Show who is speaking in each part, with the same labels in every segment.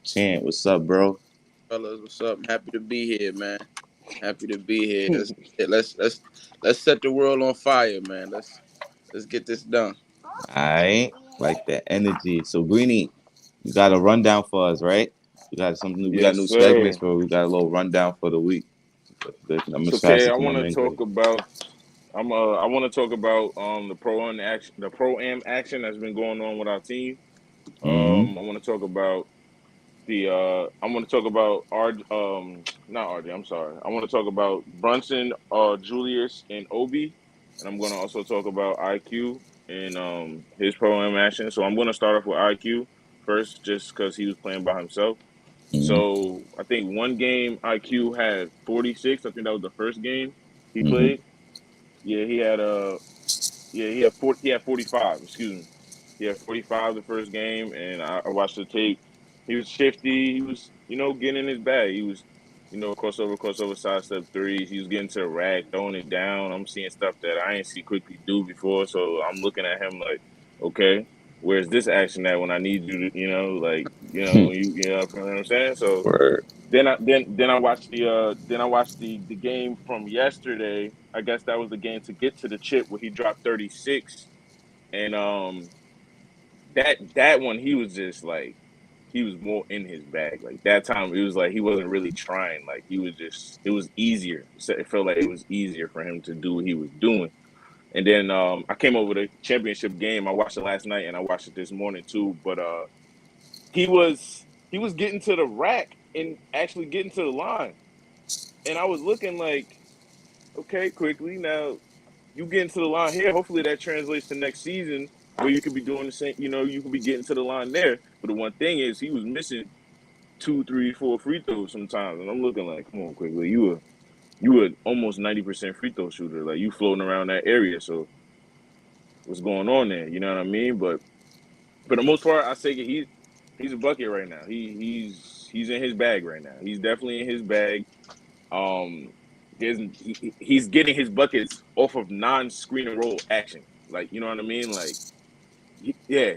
Speaker 1: Chant, what's up, bro?
Speaker 2: Fellas, what's up? Happy to be here, man. Happy to be here. Let's set the world on fire, man. Let's get this done.
Speaker 1: Alright, like that energy. So, Greeny, you got a rundown for us, right? We got something new. We got
Speaker 3: Yes,
Speaker 1: new segments,
Speaker 3: sir.
Speaker 1: but we got a little rundown for the week. I'm
Speaker 3: So,
Speaker 1: just pass
Speaker 3: okay,
Speaker 1: it
Speaker 3: I
Speaker 1: to my
Speaker 3: want to
Speaker 1: man, Greg.
Speaker 3: talk about. I want to talk about the pro am action that's been going on with our team.
Speaker 1: Mm-hmm.
Speaker 3: I want to talk about I want to talk about not RJ. I'm sorry. I want to talk about Brunson, Julius, and Obi, and I'm going to also talk about IQ and his pro am action. So I'm going to start off with IQ first, just because he was playing by himself.
Speaker 1: Mm-hmm.
Speaker 3: So I think one game IQ had 46. I think that was the first game he
Speaker 1: Mm-hmm.
Speaker 3: played. Yeah, he had he had 40, he had 45. Excuse me, he had 45 the first game, and I watched the tape. He was shifty. He was getting in his bag. He was crossover, sidestep threes. He was getting to the rack, throwing it down. I'm seeing stuff that I ain't see Quickly do before. So I'm looking at him like, okay, where's this action at when I need you to, when you know what I'm saying? So
Speaker 1: Word.
Speaker 3: then I watched the game from yesterday. I guess that was the game to get to the chip where he dropped 36, and that one he was just like he was more in his bag. Like that time it was like he wasn't really trying. Like he was just it was easier. So it felt like it was easier for him to do what he was doing. And then I came over the championship game. I watched it last night and I watched it this morning too. But he was getting to the rack and actually getting to the line. And I was looking like, okay, Quickly. Now you get into the line here. Hopefully that translates to next season where you could be doing the same. You could be getting to the line there. But the one thing is, he was missing two, three, four free throws sometimes, and I'm looking like, come on, Quickly, you were almost 90% free throw shooter. Like you floating around that area. So what's going on there? You know what I mean? But for the most part, I say he's a bucket right now. He's in his bag right now. He's definitely in his bag. Um, he's getting his buckets off of non-screen and roll action. Like you know what I mean? Like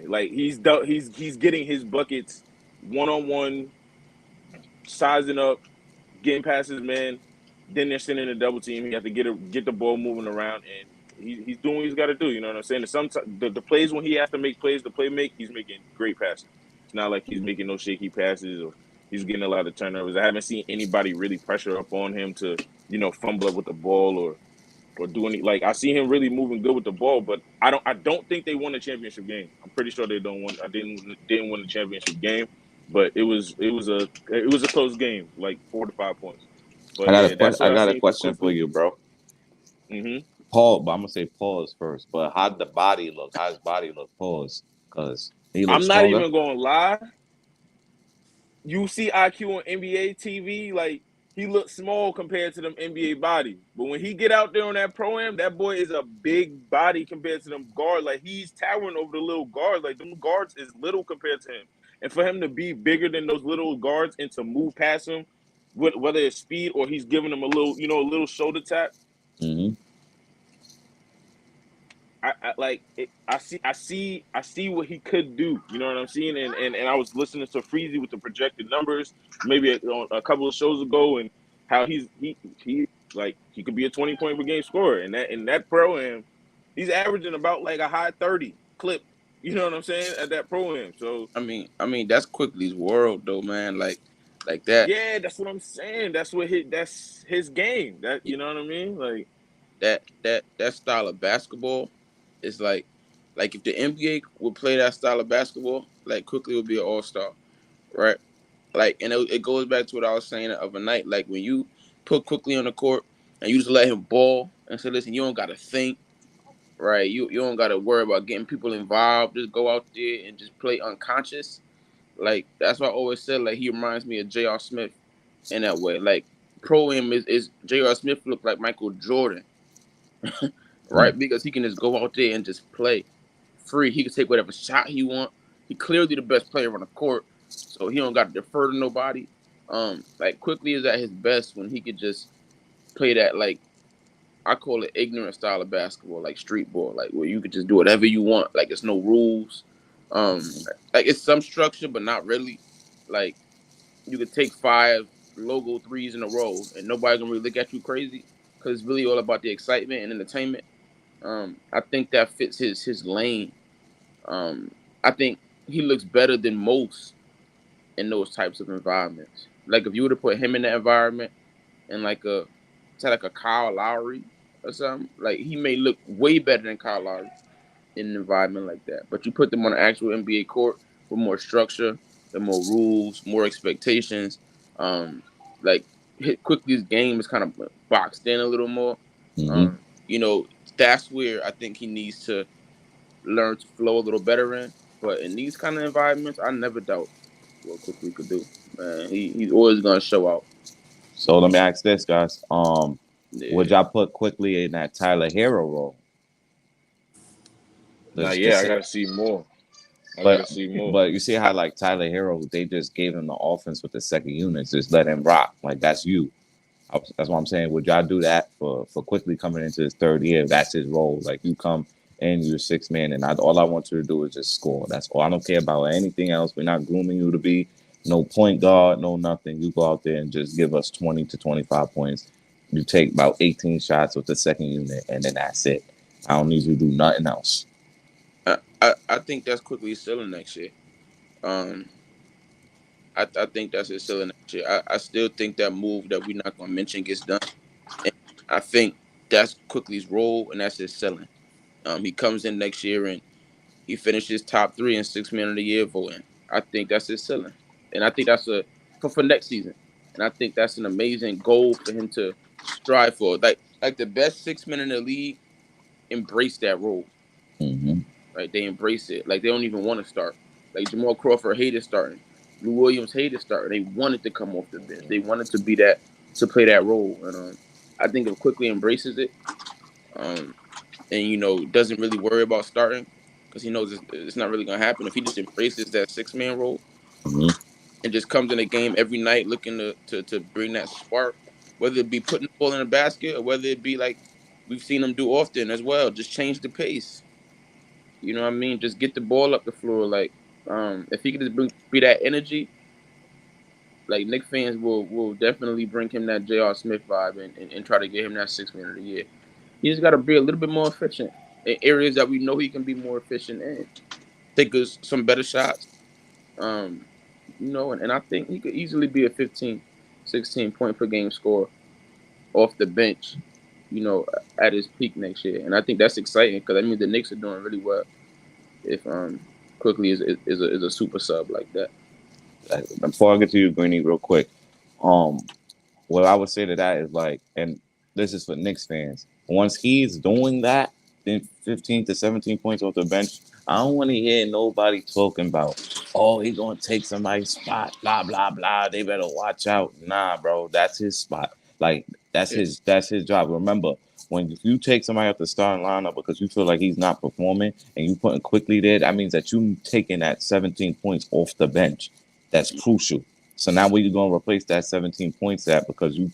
Speaker 3: like he's getting his buckets one on one, sizing up, getting past his man. Then they're sending a double team. He has to get the ball moving around, and he's doing what he's got to do. You know what I'm saying? And sometimes the plays when he has to make plays, the play make, he's making great passes. It's not like he's making no shaky passes or he's getting a lot of turnovers. I haven't seen anybody really pressure up on him to fumble up with the ball or do any like I see him really moving good with the ball, but I don't think they won the championship game. I'm pretty sure they don't want I didn't win the championship game, but it was a close game, like 4 to 5 points. But yeah, that's
Speaker 1: I
Speaker 3: what I
Speaker 1: got a
Speaker 3: seen from
Speaker 1: question for
Speaker 3: Quickly.
Speaker 1: you, bro.
Speaker 3: Hmm.
Speaker 1: Paul, but I'm gonna say pause first. But how'd the body look? How's body look? Pause, cause he looks
Speaker 3: I'm not
Speaker 1: stronger.
Speaker 3: even gonna lie. You see IQ on NBA TV, like he looks small compared to them NBA bodies. But when he get out there on that pro-am, that boy is a big body compared to them guards. Like he's towering over the little guards. Like them guards is little compared to him. And for him to be bigger than those little guards and to move past him, whether it's speed or he's giving them a little shoulder tap,
Speaker 1: Mm-hmm.
Speaker 3: I like it, I see what he could do. You know what I'm saying? And I was listening to Freezy with the projected numbers maybe a couple of shows ago, and how he like he could be a 20 point per game scorer, and that pro am he's averaging about like a high 30 clip. You know what I'm saying at that pro am. So
Speaker 2: I mean that's Quickly's world though, man. Like that
Speaker 3: yeah, that's what I'm saying. That's his game. That you know what I mean? Like
Speaker 2: that style of basketball is like if the NBA would play that style of basketball, like Quickly would be an all-star, right? Like, and it goes back to what I was saying of a night. Like when you put Quickly on the court and you just let him ball and say, listen, you don't gotta think, right? You don't gotta worry about getting people involved. Just go out there and just play unconscious. Like that's why I always said like he reminds me of J.R. Smith in that way. Like pro him is J.R. Smith look like Michael Jordan, right? Because he can just go out there and just play free. He can take whatever shot he want. He clearly the best player on the court, so he don't got to defer to nobody. Like Quickly is at his best when he could just play that like I call it ignorant style of basketball, like street ball, like where you could just do whatever you want, like it's no rules. Um, like it's some structure, but not really. Like you could take 5 logo 3s in a row, and nobody gonna really look at you crazy because it's really all about the excitement and entertainment. I think that fits his lane. Um, I think he looks better than most in those types of environments. Like if you were to put him in that environment and say like a Kyle Lowry or something, like he may look way better than Kyle Lowry in an environment like that. But you put them on an actual NBA court with more structure, the more rules, more expectations. Um, like Quickly's game is kind of boxed in a little more.
Speaker 1: Mm-hmm.
Speaker 2: Um, you know, that's where I think he needs to learn to flow a little better in. But in these kind of environments, I never doubt what Quickly could do. Man, he's always gonna show out.
Speaker 1: So let me ask this, guys. Would
Speaker 2: Yeah.
Speaker 1: y'all put Quickly in that Tyler Hero role?
Speaker 3: Now,
Speaker 1: Let's
Speaker 3: yeah,
Speaker 1: just
Speaker 3: I
Speaker 1: say,
Speaker 3: gotta see more. I
Speaker 1: but
Speaker 3: gotta see more.
Speaker 1: but you see how like Tyler Hero, they just gave him the offense with the second unit, just let him rock. Like that's you. That's what I'm saying. Would y'all do that for Quickly coming into his third year? That's his role. Like you come in, you're 6 man, and all I want you to do is just score. That's all. I don't care about anything else. We're not grooming you to be no point guard, no nothing. You go out there and just give us 20 to 25 points. You take about 18 shots with the second unit, and then that's it. I don't need you to do nothing else.
Speaker 2: I think that's Quickly still in next year. Um, I think that's his ceiling next year. I still think that move that we're not gonna mention gets done. And I think that's Quickly's role and that's his ceiling. He comes in next year and he finishes top 3 in 6 man of the year voting. I think that's his ceiling. And I think that's for next season. And I think that's an amazing goal for him to strive for. Like the best 6 men in the league embrace that role.
Speaker 1: Mm-hmm.
Speaker 2: Right? They embrace it. Like they don't even want to start. Like Jamal Crawford hated starting. Lou Williams hated starting. They wanted to come off the bench. They wanted to be that to play that role. And I think if Quickly embraces it, um, and doesn't really worry about starting because he knows it's not really gonna happen. If he just embraces that 6 man role
Speaker 1: Mm-hmm.
Speaker 2: and just comes in the game every night looking to bring that spark, whether it be putting the ball in the basket or whether it be like we've seen him do often as well, just change the pace. You know what I mean? Just get the ball up the floor. Like, if he could just be that energy, like Knicks fans will definitely bring him that J.R. Smith vibe and try to get him that 6 man of the year. He just got to be a little bit more efficient in areas that we know he can be more efficient in. Take us some better shots. Um, and I think he could easily be a 15, 16 point per game scorer off the bench, you know, at his peak next year. And I think that's exciting because I mean the Knicks are doing really well if Quickly is a super sub like that.
Speaker 1: Before I get to you, Greeny, real quick, um, what I would say to that is like, and this is for Knicks fans. Once he's doing that, then 15 to 17 points off the bench, I don't want to hear nobody talking about, oh, he's gonna take somebody's spot, blah blah blah. They better watch out. Nah, bro, that's his spot. Like
Speaker 2: Yeah.
Speaker 1: that's his job. Remember, when you take somebody off the starting lineup because you feel like he's not performing and you putting Quickly there, that means that you taking that 17 points off the bench. That's crucial. So now where you gonna replace that 17 points at because you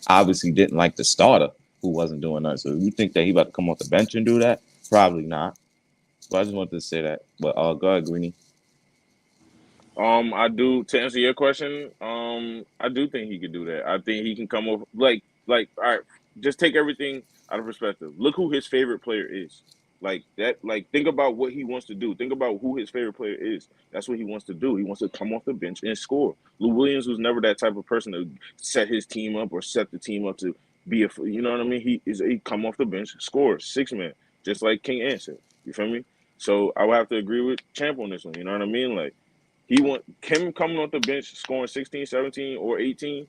Speaker 1: obviously didn't like the starter who wasn't doing that. So you think that he about to come off the bench and do that? Probably not. So I just wanted to say that. But go ahead, Greeny.
Speaker 3: I do to answer your question. I do think he could do that. I think he can come over like all right. Just take everything out of perspective. Look who his favorite player is. Like that. Like think about what he wants to do. Think about who his favorite player is. That's what he wants to do. He wants to come off the bench and score. Lou Williams was never that type of person to set his team up or set the team up to be a. You know what I mean? He come off the bench, scores 6 man, just like King answered. You feel me? So I would have to agree with Champ on this one. You know what I mean? Like. He want him coming off the bench, scoring 16, 17, or 18,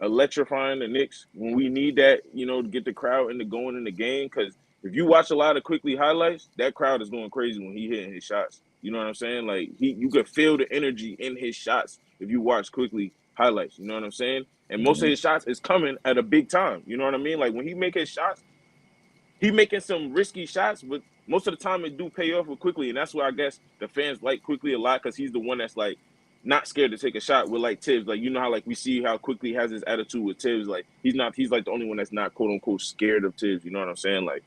Speaker 3: electrifying the Knicks when we need that, to get the crowd into going in the game. Because if you watch a lot of Quickly highlights, that crowd is going crazy when he hitting his shots. You know what I'm saying? Like you could feel the energy in his shots if you watch Quickly highlights. You know what I'm saying? And most of
Speaker 1: Mm-hmm.
Speaker 3: his shots is coming at a big time. You know what I mean? Like when he make his shots, he making some risky shots, but most of the time it do pay off with Quickly, and that's why I guess the fans like Quickly a lot because he's the one that's like not scared to take a shot with like Tibbs. Like how like we see how Quickly has his attitude with Tibbs. Like he's like the only one that's not quote unquote scared of Tibbs. You know what I'm saying? Like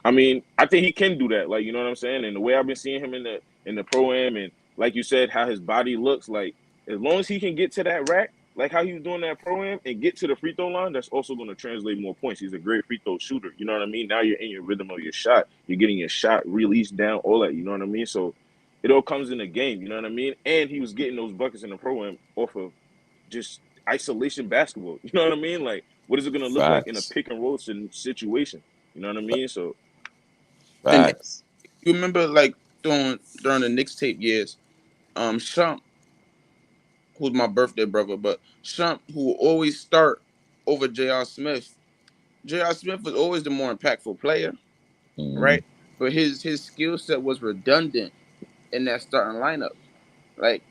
Speaker 3: I mean, I think he can do that. Like you know what I'm saying? And the way I've been seeing him in the pro am and like you said, how his body looks like as long as he can get to that rack, like how he was doing that pro-am, and get to the free throw line, that's also going to translate more points. He's a great free throw shooter. You know what I mean? Now you're in your rhythm of your shot. You're getting your shot released down, all that. You know what I mean? So it all comes in the game. You know what I mean? And he was getting those buckets in the pro-am off of just isolation basketball. You know what I mean? Like, what is it going to look like in a
Speaker 1: Facts.
Speaker 3: pick and roll situation? You know what I mean? So
Speaker 2: And
Speaker 1: Facts.
Speaker 2: you remember like during the Knicks tape years, Shump, who's my birthday brother, but Shump, who will always start over J.R. Smith. J.R. Smith was always the more impactful player,
Speaker 1: Mm-hmm.
Speaker 2: right? But his skill set was redundant in that starting lineup. Like,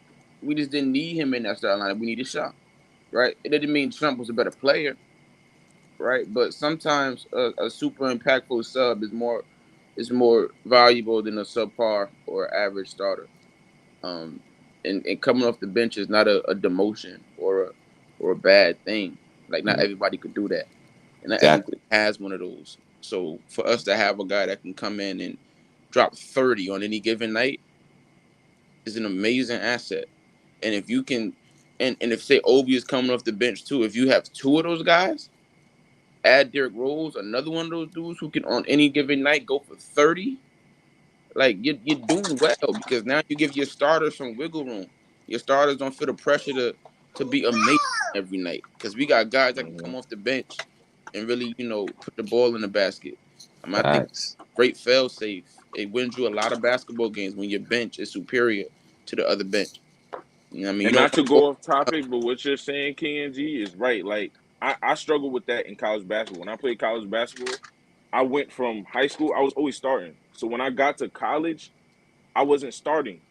Speaker 2: we just didn't need him in that starting lineup. We needed Shump, right? It didn't mean Trump was a better player, right? But sometimes a super impactful sub is more valuable than a subpar or average starter. Um, and coming off the bench is not a demotion or a bad thing. Like, not everybody could do that, and not everybody
Speaker 1: Exactly.
Speaker 2: has one of those. So for us to have a guy that can come in and drop 30 on any given night is an amazing asset. And if you can, and if say Obi is coming off the bench too, if you have two of those guys, add Derrick Rose, another one of those dudes who can on any given night go for 30, like you're doing well because now you give your starters some wiggle room. Your starters don't feel the pressure to be amazing every night because we got guys that can come off the bench and really put the ball in the basket. I think
Speaker 1: Facts.
Speaker 2: great fail safe. It wins you a lot of basketball games when your bench is superior to the other bench. You know what I mean? You
Speaker 3: and
Speaker 2: don't
Speaker 3: not
Speaker 2: want
Speaker 3: to
Speaker 2: to go.
Speaker 3: go off topic, but what you're saying, King and G, is right. Like I struggle with that in college basketball. When I played college basketball, I went from high school, I was always starting. So when I got to college, I wasn't starting.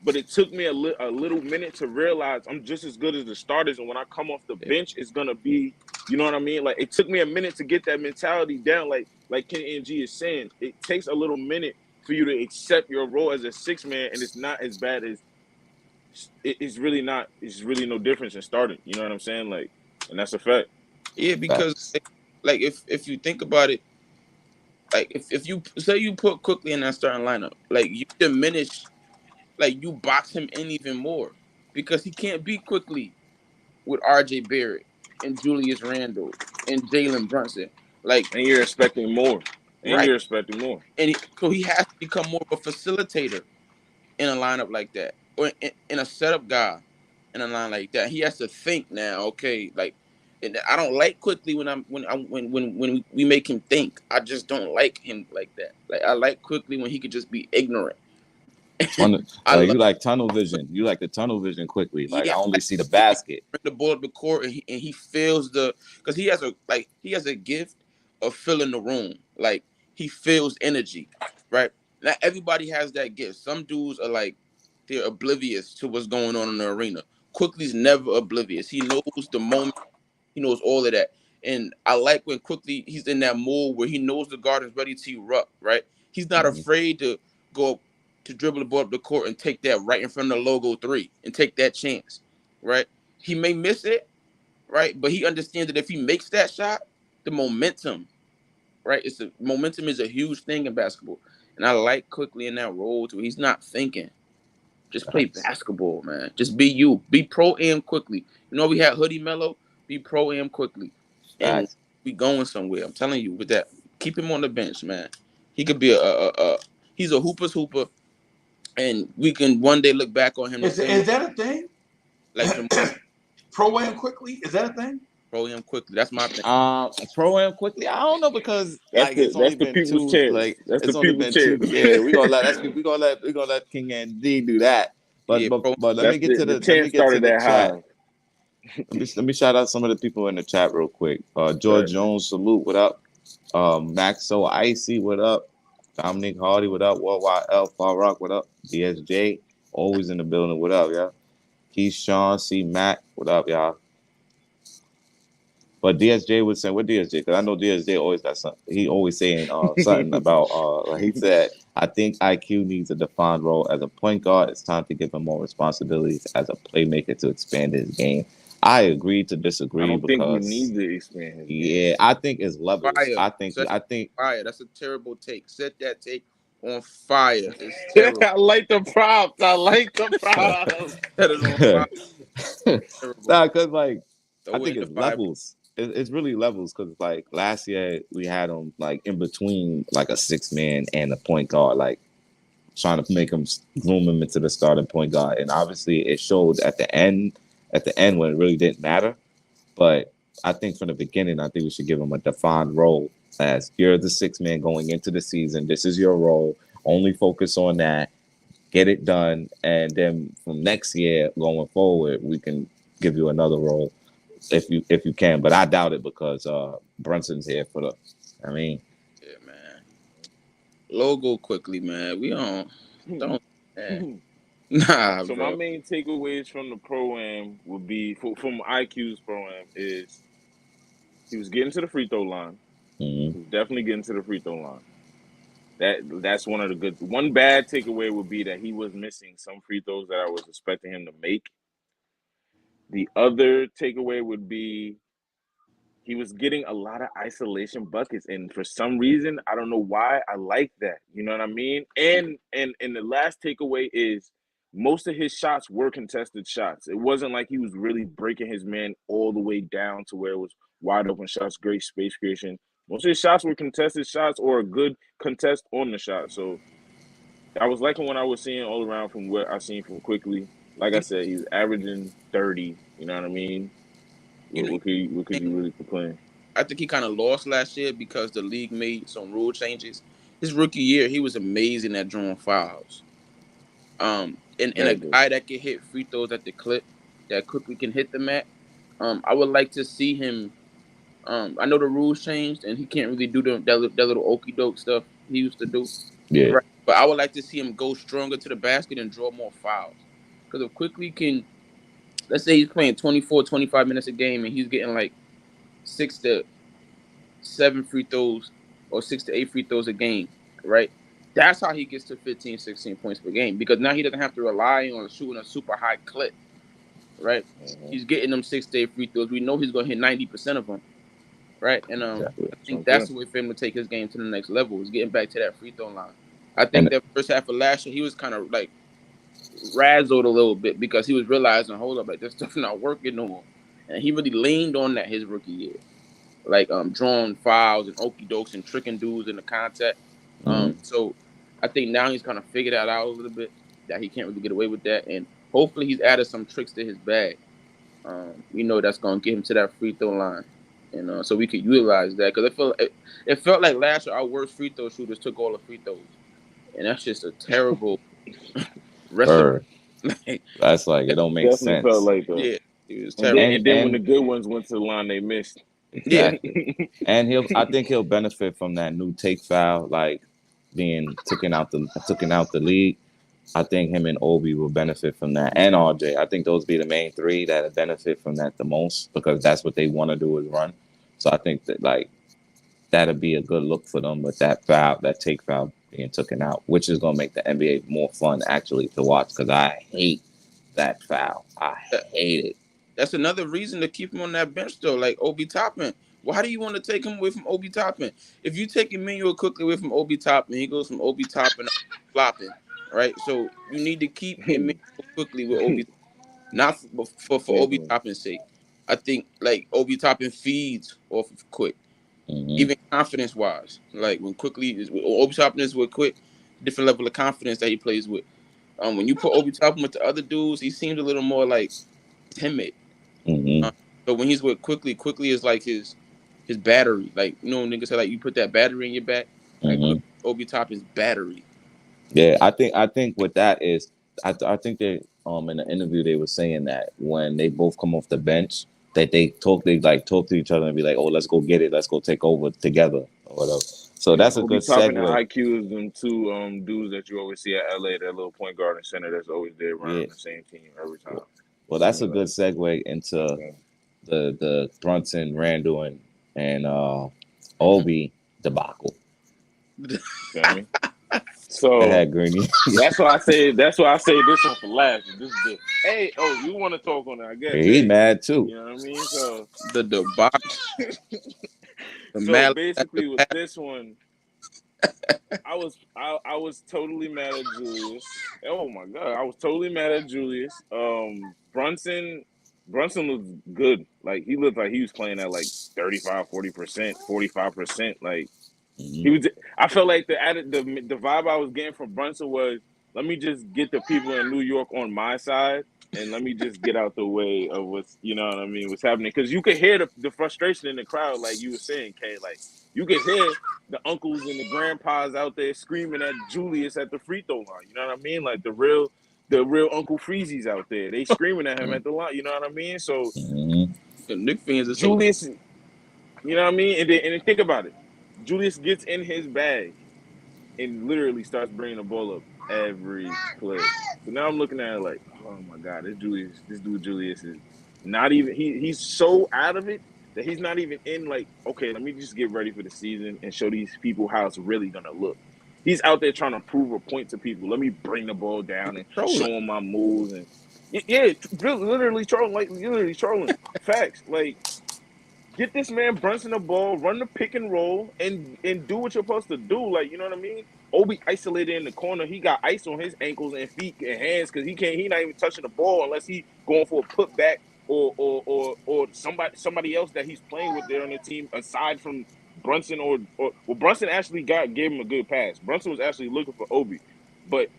Speaker 3: But it took me a little minute to realize I'm just as good as the starters. And when I come off the
Speaker 2: Yeah.
Speaker 3: bench, it's gonna be, you know what I mean? Like it took me a minute to get that mentality down. Like Ken and G is saying, it takes a little minute for you to accept your role as a six man, and it's not as bad as it's really not. It's really no difference in starting. You know what I'm saying? Like, and that's a fact.
Speaker 2: Yeah, because
Speaker 1: Facts.
Speaker 2: like if you think about it, like if you say you put Quickly in that starting lineup, like you diminish, like you box him in even more because he can't be Quickly with R.J. Barrett and Julius Randle and Jalen Brunson, like
Speaker 3: And you're expecting more. And
Speaker 2: right,
Speaker 3: you're expecting more.
Speaker 2: so he has to become more of a facilitator in a lineup like that, or in a setup guy in a line like that. He has to think now. Okay, like, and I don't like Quickly when we make him think. I just don't like him like that. Like I like Quickly when he could just be ignorant.
Speaker 1: Tunnel,
Speaker 2: I
Speaker 1: like
Speaker 2: love,
Speaker 1: you like tunnel vision. You like the tunnel vision quickly. Like I
Speaker 2: yeah, I
Speaker 1: only
Speaker 2: like
Speaker 1: see the
Speaker 2: when he
Speaker 1: basket.
Speaker 2: bring the ball up the court and he feels because he has a gift of filling the room. Like he feels energy, right? Not everybody has that gift. Some dudes are like they're oblivious to what's going on in the arena. Quickly's never oblivious. He knows the moment. He knows all of that. And I like when Quickly he's in that mode where he knows the guard is ready to erupt, right? He's not
Speaker 1: Mm-hmm.
Speaker 2: afraid to go up to dribble the ball up the court and take that right in front of the logo three and take that chance, right? He may miss it, right? But he understands that if he makes that shot, the momentum, right? Momentum is a huge thing in basketball. And I like Quickly in that role too. He's not thinking. Just play
Speaker 1: Facts.
Speaker 2: basketball, man. Just be you. Be pro am Quickly. You know we had Hoodie Mello. Be pro am Quickly, and
Speaker 1: Facts.
Speaker 2: we going somewhere. I'm telling you. With that, keep him on the bench, man. He could be he's a hooper's hooper, and we can one day look back on him the same way.
Speaker 4: Is that a thing?
Speaker 2: Like Jamal
Speaker 4: Pro am quickly? Is that a thing?
Speaker 2: pro am Quickly. That's my thing.
Speaker 1: Pro am quickly. I don't know because
Speaker 3: That's
Speaker 1: like
Speaker 3: the
Speaker 1: it's
Speaker 3: that's
Speaker 1: only
Speaker 3: the
Speaker 1: been
Speaker 3: people's
Speaker 1: two.
Speaker 3: champs.
Speaker 1: Like
Speaker 3: That's the
Speaker 1: it's only
Speaker 3: people's
Speaker 1: been two.
Speaker 3: champs.
Speaker 1: Yeah, we gonna let King and D do that.
Speaker 2: Yeah, pro.
Speaker 1: But let me
Speaker 3: That's
Speaker 1: get to
Speaker 3: the
Speaker 1: let me
Speaker 3: champ
Speaker 1: get to
Speaker 3: started
Speaker 1: the
Speaker 3: that
Speaker 1: chat.
Speaker 3: high.
Speaker 1: Let me shout out some of the people in the chat real quick. George
Speaker 3: Right.
Speaker 1: Jones, salute. What up? Max So Icy, what up? Dominic Hardy, what up? Worldwide L Far Rock, what up? DSJ, always in the building, what up, y'all? Keith Sean, C Mac, what up, y'all? But DSJ would say, what DSJ? Because I know DSJ always got something. He always saying something about, like he said, I think IQ needs a defined role as a point guard. It's time to give him more responsibilities as a playmaker to expand his game. I agree to
Speaker 3: I
Speaker 1: disagree
Speaker 3: don't think we
Speaker 1: because,
Speaker 3: need to expand his game.
Speaker 1: yeah, I think it's levels.
Speaker 2: Fire.
Speaker 1: I think
Speaker 2: Fire. That's a terrible take. Set that take on fire. It's terrible.
Speaker 3: I like the props. I like the props.
Speaker 2: That is on fire. Terrible.
Speaker 1: Nah, cause like I
Speaker 2: Throw it
Speaker 1: think
Speaker 2: in the
Speaker 1: it's
Speaker 2: fire.
Speaker 1: levels. It's really levels because like last year we had him like in between like a 6-man and a point guard, like trying to make him groom him into the starting point guard, and obviously it showed at the end. At the end when it really didn't matter, but I think from the beginning, I think we should give him a defined role as you're the 6-man going into the season. This is your role. Only focus on that. Get it done, and then from next year going forward, we can give you another role if you can. But I doubt it because Brunson's here for the. I mean,
Speaker 2: Yeah, man. Logo quickly, man. We don't. Man. Nah,
Speaker 3: So
Speaker 2: bro.
Speaker 3: my main takeaways from the pro-am would be from IQ's pro-am is he was getting to the free throw line.
Speaker 1: mm-hmm.
Speaker 3: He was definitely getting to the free throw line. That's one of the good. One bad takeaway would be that he was missing some free throws that I was expecting him to make. The other takeaway would be he was getting a lot of isolation buckets, and for some reason, I don't know why, I like that. You know what I mean? And the last takeaway is most of his shots were contested shots. It wasn't like he was really breaking his man all the way down to where it was wide open shots, great space creation. Most of his shots were contested shots or a good contest on the shot. So I was liking what I was seeing all around from what I seen from Quickley. Like I said, he's averaging 30. You know what I mean?
Speaker 2: You know,
Speaker 3: What could you really complain?
Speaker 2: I think he kind of lost last year because the league made some rule changes. His rookie year, he was amazing at drawing fouls. And a guy that can hit free throws at the clip that quickly can hit them at. I would like to see him. I know the rules changed and he can't really do that little okey doke stuff he used to do.
Speaker 1: Yeah.
Speaker 2: Right. But I would like to see him go stronger to the basket and draw more fouls. Because if Quickley can, let's say he's playing 24, 25 minutes a game and he's getting like 6 to 7 free throws or 6 to 8 free throws a game, right? That's how he gets to 15, 16 points per game because now he doesn't have to rely on shooting a super high clip, right? Mm-hmm. He's getting them 6 to 8 free throws. We know he's going to hit 90% of them, right? And
Speaker 1: exactly.
Speaker 2: I think that's the way for him to take his game to the next level is getting back to that free throw line. I think that first half of last year, he was kind of like razzled a little bit because he was realizing, hold up, like this stuff not working no more. And he really leaned on that his rookie year. Like drawing fouls and okie dokes and tricking dudes in the contact. So I think now he's kind of figured that out a little bit that he can't really get away with that, and hopefully he's added some tricks to his bag. That's gonna get him to that free throw line, and so we could utilize that because it felt like last year our worst free throw shooters took all the free throws, and that's just a terrible recipe.
Speaker 1: That's like it don't make sense.
Speaker 3: Felt like that.
Speaker 2: Yeah, it was terrible.
Speaker 3: And then when the good ones went to the line, they missed.
Speaker 1: Exactly. And I think he'll benefit from that new take foul, like being taken out the league. I think him and Obi will benefit from that, and RJ. I think those be the main three that benefit from that the most because that's what they want to do is run. So I think that like that'll be a good look for them with that take foul being taken out, which is gonna make the NBA more fun actually to watch because I hate that foul. I hate it.
Speaker 2: That's another reason to keep him on that bench, though. Like Obi Toppin. Why do you want to take him away from Obi Toppin? If you take Immanuel Quickley away from Obi Toppin, he goes from Obi Toppin flopping, right? So you need to keep Immanuel Quickley with Obi, not for Obi Toppin's sake. I think like Obi Toppin feeds off of Quick, even confidence wise. Like when Quickley is with Obi Toppin is with Quick, different level of confidence that he plays with. When you put Obi Toppin with the other dudes, he seems a little more like timid. But when he's with Quickley is like his battery. Like niggas say like you put that battery in your back. Like Obi Toppin's battery.
Speaker 1: Yeah, I think with that is I think they in the interview they were saying that when they both come off the bench that they talk to each other and be like, oh, let's go get it, let's go take over together or whatever. So that's a good segue.
Speaker 3: IQ is them two dudes that you always see at LA, that little point guard and center that's always there running the same team every time.
Speaker 1: Well, that's a good segue into the Brunson, Randle, and Obi debacle.
Speaker 3: So
Speaker 1: go ahead, Greeny.
Speaker 3: That's why I say this one for last. You want to talk on it? I guess
Speaker 1: he's mad too.
Speaker 3: You know what I mean? So
Speaker 2: the debacle.
Speaker 3: So basically, with this one, I was totally mad at Julius. Oh my god, I was totally mad at Julius. Brunson looked good. Like he looked like he was playing at like 35, 40%, 45%. Like he
Speaker 1: Mhm.
Speaker 3: was. I felt like the vibe I was getting from Brunson was, let me just get the people in New York on my side, and let me just get out the way of what's, you know what I mean, what's happening. Because you could hear the frustration in the crowd, like you were saying, Kay. Like you could hear the uncles and the grandpas out there screaming at Julius at the free throw line. You know what I mean? Like the real Uncle Freezy's out there. They screaming at him at the line. You know what I mean? So
Speaker 1: Mhm.
Speaker 2: The Knicks fans are so
Speaker 3: Julius, you know what I mean? And then think about it. Julius gets in his bag and literally starts bringing the ball up every play. So now I'm looking at it like, oh my god, this dude Julius is not even. He's so out of it that he's not even in. Like, okay, let me just get ready for the season and show these people how it's really gonna look. He's out there trying to prove a point to people. Let me bring the ball down and show
Speaker 2: trolling.
Speaker 3: him my moves and yeah, literally trolling, like literally trolling. Facts, like. Get this man Brunson the ball, run the pick and roll, and do what you're supposed to do. Like, you know what I mean? Obi isolated in the corner. He got ice on his ankles and feet and hands because he can't. He not even touching the ball unless he going for a putback or somebody else that he's playing with there on the team aside from Brunson or well, Brunson actually gave him a good pass. Brunson was actually looking for Obi, but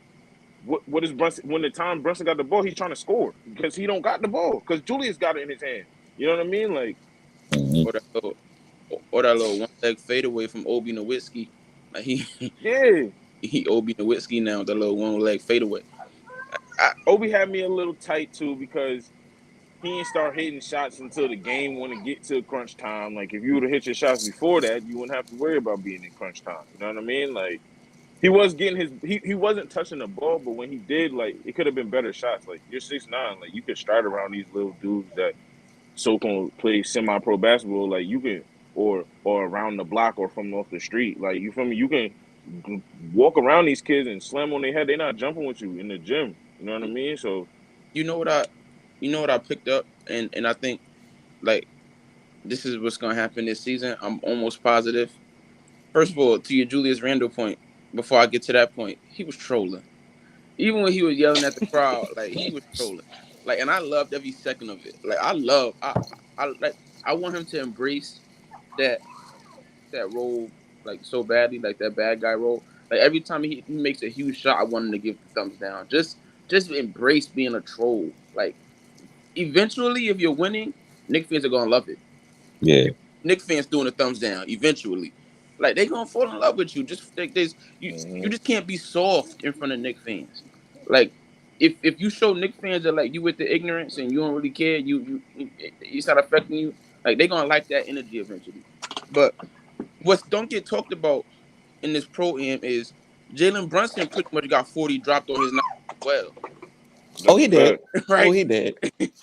Speaker 3: what is Brunson when the time Brunson got the ball? He's trying to score because he don't got the ball because Julius got it in his hand. You know what I mean? Like,
Speaker 1: Mhm.
Speaker 2: Or that little, or that little one leg fadeaway from Obi Nowitzki. Like
Speaker 3: yeah.
Speaker 2: he Obi Nowitzki now, the little one leg fadeaway. I,
Speaker 3: Obi had me a little tight too because he didn't start hitting shots until the game when it get to crunch time. Like if you would have hit your shots before that, you wouldn't have to worry about being in crunch time. You know what I mean? Like he was getting he wasn't touching the ball, but when he did, like it could have been better shots. Like you're 6'9", like you could stride around these little dudes that so can play semi pro basketball. Like you can or around the block or from off the street. Like you feel me? You can walk around these kids and slam on their head. They're not jumping with you in the gym. You know what I mean? So
Speaker 2: you know what I, you know what I picked up, and I think like this is what's gonna happen this season. I'm almost positive. First of all, to your Julius Randle point, before I get to that point, he was trolling. Even when he was yelling at the crowd, like he was trolling. Like, and I loved every second of it. Like, I want him to embrace that role like so badly, like that bad guy role. Like every time he makes a huge shot, I want him to give the thumbs down. Just embrace being a troll. Like eventually, if you're winning, Knicks fans are gonna love it.
Speaker 1: Yeah.
Speaker 2: Knicks fans doing a thumbs down eventually. Like they gonna fall in love with you. Just like this, you
Speaker 3: mhm.
Speaker 2: just can't be soft in front of Knicks fans. Like if you show Knicks fans that like you with the ignorance and you don't really care, it's not affecting you. Like they gonna like that energy eventually. But what don't get talked about in this pro am is Jalen Brunson pretty much got 40 dropped on his night as well,
Speaker 1: Oh,
Speaker 3: That's a
Speaker 1: he did.
Speaker 3: fact.
Speaker 1: Oh,
Speaker 2: right?
Speaker 1: he did.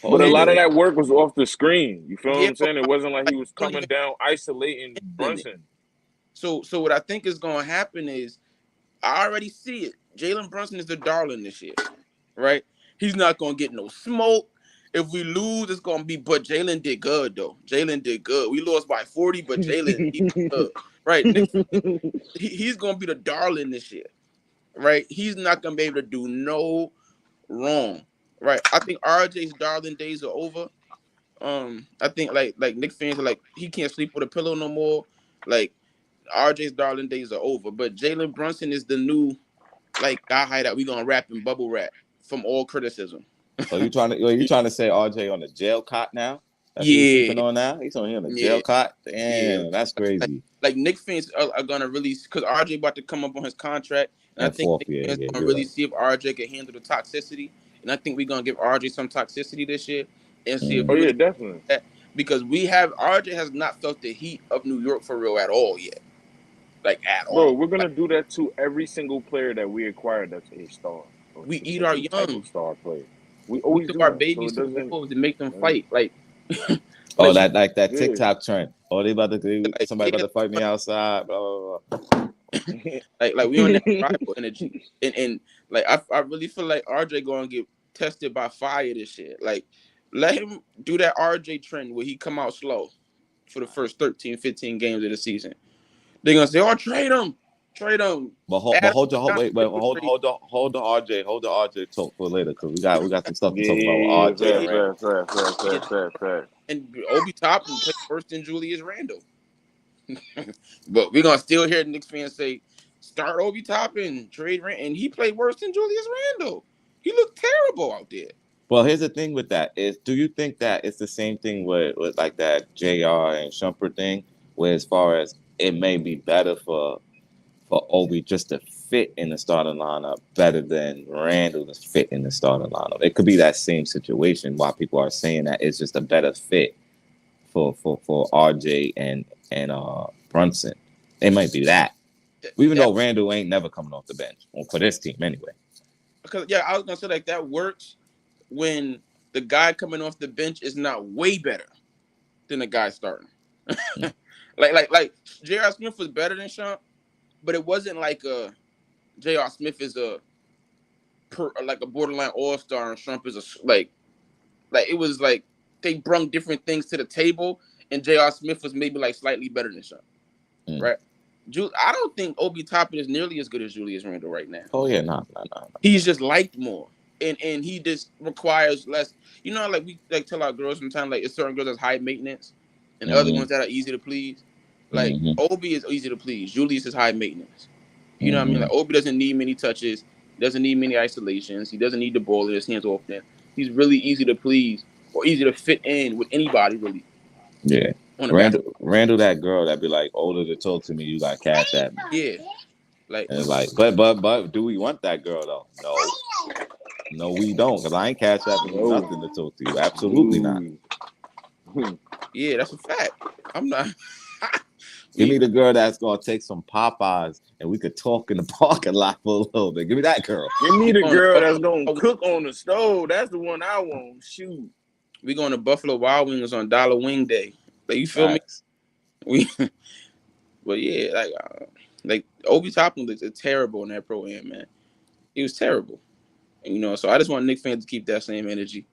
Speaker 1: Oh,
Speaker 3: But a
Speaker 1: he
Speaker 2: And
Speaker 3: lot of
Speaker 1: did.
Speaker 3: that work was off the screen. You feel what
Speaker 2: yeah,
Speaker 3: I'm saying? It wasn't like he
Speaker 2: like
Speaker 3: was
Speaker 2: he wasn't
Speaker 3: coming down isolating
Speaker 2: even handling it.
Speaker 3: Brunson.
Speaker 2: So what I think is gonna happen is I already see it. Jalen Brunson is the darling this year, right? He's not gonna get no smoke. If we lose, it's gonna be. But Jalen did good though. Jalen did good. We lost by 40, but Jalen he did good, right? Nick, he's gonna be the darling this year, right? He's not gonna be able to do no wrong, right? I think RJ's darling days are over. I think like Nick fans are like he can't sleep with a pillow no more. Like RJ's darling days are over. But Jalen Brunson is the new like guy that we gonna rap and bubble wrap from all criticism.
Speaker 1: You trying to say RJ on the jail cot now? That's what he's
Speaker 2: Yeah,
Speaker 1: sleeping on now? He's on here on the
Speaker 2: yeah,
Speaker 1: jail cot?
Speaker 2: yeah.
Speaker 1: Damn, that's
Speaker 2: Like,
Speaker 1: crazy.
Speaker 2: like Nick fans are gonna really because RJ about to come up on his contract, and I
Speaker 1: And
Speaker 2: think
Speaker 1: fourth,
Speaker 2: Nick
Speaker 1: yeah,
Speaker 2: fans
Speaker 1: yeah,
Speaker 2: gonna
Speaker 1: you're
Speaker 2: really
Speaker 1: right.
Speaker 2: see if RJ can handle the toxicity, and I think we're gonna give RJ some toxicity this year and see if
Speaker 3: Oh
Speaker 2: he
Speaker 1: Mm.
Speaker 3: yeah,
Speaker 2: really
Speaker 3: definitely.
Speaker 2: that because we have RJ has not felt the heat of New York for real at all yet, like at
Speaker 3: Bro,
Speaker 2: all.
Speaker 3: we're
Speaker 2: Like
Speaker 3: gonna do that to every single player that we acquire that's a star or
Speaker 2: we eat
Speaker 3: some
Speaker 2: our
Speaker 3: type
Speaker 2: young,
Speaker 3: of star player. We
Speaker 2: we
Speaker 3: always
Speaker 2: took
Speaker 3: do
Speaker 2: our
Speaker 3: that. So
Speaker 2: babies
Speaker 3: it
Speaker 2: to the
Speaker 3: doesn't
Speaker 2: wolves and make them
Speaker 3: like,
Speaker 2: fight, like
Speaker 1: Oh,
Speaker 2: like we
Speaker 1: that
Speaker 3: yeah.
Speaker 1: TikTok trend. Oh, they about to
Speaker 2: like
Speaker 1: somebody about
Speaker 2: yeah.
Speaker 1: to fight me outside. Blah, blah, blah.
Speaker 2: Like we on that rival energy, and like I really feel like RJ gonna get tested by fire this year. Like let him do that RJ trend where he come out slow for the first 13, 15 games of the season. They're gonna say, "Oh, trade him." Trade him.
Speaker 1: But hold on, hold the RJ talk for later because we got some stuff to talk about with
Speaker 3: Yeah,
Speaker 1: RJ and Randall.
Speaker 3: fair.
Speaker 2: And Obi Toppin played worse than Julius Randle. But we're gonna still hear Knicks fans say, start Obi Toppin, trade Randle, and he played worse than Julius Randle. He looked terrible out there.
Speaker 1: Well, here's the thing with that is, do you think that it's the same thing with like that JR and Shumpert thing, where as far as it may be better for Obi just to fit in the starting lineup better than Randall to fit in the starting lineup? It could be that same situation why people are saying that it's just a better fit for RJ and Brunson. It might be that. Even though Randall ain't never coming off the bench for this team anyway.
Speaker 2: Because I was gonna say like that works when the guy coming off the bench is not way better than the guy starting. like J.R. Smith was better than Sean, but it wasn't like J.R. Smith is like a borderline all-star and Trump is like it was like they brung different things to the table and J.R. Smith was maybe like slightly better than Sean. Right? I don't think Obi Toppin is nearly as good as Julius Randle right now.
Speaker 1: Oh yeah, no.
Speaker 2: He's just liked more. And he just requires less. You know, like we like tell our girls sometimes, like it's certain girls that's high maintenance and other ones that are easy to please. Like Obi is easy to please. Julius is high maintenance. You know what I mean? Like Obi doesn't need many touches, doesn't need many isolations, he doesn't need the ball in his hands often. He's really easy to please or easy to fit in with anybody really.
Speaker 1: Yeah. Randall, that girl that be like older to talk to me, you got cash at me.
Speaker 2: Yeah. Like,
Speaker 1: and like, but do we want that girl though? No, we don't, because I ain't cash apping you nothing to talk to you. Absolutely not.
Speaker 2: Yeah, that's a fact. I'm not.
Speaker 1: Give me the girl that's gonna take some Popeyes and we could talk in the parking lot for a little bit. Give me that girl.
Speaker 3: Give me the girl that's gonna cook on the stove. That's the one I want. Shoot.
Speaker 2: We going to Buffalo Wild Wings on Dollar Wing Day. Like, you feel me? But yeah, like Obi Toppin looked terrible in that pro-am, man. He was terrible. And, you know, so I just want Knicks fans to keep that same energy.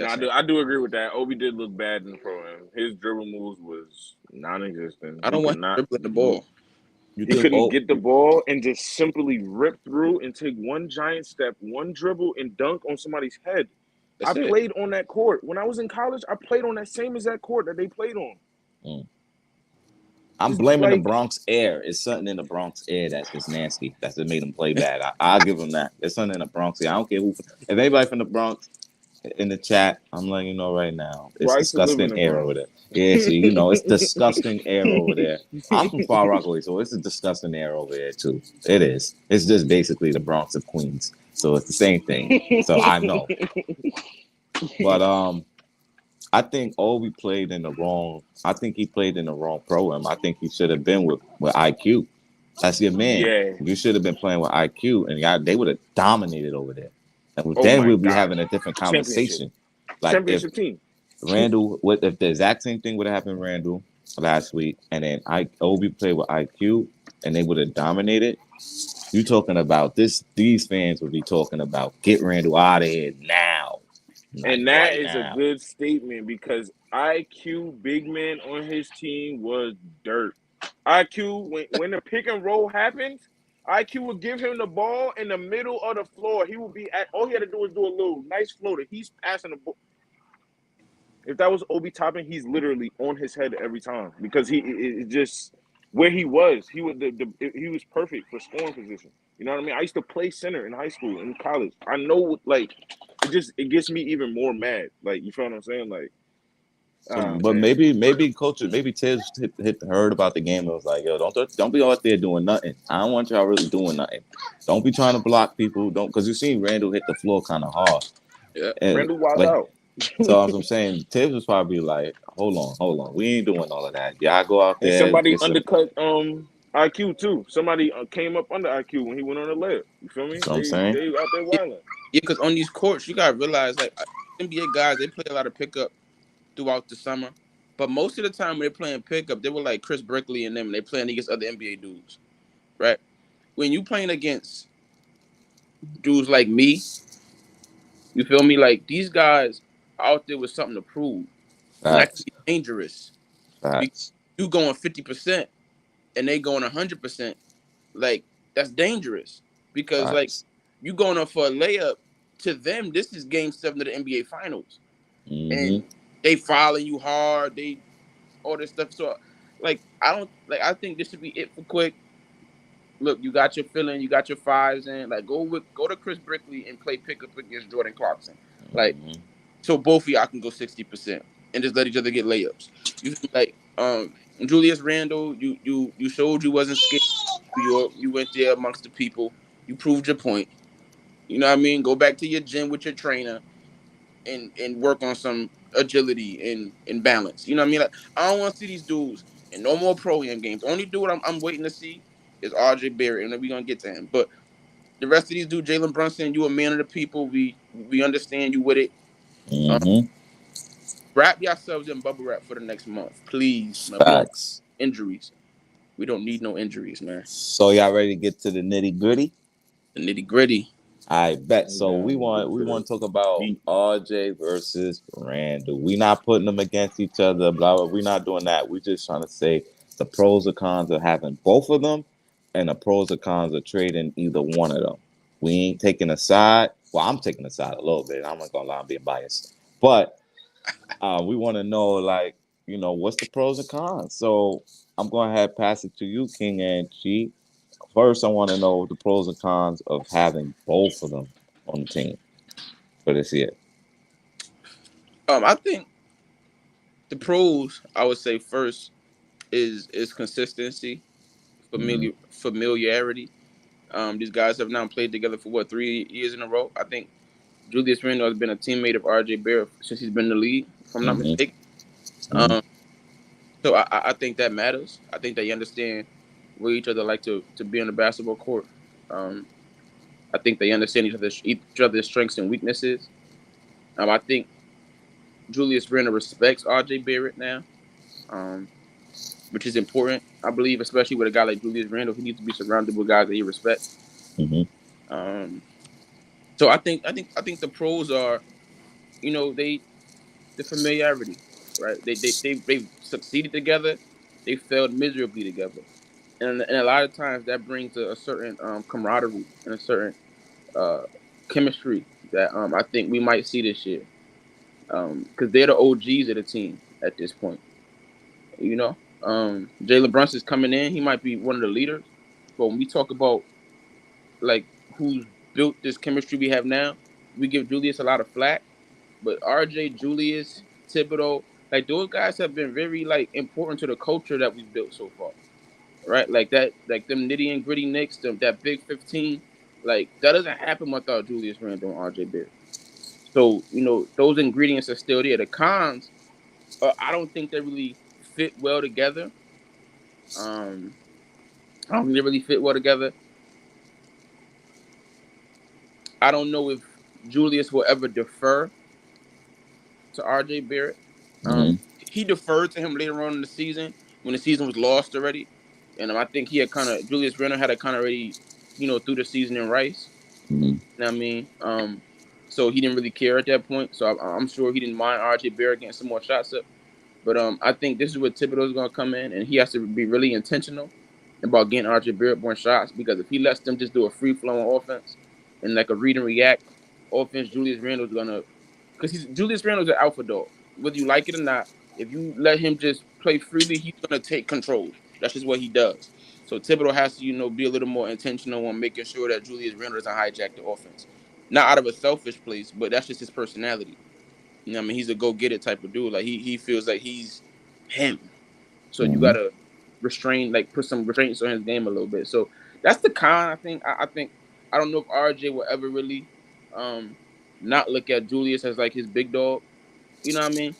Speaker 3: I do agree with that. Obi did look bad in the pro-am. His dribble moves was non-existent.
Speaker 2: I don't want him dribbling the ball.
Speaker 3: He couldn't get the ball and just simply rip through and take one giant step, one dribble, and dunk on somebody's head. I played on that court. When I was in college, I played on that same exact court that they played on.
Speaker 1: I'm blaming the Bronx air. It's something in the Bronx air that's just nasty. That's what made him play bad. I'll give him that. There's something in the Bronx air. I don't care who. If anybody from the Bronx in the chat, I'm letting you know right now. It's disgusting air over there. Yeah, see, you know, it's disgusting air over there. I'm from Far Rockaway, so it's a disgusting air over there too. It is. It's just basically the Bronx of Queens. So it's the same thing. So I know. But I think Obi played in the wrong. I think he played in the wrong program. I think he should have been with IQ. That's your man. Yeah. You should have been playing with IQ, and they would have dominated over there. And then we'd be having a different conversation. Like
Speaker 3: championship team.
Speaker 1: Randall, if the exact same thing would have happened Randall last week, and then Obi played with IQ, and they would have dominated. You talking about this? These fans would be talking about get Randall out of here now.
Speaker 3: And that is a good statement because IQ big man on his team was dirt. IQ when the pick and roll happened, IQ would give him the ball in the middle of the floor. He would be all he had to do was do a little nice floater. He's passing the ball. If that was Obi Toppin, he's literally on his head every time because it just where he was. He was perfect for scoring position. You know what I mean? I used to play center in high school and college. I know, like, it gets me even more mad. Like, you feel what I'm saying? Like,
Speaker 1: but maybe coach, maybe Tibbs heard about the game and was like, yo, don't be out there doing nothing. I don't want y'all really doing nothing. Don't be trying to block people. Because you seen Randall hit the floor kind of hard.
Speaker 3: Yeah, Randall wild out.
Speaker 1: So as I'm saying, Tibbs was probably like, hold on, we ain't doing all of that. Y'all go out there.
Speaker 3: And somebody undercut IQ too. Somebody came up under IQ when he went on the layup. You feel me?
Speaker 1: That's what I'm saying.
Speaker 3: They out there wilding.
Speaker 2: Yeah, because on these courts, you gotta realize like NBA guys, they play a lot of pickup throughout the summer. But most of the time when they're playing pickup, they were like Chris Brickley and them, and they playing against other NBA dudes. Right? When you playing against dudes like me, you feel me? Like these guys out there with something to prove. That can be dangerous. You going 50%. and they going 100%, like that's dangerous because like
Speaker 1: Facts.
Speaker 2: you going up for a layup. To them, this is Game 7 of the NBA Finals,
Speaker 1: Mm-hmm.
Speaker 2: and they fouling you hard. They all this stuff. So, like, I don't like. I think this should be it for Quick. Look, you got your filling, you got your fives in. Like, go to Chris Brickley and play pickup against Jordan Clarkson. Like,
Speaker 1: Mm-hmm.
Speaker 2: so both of y'all can go 60% and just let each other get layups. You like Julius Randle, you showed you wasn't scared of New York. You went there amongst the people. You proved your point. You know what I mean? Go back to your gym with your trainer and work on some agility and balance. You know what I mean? Like, I don't want to see these dudes in no more pro am games. The only dude I'm waiting to see is RJ Barrett, and then we're gonna get to him. But the rest of these dudes, Jalen Brunson, you a man of the people. We understand you with it. Um,
Speaker 1: Mm-hmm.
Speaker 2: wrap yourselves in bubble wrap for the next month, please. Man, we don't
Speaker 1: Facts.
Speaker 2: injuries. We don't need no injuries, man.
Speaker 1: So y'all ready to get to the nitty gritty?
Speaker 2: The nitty gritty.
Speaker 1: I bet.
Speaker 3: I'm
Speaker 1: So
Speaker 3: down
Speaker 1: we
Speaker 3: to
Speaker 1: want
Speaker 3: get
Speaker 1: we
Speaker 3: to
Speaker 1: want
Speaker 3: the
Speaker 1: to talk about
Speaker 3: meat.
Speaker 1: RJ versus Randall. We not putting them against each other. Blah blah. We not doing that. We just trying to say the pros and cons of having both of them, and the pros and cons of trading either one of them. We ain't taking a side. Well, I'm taking a side a little bit. I'm not gonna lie, I'm being biased, but we want to know like what's the pros and cons. So I'm going to have pass it to you, King and Chi. First, I want to know the pros and cons of having both of them on the team for this year.
Speaker 2: I think the pros I would say first is consistency,
Speaker 1: Mm-hmm.
Speaker 2: familiarity. These guys have now played together for what 3 years in a row. I think Julius Randle has been a teammate of RJ Barrett since he's been in the league, if I'm not
Speaker 1: Mm-hmm.
Speaker 2: mistaken.
Speaker 1: Mm-hmm.
Speaker 2: Um, so I think that matters. I think they understand where each other like to be on the basketball court. Um, I think they understand each other's strengths and weaknesses. I think Julius Randle respects RJ Barrett now, um, which is important. I believe, especially with a guy like Julius Randle, he needs to be surrounded with guys that he respects.
Speaker 1: Mm-hmm.
Speaker 2: Um, so I think the pros are, they the familiarity, right? They've succeeded together, they failed miserably together, and a lot of times that brings a certain camaraderie and a certain uh, chemistry that I think we might see this year, because they're the OGs of the team at this point. Jalen Brunson's coming in; he might be one of the leaders, but when we talk about like who's built this chemistry we have now, we give Julius a lot of flack. But RJ, Julius, Thibodeau, like those guys have been very like important to the culture that we've built so far, right? Like that, like them nitty and gritty Knicks, that Big 15, like that doesn't happen without Julius Randle and RJ Barrett. So those ingredients are still there. The cons, I don't think they really fit well together. Um, I don't think they really fit well together. I don't know if Julius will ever defer to RJ Barrett.
Speaker 1: Mm-hmm.
Speaker 2: He deferred to him later on in the season when the season was lost already, and I think he had kind of Julius Randle had a kind of already, through the season in Rice.
Speaker 1: Mm-hmm.
Speaker 2: You know what I mean? So he didn't really care at that point. So I'm sure he didn't mind RJ Barrett getting some more shots up. But I think this is where Thibodeau is going to come in, and he has to be really intentional about getting RJ Barrett more shots, because if he lets them just do a free flowing offense and like a read and react offense, Julius Randle's gonna, because he's Julius Randle's an alpha dog, whether you like it or not. If you let him just play freely, he's gonna take control. That's just what he does. So Thibodeau has to, be a little more intentional on making sure that Julius Randle doesn't hijack the offense, not out of a selfish place, but that's just his personality. I mean, he's a go get it type of dude. Like he feels like he's him. So you
Speaker 1: Mm-hmm.
Speaker 2: gotta restrain, like put some restraints on his game a little bit. So that's the con. I think. I think I don't know if RJ will ever really um not look at Julius as like his big dog. You know what I mean?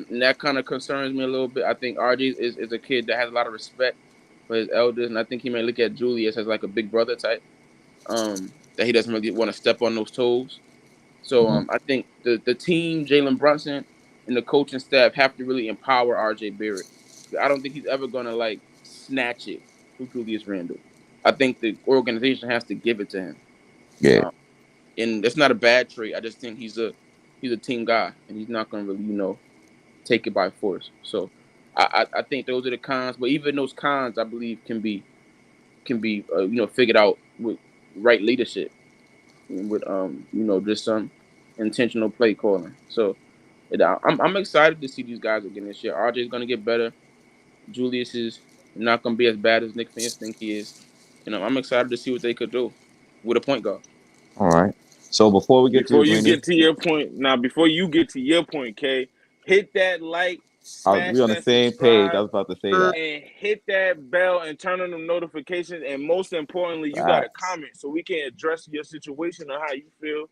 Speaker 2: And that kind of concerns me a little bit. I think RJ is a kid that has a lot of respect for his elders, and I think he may look at Julius as like a big brother type. That he doesn't really want to step on those toes. So
Speaker 1: Mm-hmm.
Speaker 2: I think the team, Jalen Brunson, and the coaching staff have to really empower RJ Barrett. I don't think he's ever gonna like snatch it from Julius Randle. I think the organization has to give it to him,
Speaker 1: Yeah.
Speaker 2: um, and it's not a bad trait. I just think he's a team guy, and he's not gonna really take it by force. So I think those are the cons. But even those cons, I believe, can be figured out with right leadership and with just some intentional play calling. So I'm excited to see these guys again this year. RJ's gonna get better. Julius is not gonna be as bad as Nick fans think he is. I'm excited to see what they could do with a point guard.
Speaker 1: All right. So before we get to
Speaker 3: Before
Speaker 1: you,
Speaker 3: you
Speaker 1: Greeny,
Speaker 3: get to your point, before you get to your point, K, hit that like,
Speaker 1: we
Speaker 3: smash
Speaker 1: on the
Speaker 3: that
Speaker 1: same page. I
Speaker 3: subscribe,
Speaker 1: was about to say that.
Speaker 3: and hit that bell and turn on the notifications. And most importantly, you got to
Speaker 1: Facts.
Speaker 3: comment so we can address your situation or how you feel,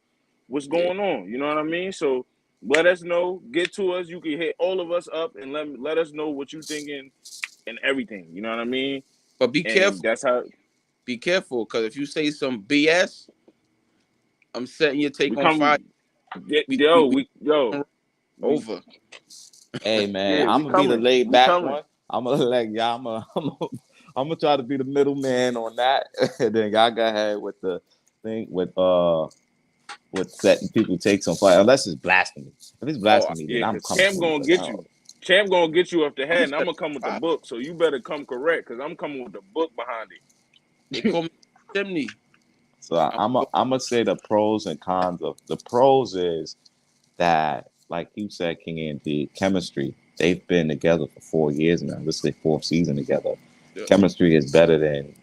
Speaker 3: what's
Speaker 2: Yeah.
Speaker 3: going on. You know what I mean? So let us know. Get to us. You can hit all of us up and let us know what you thinking and everything. You know what I mean?
Speaker 2: But be
Speaker 3: And
Speaker 2: careful.
Speaker 3: that's how
Speaker 2: Be careful, because if you say some BS, I'm setting your take
Speaker 3: we
Speaker 2: on fire.
Speaker 3: come. We
Speaker 2: Over.
Speaker 1: Hey man,
Speaker 3: yeah,
Speaker 1: I'm
Speaker 3: we
Speaker 1: gonna be the
Speaker 3: coming.
Speaker 1: laid
Speaker 3: We
Speaker 1: back
Speaker 3: coming.
Speaker 1: one. I'm gonna let y'all. I'm gonna try to be the middleman on that. And then y'all go ahead with the thing with setting people takes on fire. Unless it's blasphemy. If it's
Speaker 3: Oh
Speaker 1: blasphemy, then
Speaker 3: yeah,
Speaker 1: I'm
Speaker 3: because
Speaker 1: coming
Speaker 3: Champ
Speaker 1: for you.
Speaker 3: gonna
Speaker 1: 'Cause I
Speaker 3: get
Speaker 1: don't-
Speaker 3: you. Champ gonna get you up the head,
Speaker 2: I'm
Speaker 3: and I'm gonna come with the
Speaker 2: set-
Speaker 3: book. So you better come correct, because I'm coming with the book behind it.
Speaker 2: They call me chimney.
Speaker 1: So I'm gonna say the pros and cons of the pros is that, like you said, King and the chemistry. They've been together for 4 years now. This is their fourth season together.
Speaker 2: Yeah.
Speaker 1: Chemistry is better than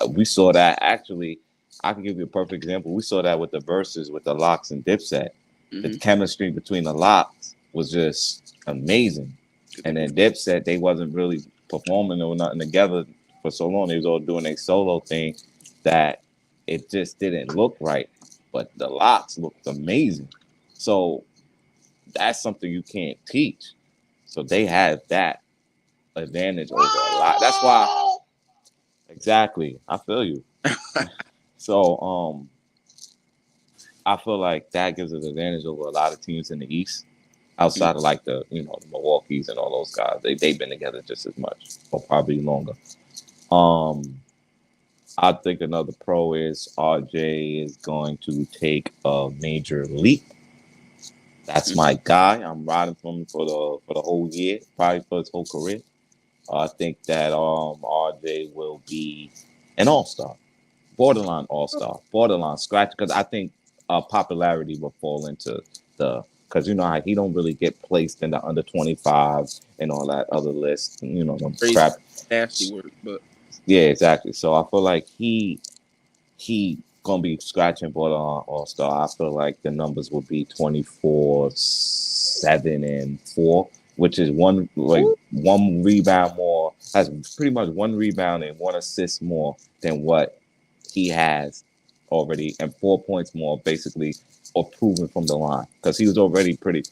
Speaker 1: we saw that. Actually, I can give you a perfect example. We saw that with the verses with the Locks and Dipset. The
Speaker 2: Mm-hmm.
Speaker 1: chemistry between the Locks was just amazing. And then Dipset, they wasn't really performing or nothing together for so long. They was all doing their solo thing that it just didn't look right. But the Locks looked amazing. So that's something you can't teach. So they have that advantage over a lot. That's why exactly. I feel you. So I feel like that gives us advantage over a lot of teams in the East. Outside of like the the Milwaukee's and all those guys. They've been together just as much or probably longer. I think another pro is RJ is going to take a major leap. That's my guy. I'm riding for him for the whole year, probably for his whole career. I think that RJ will be an all-star, borderline all-star, borderline scratch, because I think popularity will fall into the because you know how he don't really get placed in the under 25 and all that other list, them
Speaker 2: Crazy,
Speaker 1: crap.
Speaker 2: nasty word, but
Speaker 1: Yeah, exactly. So I feel like he gonna be scratching borderline all-star. I feel like the numbers will be 24, 7, and 4, which is one rebound more. Has pretty much one rebound and one assist more than what he has already, and 4 points more, basically, or proven from the line. Because he was already pretty.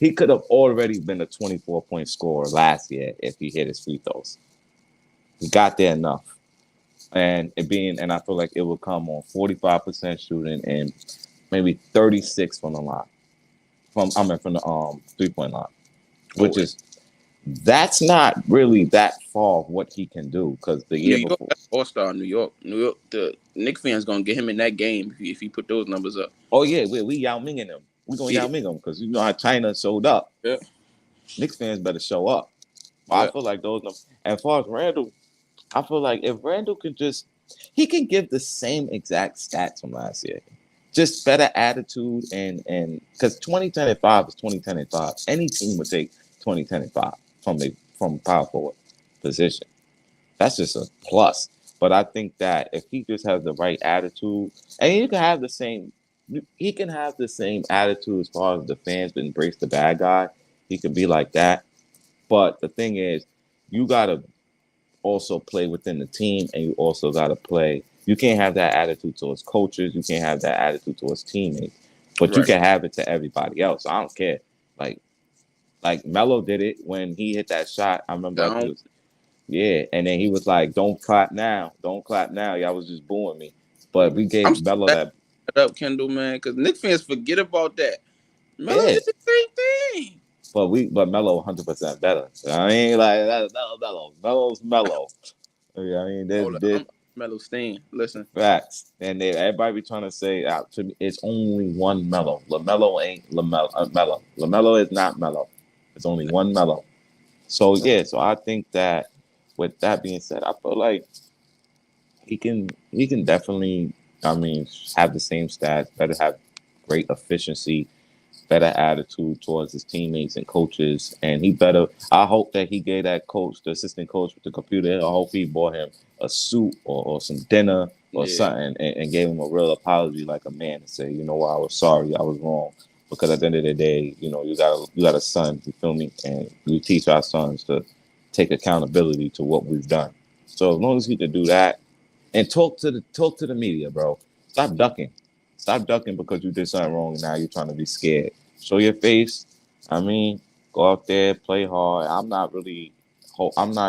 Speaker 1: He could have already been a 24-point scorer last year if he hit his free throws. He got there enough. And I feel like it will come on 45% shooting and maybe 36 from the line. From the 3-point line. Which is that's not really that far of what he can do, because the year
Speaker 2: New York,
Speaker 1: before.
Speaker 2: all-star New York. The Knicks fans gonna get him in that game if he put those numbers up.
Speaker 1: Oh yeah, we Yao Minging him. We're gonna Yao Ming him because you know how China showed up.
Speaker 2: Yeah.
Speaker 1: Knicks fans better show up. I feel like those numbers. And as far as Randle, I feel like if Randle could he can give the same exact stats from last year. Just better attitude and because 2010 and 5 is 2010 and 5. Any team would take 2010 and 5 from power forward position. That's just a plus. But I think that if he just has the right attitude, and he can have the same attitude as far as the fans embrace the bad guy. He can be like that. But the thing is, you gotta also play within the team, and you also gotta play. You can't have that attitude towards coaches. You can't have that attitude towards teammates. But you can have it to everybody else. I don't care. Like Melo did it when he hit that shot. I remember. And then he was like, "Don't clap now. Don't clap now. Y'all was just booing me." But we gave Melo that.
Speaker 2: Up, Kendall, man, because Knicks fans forget about that. Melo did the same thing.
Speaker 1: But Melo 100% better. I mean, like that's Melo's Melo. I mean, there's
Speaker 2: Melo Steen. Listen,
Speaker 1: facts, and everybody be trying to say out to me, it's only one Melo. LaMelo ain't Melo. Melo is not Melo. It's only one Melo. So yeah, so I think that with that being said, I feel like he can definitely, I mean, have the same stats, better have great efficiency, better attitude towards his teammates and coaches, and he better. I hope that he gave that coach, the assistant coach with the computer. I hope he bought him a suit or some dinner or
Speaker 2: Yeah.
Speaker 1: something, and gave him a real apology like a man, and say, you know what, I was sorry, I was wrong. Because at the end of the day, you got a son, you feel me, and we teach our sons to take accountability to what we've done. So as long as he can do that, and talk to the media, bro. Stop ducking. Stop ducking because you did something wrong and now you're trying to be scared. Show your face. I mean, go out there, play hard. I'm not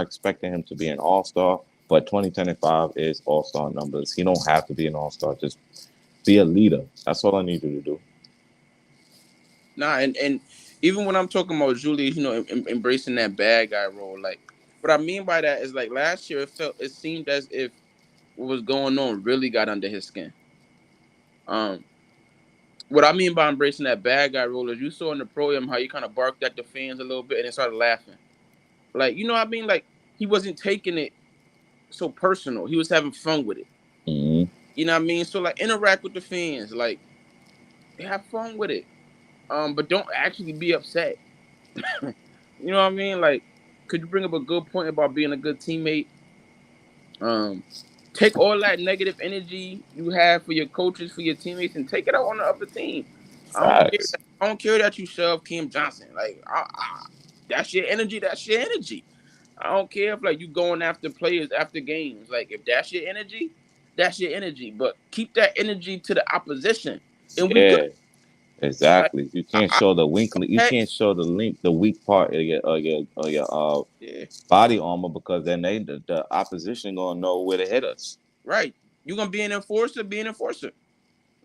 Speaker 1: expecting him to be an all-star, but 2025 is all-star numbers. He don't have to be an all-star. Just be a leader. That's all I need you to do.
Speaker 2: Nah, and even when I'm talking about Julius, embracing that bad guy role, like what I mean by that is like last year it seemed as if what was going on really got under his skin. Um, what I mean by embracing that bad guy role is you saw in the program how he kind of barked at the fans a little bit and then started laughing. Like, you know what I mean? Like he wasn't taking it so personal. He was having fun with it.
Speaker 1: Mm-hmm.
Speaker 2: You know what I mean? So like interact with the fans, like have fun with it. But don't actually be upset. You know what I mean? Like, could you bring up a good point about being a good teammate? Um, take all that negative energy you have for your coaches, for your teammates, and take it out on the other team. I don't care.
Speaker 1: Facts.
Speaker 2: I don't care that you shove Kim Johnson. Like, that's your energy. That's your energy. I don't care if like you going after players after games. Like, if that's your energy, that's your energy. But keep that energy to the opposition, and we good.
Speaker 1: Yeah.
Speaker 2: Like,
Speaker 1: Exactly. You can't
Speaker 2: I
Speaker 1: show the weak. You
Speaker 2: hey,
Speaker 1: can't show the weak part of your
Speaker 2: yeah,
Speaker 1: body armor because then the opposition gonna know where to hit us.
Speaker 2: right. You gonna be an enforcer? Be an enforcer.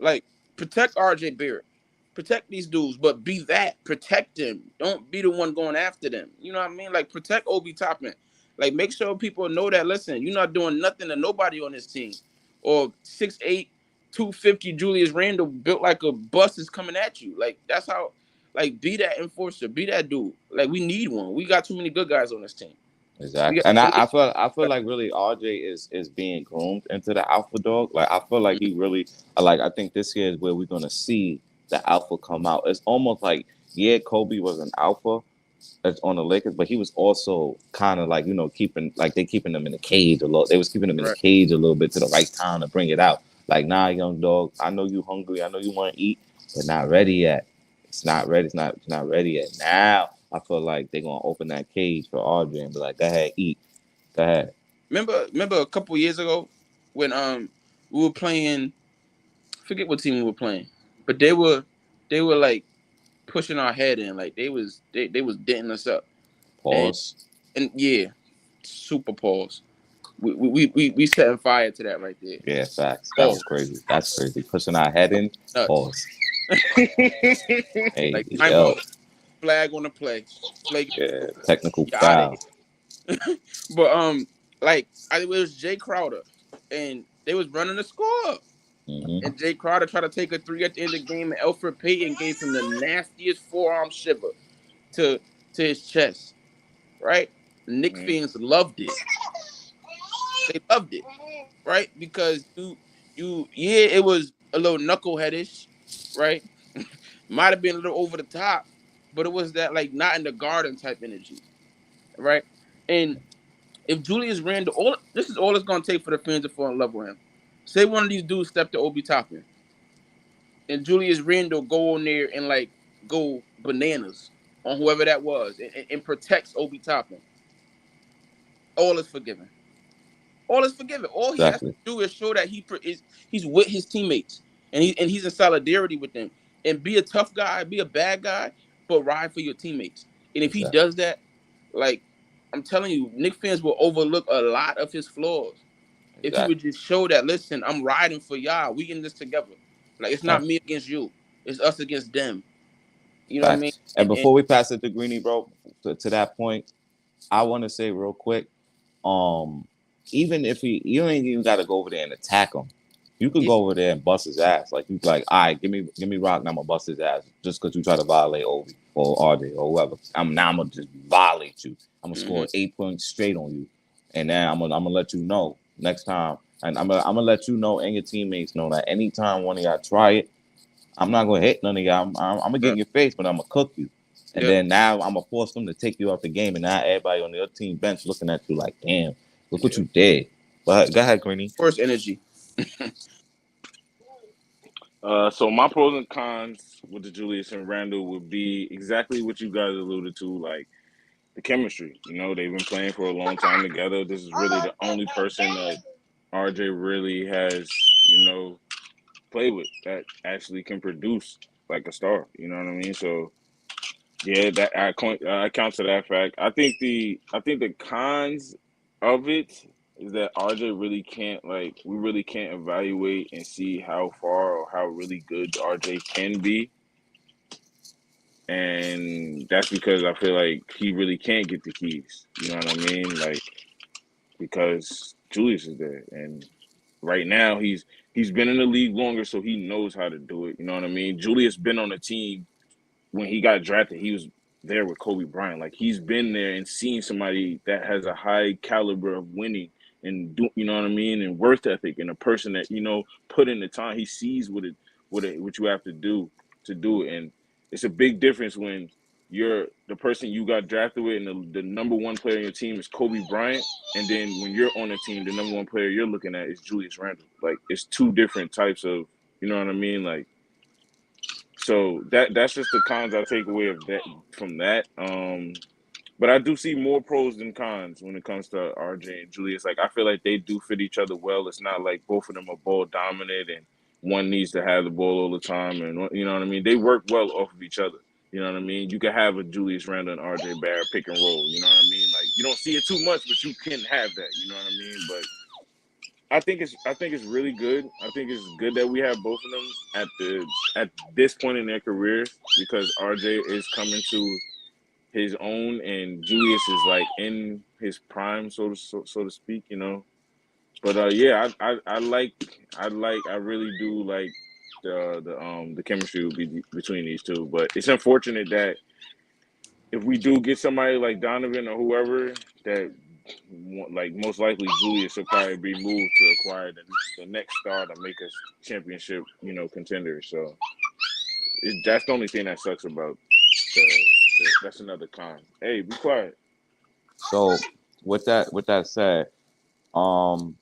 Speaker 2: Like, protect RJ Barrett. Protect these dudes, but be that. Protect them. Don't be the one going after them. You know what I mean? Like, protect Obi Toppin. Like, make sure people know that, listen, you're not doing nothing to nobody on this team. Or 6'8", 250 Julius Randle built like a bus is coming at you. Like, that's how, like, be that enforcer. Be that dude. Like, we need one. We got too many good guys on this team. We
Speaker 1: Exactly.
Speaker 2: got
Speaker 1: And
Speaker 2: elite
Speaker 1: I feel
Speaker 2: guys.
Speaker 1: like really RJ is being groomed into the alpha dog. Like I feel like he really like I think this year is where we're gonna see the alpha come out. It's almost like yeah, Kobe was an alpha that's on the Lakers, but he was also kind of like keeping like they keeping him in the cage a little. They was keeping him in the
Speaker 2: Right.
Speaker 1: cage a little bit to the right time to bring it out. Like nah, young dog, I know you hungry, I know you want to eat, but not ready yet. It's not ready. It's not ready yet. Now I feel like they're gonna open that cage for RJ and be like, go ahead, eat, go ahead.
Speaker 2: Remember a couple years ago when we were playing, forget what team we were playing, but they were like pushing our head in, like they was denting us up, and
Speaker 1: Pause.
Speaker 2: yeah, super pause. We setting fire to that right there.
Speaker 1: Yeah, facts. That was
Speaker 2: Pause.
Speaker 1: crazy. That's crazy. Pushing our head in.
Speaker 2: Nuts.
Speaker 1: Pause. Hey,
Speaker 2: Like
Speaker 1: yo,
Speaker 2: timeout, flag on the play, flag
Speaker 1: yeah, technical
Speaker 2: you out of
Speaker 1: foul.
Speaker 2: here. But like it was Jay Crowder, and they was running the score.
Speaker 1: Hmm.
Speaker 2: And Jay Crowder tried to take a three at the end of the game, and Alfred Payton gave him the nastiest forearm shiver to to his chest. Right? Knicks fans loved it. They loved it, right? Because yeah, it was a little knuckleheadish, right? Might have been a little over the top, but it was that like not in the garden type energy, right? And if Julius Randle, all this is all it's gonna take for the fans to fall in love with him. Say one of these dudes step to Obi Toppin, and Julius Randle go on there and like go bananas on whoever that was, and protects Obi Toppin. All is forgiven. All is forgiven. All he has to
Speaker 1: Exactly.
Speaker 2: do is show that he's with his teammates and he's in solidarity with them, and be a tough guy, be a bad guy, but ride for your teammates. And if he
Speaker 1: Exactly.
Speaker 2: does that, like I'm telling you, Knicks fans will overlook a lot of his flaws if he would
Speaker 1: Exactly.
Speaker 2: just show that. Listen, I'm riding for y'all. We in this together. Like it's not
Speaker 1: Facts.
Speaker 2: me against you. It's us against them. You know what I mean?
Speaker 1: Facts. And
Speaker 2: And
Speaker 1: before we pass it to Greeny, bro, to that point, I want to say real quick, um, even if you ain't even got to go over there and attack him. You could go over there and bust his ass. Like you like, all right, give me Rock, now I'm gonna bust his ass just because you try to violate Obi or RJ or whoever. I'm gonna just violate you. I'm gonna score 8 points straight on you, and then I'm gonna let you know next time, and I'm gonna let you know and your teammates know that anytime one of y'all try it, I'm not gonna hit none of y'all. I'm gonna get in your face, but I'm gonna cook you. And then now I'm gonna force them to take you out the game, and now everybody on the other team bench looking at you like, damn, look what you did. But go ahead, Greeny.
Speaker 2: Force energy.
Speaker 3: So my pros and cons with the Julius and Randle would be exactly what you guys alluded to, like the chemistry. You know, they've been playing for a long time together. This is really the only person that RJ really has, played with that actually can produce like a star. You know what I mean? So yeah, that I count to that fact. I think the cons of it is that RJ really can't we really can't evaluate and see how far or how really good RJ can be, and that's because I feel like he really can't get the keys. You know what I mean? Like because Julius is there, and right now he's been in the league longer, so he knows how to do it. You know what I mean? Julius been on the team when he got drafted, he was there with Kobe Bryant. Like he's been there and seen somebody that has a high caliber of winning and do, you know what I mean, and worth ethic, and a person that put in the time. He sees what you have to do it, and it's a big difference when you're the person you got drafted with, and the number one player on your team is Kobe Bryant, and then when you're on the team, the number one player you're looking at is Julius Randle. Like it's two different types of, you know what I mean, like. So that's just the cons I take away of that from that. But I do see more pros than cons when it comes to RJ and Julius. Like I feel like they do fit each other well. It's not like both of them are ball dominant and one needs to have the ball all the time, and you know what I mean. They work well off of each other. You know what I mean. You can have a Julius Randle and RJ Barrett pick and roll. You know what I mean. Like you don't see it too much, but you can have that. You know what I mean. But I think it's really good. I think it's good that we have both of them at this point in their careers because RJ is coming to his own and Julius is like in his prime, so to speak. But yeah, I really do like the chemistry will be between these two. But it's unfortunate that if we do get somebody like Donovan or whoever that like most likely Julius will probably be moved to acquire the next star to make us championship, contenders. So that's the only thing that sucks about that's another con. Hey, be quiet.
Speaker 1: So with that said, um,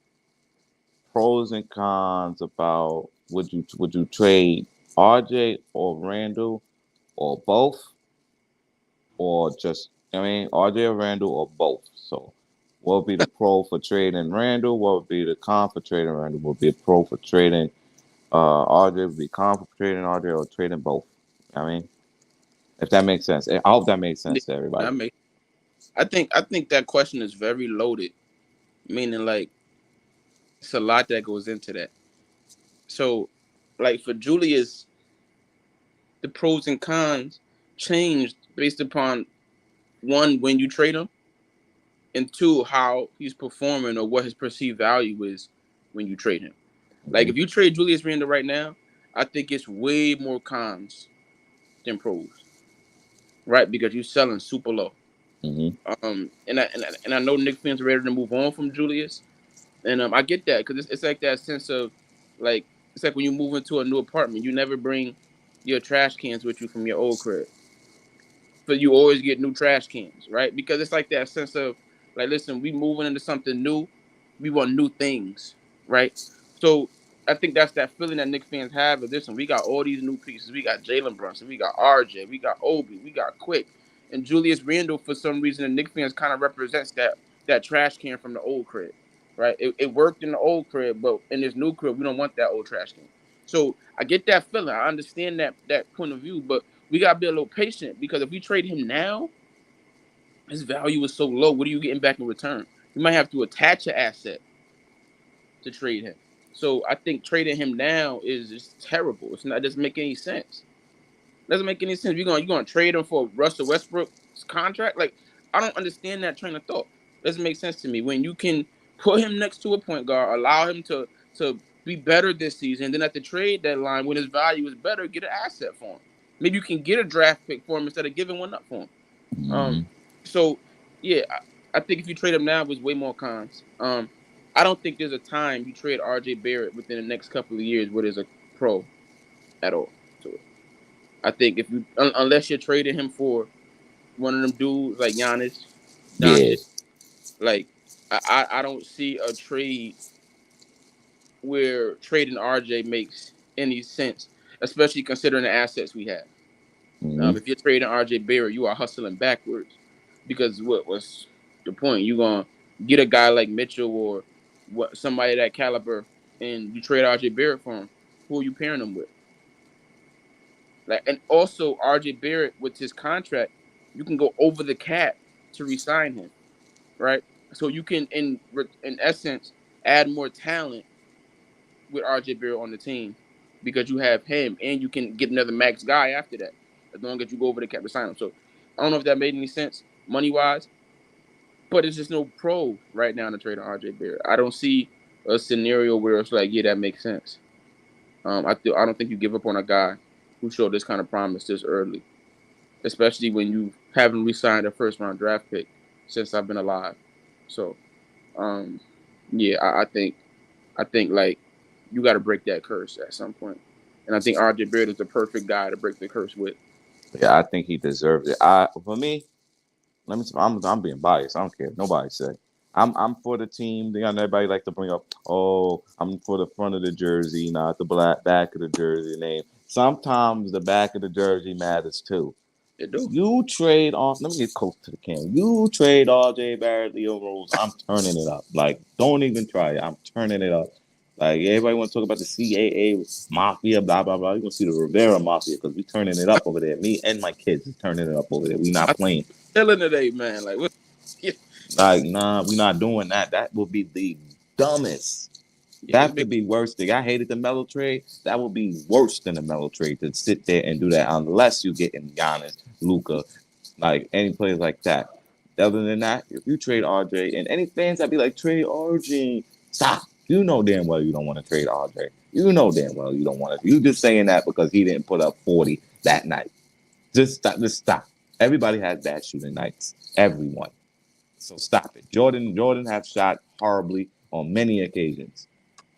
Speaker 1: pros and cons about would you trade RJ or Randall or both or just RJ or Randall or both. So what would be the pro for trading Randall? What would be the con for trading Randall? What would be a pro for trading RJ? Would be con for trading RJ or trading both? If that makes sense. I hope that makes sense to everybody.
Speaker 2: I think that question is very loaded, meaning like it's a lot that goes into that. So, like for Julius, the pros and cons changed based upon one, when you trade him, and two, how he's performing or what his perceived value is when you trade him. Like if you trade Julius Randle right now, I think it's way more cons than pros, right? Because you're selling super low. And I know Knicks fans are ready to move on from Julius, and I get that because it's like that sense of like it's like when you move into a new apartment, you never bring your trash cans with you from your old crib, but you always get new trash cans, right? Because it's like that sense of like, listen, we moving into something new, we want new things, right? So I think that's that feeling that Knicks fans have of this, and we got all these new pieces. We got Jalen Brunson, we got RJ, we got Obi, we got Quick, and Julius Randle. For some reason, the Knicks fans kind of represents that trash can from the old crib, right? It worked in the old crib, but in this new crib, we don't want that old trash can. So I get that feeling. I understand that point of view, but we gotta be a little patient because if we trade him now, his value is so low. What are you getting back in return? You might have to attach an asset to trade him. So I think trading him now is just terrible. It doesn't make any sense. It doesn't make any sense. You're gonna trade him for Russell Westbrook's contract? Like I don't understand that train of thought. It doesn't make sense to me. When you can put him next to a point guard, allow him to be better this season. Then at the trade deadline, when his value is better, get an asset for him. Maybe you can get a draft pick for him instead of giving one up for him.
Speaker 1: Mm-hmm.
Speaker 2: So yeah, I think if you trade him now, there's way more cons. I don't think there's a time you trade RJ Barrett within the next couple of years where there's a pro at all to it. I think if you unless you're trading him for one of them dudes like Giannis,
Speaker 1: Yeah.
Speaker 2: Doncic, like I don't see a trade where trading RJ makes any sense, especially considering the assets we have.
Speaker 1: Mm-hmm.
Speaker 2: If you're trading RJ Barrett, you are hustling backwards because what's the point? You're gonna get a guy like Mitchell or somebody that caliber, and you trade RJ Barrett for him. Who are you pairing him with? Like, and also RJ Barrett with his contract, you can go over the cap to re-sign him, right? So you can, in essence, add more talent with RJ Barrett on the team because you have him, and you can get another max guy after that, as long as you go over the cap to sign him. So I don't know if that made any sense money wise, but it's just no pro right now to trade on RJ Barrett. I don't see a scenario where it's like, yeah, that makes sense. I don't think you give up on a guy who showed this kind of promise this early, especially when you haven't re-signed a first-round draft pick since I've been alive. So, yeah, I think like you got to break that curse at some point, and I think RJ Barrett is the perfect guy to break the curse with.
Speaker 1: Yeah, I think he deserves it. For me, I'm being biased. I don't care. Nobody said. I'm for the team. Everybody like to bring up, oh, I'm for the front of the jersey, not the back of the jersey name. Sometimes the back of the jersey matters too.
Speaker 2: It do.
Speaker 1: You trade on. Let me get close to the camera. You trade RJ Barrett, Leo Rose. I'm turning it up. Like, don't even try it. I'm turning it up. Like, everybody want to talk about the CAA mafia, blah blah blah. You gonna see the Rivera mafia because we turning it up over there. Me and my kids is turning it up over there. We not playing.
Speaker 2: Killing today, man. Like, what?
Speaker 1: Like, nah, we not doing that. That would be the dumbest. That would be worse. I hated the Melo trade. That would be worse than the Melo trade to sit there and do that unless you get in Giannis, Luka, like any players like that. Other than that, if you trade RJ and any fans that be like, trade RJ, stop. You know damn well you don't want to trade RJ. You know damn well you don't want to. You just saying that because he didn't put up 40 that night. Just stop. Just stop. Everybody has bad shooting nights. Everyone. So stop it. Jordan have shot horribly on many occasions.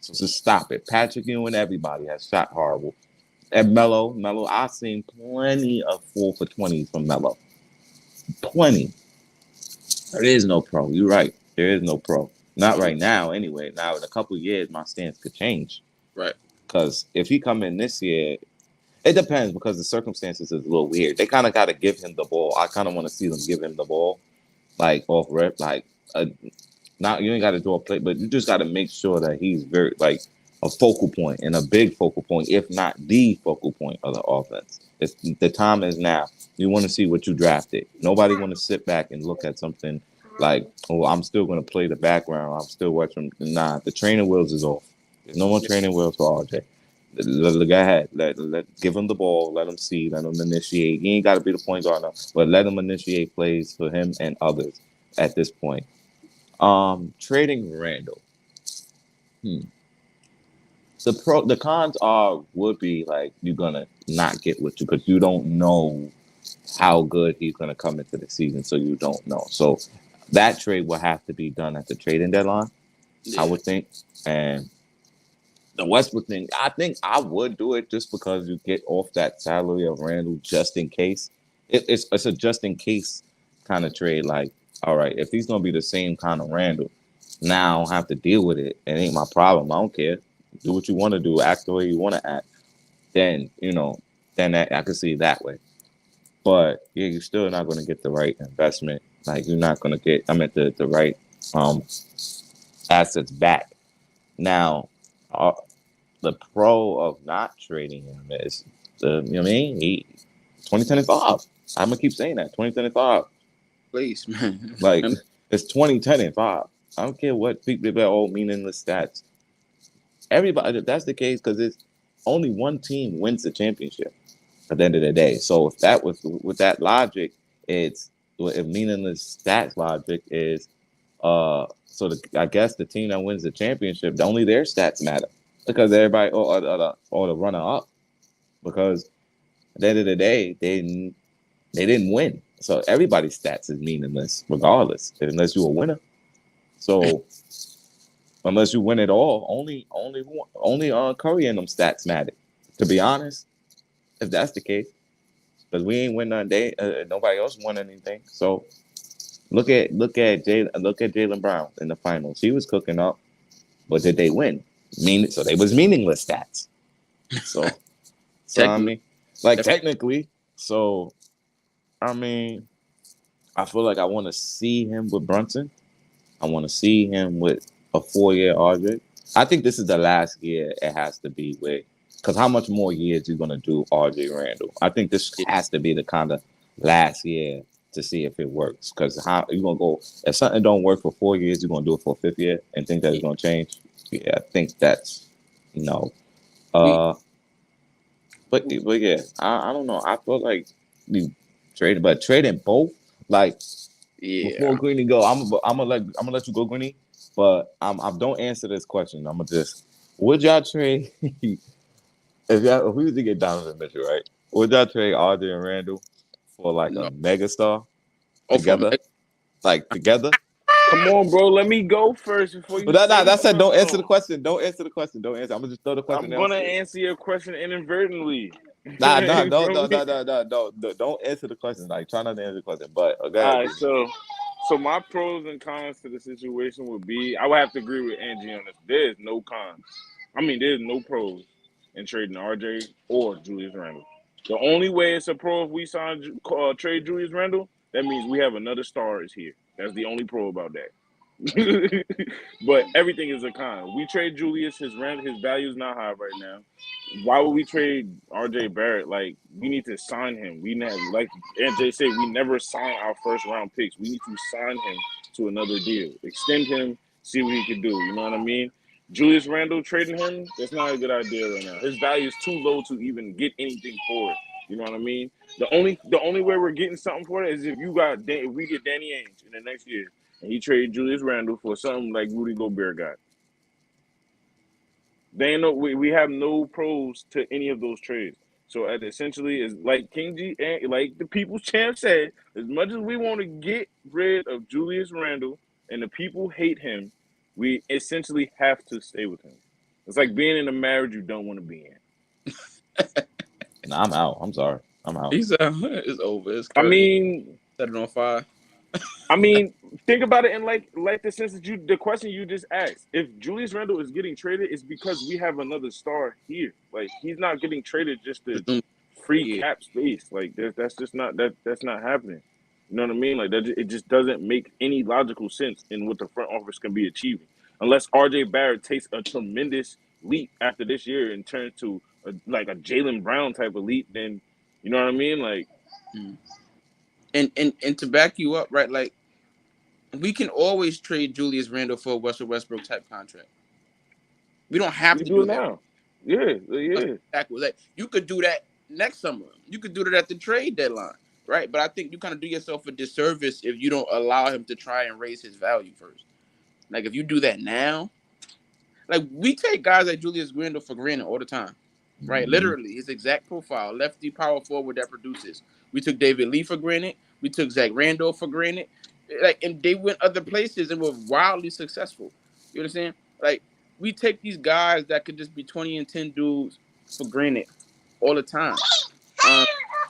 Speaker 1: So just stop it. Patrick Ewing, everybody has shot horrible. And Melo, I've seen plenty of 4 for 20s from Melo. Plenty. There is no pro. You're right. There is no pro. Not right now, anyway. Now, in a couple of years, my stance could change.
Speaker 2: Right.
Speaker 1: Because if he come in this year, it depends because the circumstances is a little weird. They kind of got to give him the ball. I kind of want to see them give him the ball, like off rip, like not you ain't got to draw a play, but you just got to make sure that he's very like a focal point and a big focal point, if not the focal point of the offense. The time is now. You want to see what you drafted. Nobody want to sit back and look at something like, oh, I'm still going to play the background. I'm still watching. Nah, the training wheels is off. There's no more training wheels for RJ. Go ahead. Give him the ball. Let him see. Let him initiate. He ain't got to be the point guard now, but let him initiate plays for him and others at this point. Trading Randle. The cons would be like you're gonna not get what you because you don't know how good he's gonna come into the season, so you don't know. So that trade will have to be done at the trading deadline, I would think. And the Westbrook thing, I think I would do it just because you get off that salary of Randle just in case. It's a just in case kind of trade. Like, all right, if he's gonna be the same kind of Randle, now I don't have to deal with it. It ain't my problem. I don't care. Do what you want to do. Act the way you want to act. Then I can see it that way. But yeah, you're still not going to get the right investment. Like you're not going to get. The right assets back. Now, the pro of not trading him is you know what I mean. 2025. I'm gonna keep saying that 2025.
Speaker 2: Please, man.
Speaker 1: Like it's 2025. I don't care what people about all meaningless stats. Everybody, that's the case because it's only one team wins the championship at the end of the day. So if that was with that logic, if meaningless stats logic is I guess the team that wins the championship, only their stats matter. because everybody or the runner up because at the end of the day they didn't win. So everybody's stats is meaningless regardless unless you're a winner. So unless you win it all, only Curry and them stats matter. To be honest, if that's the case, because we ain't win nothing, nobody else won anything. So look at Jalen Brown in the finals. He was cooking up, but did they win? So they was meaningless stats. So I mean, like technically. So I mean, I feel like I want to see him with Brunson. I want to see him with a 4-year RJ. I think this is the last year it has to be with, because how much more years you gonna do RJ Randle? I think this has to be the kind of last year to see if it works. Because how you gonna go if something don't work for 4 years, you're gonna do it for a 5th year and think that it's gonna change? Yeah, I think that's no. But yeah, I don't know. I feel like you trading both like.
Speaker 2: Yeah.
Speaker 1: Before Greeny go, I'm gonna let you go, Greeny. But don't answer this question. I'm gonna just would y'all trade if we was to get Donovan Mitchell, right? Would y'all trade RJ and Randall for like
Speaker 2: No.
Speaker 1: a megastar
Speaker 2: Oh,
Speaker 1: together? Like together?
Speaker 3: Come on, bro. Let me go first before you
Speaker 1: But
Speaker 3: say
Speaker 1: that said, don't answer the
Speaker 3: something.
Speaker 1: question. Don't answer the question. Don't answer. I'm gonna just throw the question
Speaker 3: I'm
Speaker 1: down.
Speaker 3: gonna answer your question inadvertently.
Speaker 1: Nah,
Speaker 3: You feel me?
Speaker 1: don't answer the question. Like try not to answer the question. But go
Speaker 3: All
Speaker 1: ahead,
Speaker 3: right,
Speaker 1: Greeny.
Speaker 3: so my pros and cons to the situation would be I would have to agree with Angie on this. There's no cons. I mean, there's no pros in trading RJ or Julius Randle. The only way it's a pro if we trade Julius Randle, that means we have another star is here. That's the only pro about that. But everything is a con. We trade Julius, his value is not high right now. Why would we trade RJ Barrett? Like we need to sign him. We never, like NJ said, we never sign our first round picks. We need to sign him to another deal, extend him, see what he can do. You know what I mean? Julius Randle trading him, that's not a good idea right now. His value is too low to even get anything for it. You know what I mean? The only way we're getting something for it is if we get Danny Ainge in the next year and he traded Julius Randle for something like Rudy Gobert got. They ain't no we have no pros to any of those trades. So essentially is like King G and like the people's champ said, as much as we want to get rid of Julius Randle and the people hate him, we essentially have to stay with him. It's like being in a marriage you don't want to be in.
Speaker 1: Nah, I'm out. I'm sorry. I'm out.
Speaker 2: It's over. It's
Speaker 3: I
Speaker 2: Curry.
Speaker 3: mean,
Speaker 2: Set it on fire.
Speaker 3: think about it in like the sense that the question you just asked. If Julius Randle is getting traded, it's because we have another star here. Like he's not getting traded just to free
Speaker 2: Yeah.
Speaker 3: cap space. Like that's just not that's not happening. You know what I mean? Like that it just doesn't make any logical sense in what the front office can be achieving. Unless RJ Barrett takes a tremendous leap after this year and turns to like a Jalen Brown type of leap, then you know what I mean? Like
Speaker 2: And to back you up, right? Like we can always trade Julius Randle for a Russell Westbrook type contract. We don't have
Speaker 3: we
Speaker 2: to
Speaker 3: do
Speaker 2: do
Speaker 3: it
Speaker 2: that.
Speaker 3: now. Yeah, yeah.
Speaker 2: Exactly. Like you could do that next summer. You could do that at the trade deadline, right? But I think you kind of do yourself a disservice if you don't allow him to try and raise his value first. Like if you do that now, like we take guys like Julius Randle for granted all the time, right?
Speaker 1: Mm-hmm.
Speaker 2: Literally, his exact profile, lefty power forward that produces. We took David Lee for granted. We took Zach Randolph for granted. Like, and they went other places and were wildly successful. You understand? Like, we take these guys that could just be 20-10 dudes for granted all the time.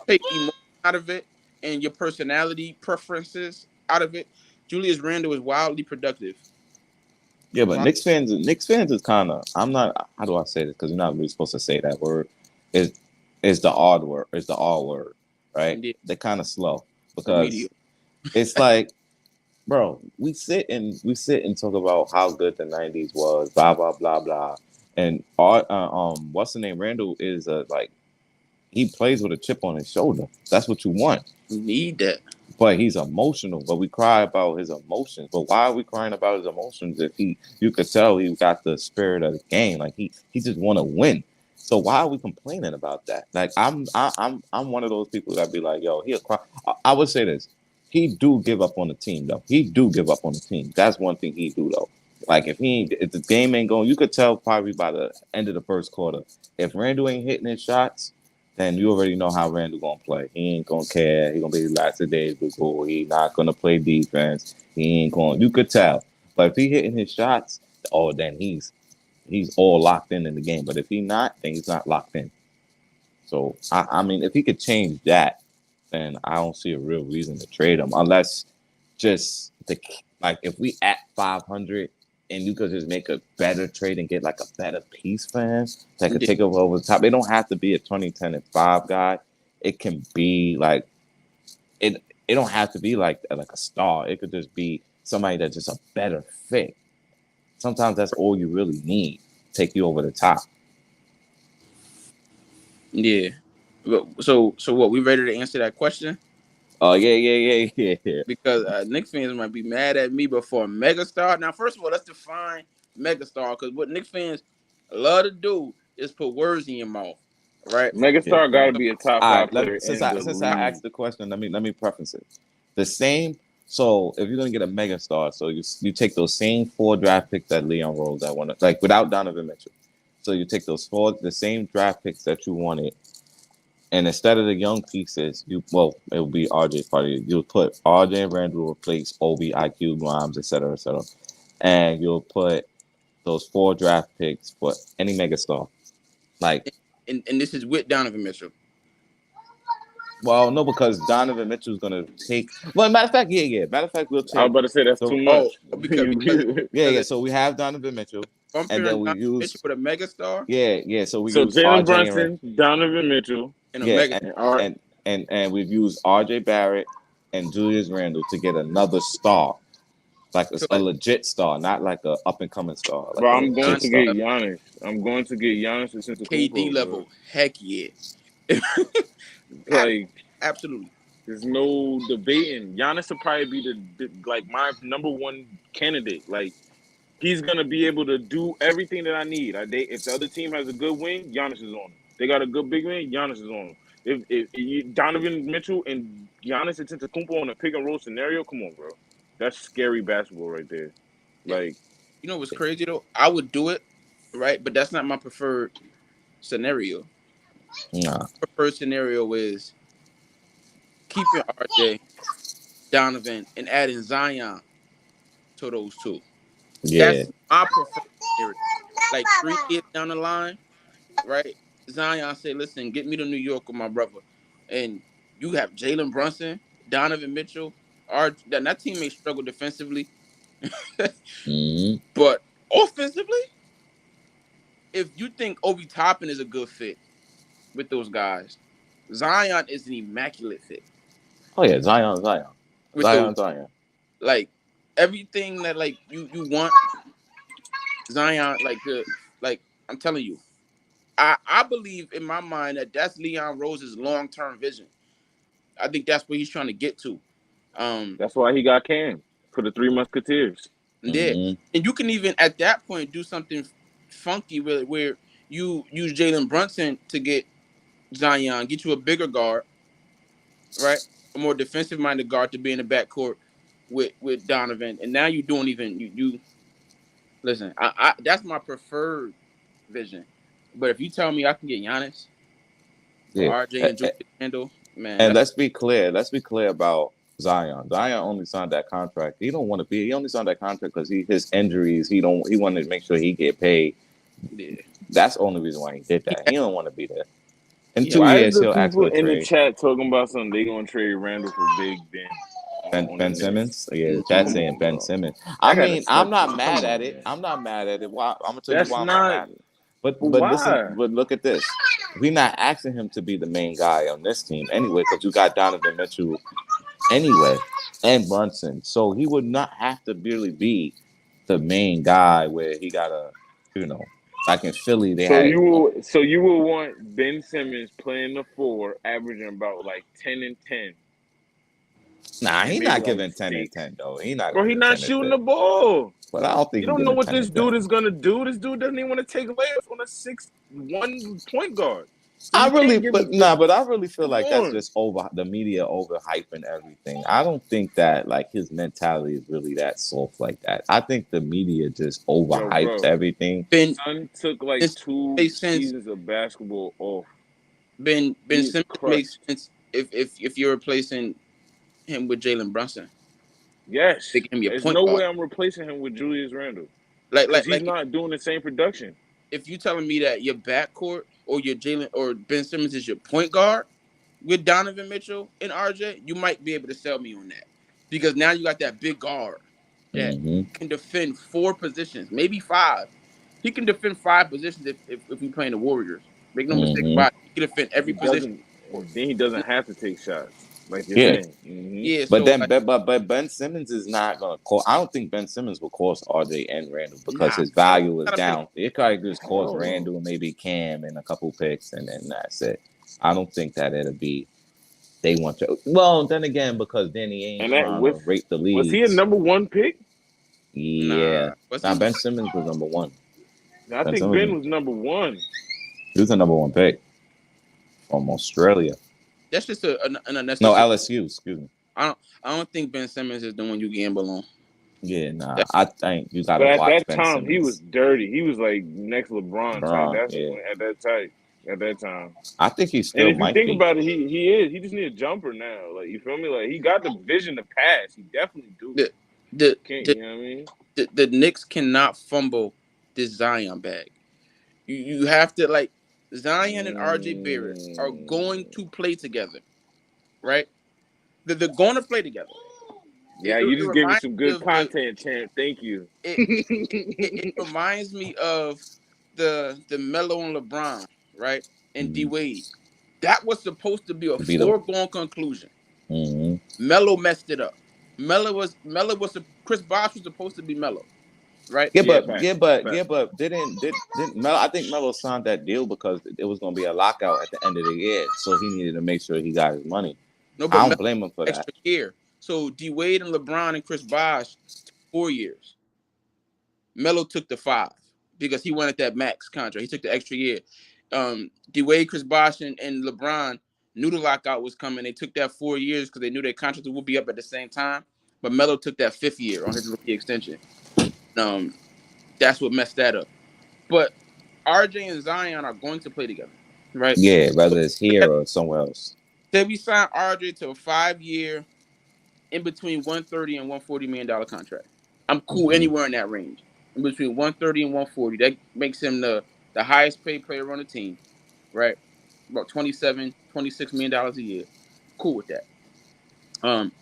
Speaker 2: Take emotion out of it and your personality preferences out of it. Julius Randle is wildly productive.
Speaker 1: Yeah, but Knicks fans is kind of. I'm not. How do I say this? Because you're not really supposed to say that word. Is the odd word? Is the R word? Right?
Speaker 2: Indeed.
Speaker 1: They're kind of slow because
Speaker 2: Remedial.
Speaker 1: it's like, bro, we sit and talk about how good the '90s was, blah blah blah blah, and what's the name? Randall is like he plays with a chip on his shoulder. That's what you want.
Speaker 2: You need that.
Speaker 1: But he's emotional. But we cry about his emotions. But why are we crying about his emotions if you could tell he got the spirit of the game? Like he just want to win. So why are we complaining about that? Like I'm one of those people that be like, yo, he'll cry. I would say this. He do give up on the team though. He do give up on the team. That's one thing he do though. Like if the game ain't going, you could tell probably by the end of the first quarter. If Randle ain't hitting his shots, then you already know how Randle gonna play. He ain't gonna care. He gonna be lackadaisical. He not gonna play defense. He ain't going. You could tell. But if he hitting his shots, oh, then he's all locked in the game. But if he not, then he's not locked in. So I mean, if he could change that, then I don't see a real reason to trade him unless just like if we at 500 and you could just make a better trade and get like a better piece for him that could take over the top. It don't have to be a 2010 and 5 guy. It can be like it don't have to be like a star. It could just be somebody that's just a better fit. Sometimes that's all you really need. Take you over the top.
Speaker 2: Yeah. So what? We ready to answer that question?
Speaker 1: Oh yeah.
Speaker 2: Because Knicks fans might be mad at me, but for a megastar. Now, first of all, let's define megastar, because what Knicks fans love to do is put words in your mouth, right?
Speaker 3: Megastar got to be a top
Speaker 1: All
Speaker 3: 5
Speaker 1: right,
Speaker 3: player
Speaker 1: since
Speaker 3: in the
Speaker 1: I
Speaker 3: league.
Speaker 1: asked the question, let me preface it. The same. So if you're gonna get a megastar, so you take those same 4 draft picks that Leon Rose that wanted, like without Donovan Mitchell. So you take the same draft picks that you wanted, and instead of the young pieces, it will be RJ's party. You'll put RJ and Randle replace Obi, IQ, Grimes, etc., and you'll put those 4 draft picks for any megastar. Like,
Speaker 2: and this is with Donovan Mitchell.
Speaker 1: Well, no, because Donovan Mitchell's gonna take. Well, matter of fact, yeah. Matter of fact, we'll take.
Speaker 3: I was about to say that's too much.
Speaker 2: Because
Speaker 1: So we have Donovan Mitchell,
Speaker 2: I'm
Speaker 1: and then we
Speaker 2: Donovan
Speaker 1: use
Speaker 2: Mitchell with a megastar.
Speaker 1: Yeah. So we
Speaker 3: so
Speaker 1: use
Speaker 3: Jalen
Speaker 1: RJ
Speaker 3: Brunson, Donovan Mitchell,
Speaker 2: and a megastar.
Speaker 1: And we've used RJ Barrett and Julius Randle to get another star, like a legit star, not like a up and coming star. Like
Speaker 3: bro, I'm going to
Speaker 1: star.
Speaker 3: get Giannis. I'm going to get Giannis and
Speaker 2: KD level. Heck yeah.
Speaker 3: Like
Speaker 2: absolutely.
Speaker 3: There's no debating. Giannis will probably be the my number 1 candidate. Like he's gonna be able to do everything that I need. If the other team has a good wing, Giannis is on him. They got a good big wing, Giannis is on him. If Donovan Mitchell and Giannis Antetokounmpo on a pick and roll scenario, come on, bro. That's scary basketball right there. Like,
Speaker 2: you know what's crazy though? I would do it, right? But that's not my preferred scenario.
Speaker 1: Nah.
Speaker 2: My preferred scenario is keeping RJ, Donovan, and adding Zion to those 2.
Speaker 1: Yeah.
Speaker 2: That's my preferred scenario. Like 3 years down the line, right? Zion said, listen, get me to New York with my brother. And you have Jalen Brunson, Donovan Mitchell. That team may struggle defensively. But offensively, if you think Obi Toppin is a good fit with those guys, Zion is an immaculate fit.
Speaker 1: Oh yeah, Zion.
Speaker 2: Like everything that like you want Zion, I'm telling you, I believe in my mind that that's Leon Rose's long-term vision. I think that's what he's trying to get to.
Speaker 3: That's why he got Cam for the 3 Musketeers.
Speaker 2: Yeah, and you can even at that point do something funky where you use Jalen Brunson to get Zion, get you a bigger guard, right? A more defensive-minded guard to be in the backcourt with Donovan, and now you're doing even you. Listen, I that's my preferred vision. But if you tell me I can get Giannis, RJ and Julius Randle, man.
Speaker 1: And let's be clear about Zion. Zion only signed that contract. He don't want to be. He only signed that contract because his injuries. He wanted to make sure he get paid.
Speaker 3: Yeah.
Speaker 1: That's the only reason why he did that. He don't want to be there. In 2
Speaker 3: why
Speaker 1: years,
Speaker 3: is the
Speaker 1: he'll ask
Speaker 3: people
Speaker 1: for a
Speaker 3: in
Speaker 1: trade.
Speaker 3: the chat talking about something they gonna trade Randle for Big
Speaker 1: Ben Simmons? Yeah, the chat's saying Ben Simmons. I mean, I'm not mad at it. I'm not mad at it. Why? I'm gonna tell you why I'm not mad at it. But listen, but look at this. We're not asking him to be the main guy on this team anyway, because you got Donovan Mitchell anyway and Brunson. So he would not have to really be the main guy where he gotta, like in Philly they had.
Speaker 3: So you will want Ben Simmons playing the 4, averaging about like 10 and 10.
Speaker 1: Nah, he's not giving 10 and 10 though. He's
Speaker 3: not shooting the ball.
Speaker 1: But I don't think
Speaker 3: you don't know what this dude is gonna do. This dude doesn't even want to take layups on a 6'1" point guard.
Speaker 1: I
Speaker 3: You
Speaker 1: really,
Speaker 3: can't give
Speaker 1: but
Speaker 3: me
Speaker 1: nah, but I really feel
Speaker 3: come
Speaker 1: like that's
Speaker 3: on.
Speaker 1: just over the media overhyping everything. I don't think that like his mentality is really that soft like that. I think the media just
Speaker 3: Yo,
Speaker 1: overhypes
Speaker 3: bro.
Speaker 1: everything.
Speaker 2: Ben
Speaker 3: Son took like
Speaker 2: Simmons
Speaker 3: 2
Speaker 2: makes sense.
Speaker 3: seasons of basketball off.
Speaker 2: Ben
Speaker 3: He's
Speaker 2: Simmons makes
Speaker 3: crushed.
Speaker 2: sense if you're replacing him with Jalen Brunson,
Speaker 3: Yes.
Speaker 2: making him your
Speaker 3: There's
Speaker 2: point
Speaker 3: no
Speaker 2: guard.
Speaker 3: way I'm replacing him with Julius Randle.
Speaker 2: Like
Speaker 3: Because
Speaker 2: like
Speaker 3: he's
Speaker 2: like
Speaker 3: not doing the same production.
Speaker 2: if you telling me that your backcourt or your Jalen or Ben Simmons is your point guard with Donovan Mitchell and RJ, you might be able to sell me on that because now you got that big guard that
Speaker 1: Hmm.
Speaker 2: can defend 4 positions, maybe 5. He can defend 5 positions if we playing the Warriors. Make no mistake
Speaker 1: Hmm.
Speaker 2: about it. He can defend every
Speaker 3: He
Speaker 2: position.
Speaker 3: doesn't, and then he doesn't have to take shots, like you're
Speaker 1: Yeah,
Speaker 3: saying.
Speaker 2: Yeah,
Speaker 1: but
Speaker 2: so
Speaker 1: then
Speaker 2: like
Speaker 1: but Ben Simmons is not gonna cost. I don't think Ben Simmons will cost RJ and Randall because
Speaker 2: nah,
Speaker 1: his value is
Speaker 2: gotta make
Speaker 1: down. It probably just cost
Speaker 3: Hell no.
Speaker 1: Randall and maybe Cam and a couple picks and then that's it. I don't think that it'll be. They want to. Well, then again, because Danny
Speaker 3: And
Speaker 1: Ainge
Speaker 3: that
Speaker 1: trying to rate the
Speaker 3: was he a
Speaker 1: leagues.
Speaker 3: number 1 pick?
Speaker 1: Yeah.
Speaker 2: nah. Was
Speaker 1: Now
Speaker 2: he?
Speaker 1: Ben Simmons was number one.
Speaker 3: I
Speaker 1: Ben
Speaker 3: think
Speaker 1: Simmons
Speaker 3: Ben was number 1.
Speaker 1: he was the number one pick from Australia.
Speaker 2: That's just an
Speaker 1: No,
Speaker 2: unnecessary.
Speaker 1: LSU. Excuse me.
Speaker 2: I don't think Ben Simmons is the one you gamble on.
Speaker 1: Yeah, nah.
Speaker 2: That,
Speaker 1: I think you gotta
Speaker 3: But at
Speaker 1: watch
Speaker 3: that
Speaker 1: Ben
Speaker 3: time, he was
Speaker 1: Simmons.
Speaker 3: dirty. He was like next LeBron type.
Speaker 1: LeBron.
Speaker 3: That's
Speaker 1: Yeah.
Speaker 3: when, at that type. At that time.
Speaker 1: I think he
Speaker 3: And
Speaker 1: still
Speaker 3: if you
Speaker 1: might
Speaker 3: think
Speaker 1: be.
Speaker 3: about it, he is. He just need a jumper now. Like you feel me? Like he got the vision to pass. He definitely do.
Speaker 2: the, the
Speaker 3: Can't
Speaker 2: the
Speaker 3: you know what I mean?
Speaker 2: the Knicks cannot fumble this Zion bag. You have to like Zion and RJ Barrett are going
Speaker 3: Mm.
Speaker 2: to play together, right? They're going to play together.
Speaker 3: Yeah, you
Speaker 2: It
Speaker 3: just gave me
Speaker 2: reminds
Speaker 3: some
Speaker 2: me
Speaker 3: good
Speaker 2: of the
Speaker 3: content, champ. Thank you.
Speaker 2: it, it reminds me of the Melo and LeBron, right? And D
Speaker 1: Mm,
Speaker 2: Wade. That was supposed to be a
Speaker 1: to be the.
Speaker 2: foregone conclusion.
Speaker 1: Mm-hmm.
Speaker 2: Melo messed it up. Melo was Chris Bosh was supposed to be Melo, right?
Speaker 1: Yeah,
Speaker 3: Yeah,
Speaker 1: but
Speaker 3: fact.
Speaker 1: yeah, but
Speaker 3: Fact.
Speaker 1: yeah, but didn't Melo? I think Melo signed that deal because it was going to be a lockout at the end of the year, so he needed to make sure he got his money.
Speaker 2: No, but
Speaker 1: I
Speaker 2: Melo
Speaker 1: don't blame him for that.
Speaker 2: extra year. So D Wade and LeBron and Chris Bosh 4 years. Melo took the 5 because he wanted that max contract. He took the extra year. D Wade, Chris Bosh, and LeBron knew the lockout was coming. They took that 4 years because they knew their contracts would be up at the same time. But Melo took that 5th year on his rookie extension. Um, that's what messed that up. But RJ and Zion are going to play together, right?
Speaker 1: Yeah, whether it's here or somewhere else.
Speaker 2: Say we sign RJ to a 5 year in between 130 and 140 million dollar contract. I'm cool
Speaker 1: Mm-hmm.
Speaker 2: anywhere in that range. In between 130 and 140. That makes him the highest paid player on the team, right? About 27, 26 million dollars a year. Cool with that. Um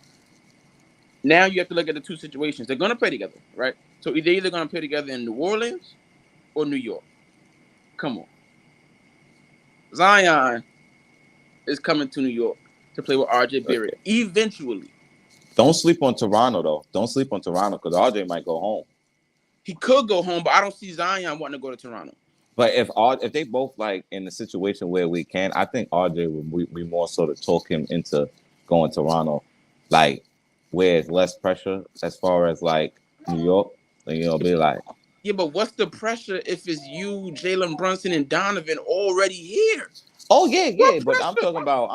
Speaker 2: Now you have to look at the two situations. They're gonna play together, right? So they're either gonna play together in New Orleans or New York. Come on. Zion is coming to New York to play with RJ Barrett eventually.
Speaker 1: Don't sleep on Toronto though. Don't sleep on Toronto because RJ might go home.
Speaker 2: He could go home, but I don't see Zion wanting to go to Toronto.
Speaker 1: But if they both like in the situation where we can, I think RJ would we more so to talk him into going to Toronto, like where it's less pressure as far as like New York. Be like,
Speaker 2: Yeah, but what's the pressure if it's you, Jalen Brunson, and Donovan already here?
Speaker 1: oh yeah,
Speaker 2: What
Speaker 1: yeah. But
Speaker 2: pressure?
Speaker 1: I'm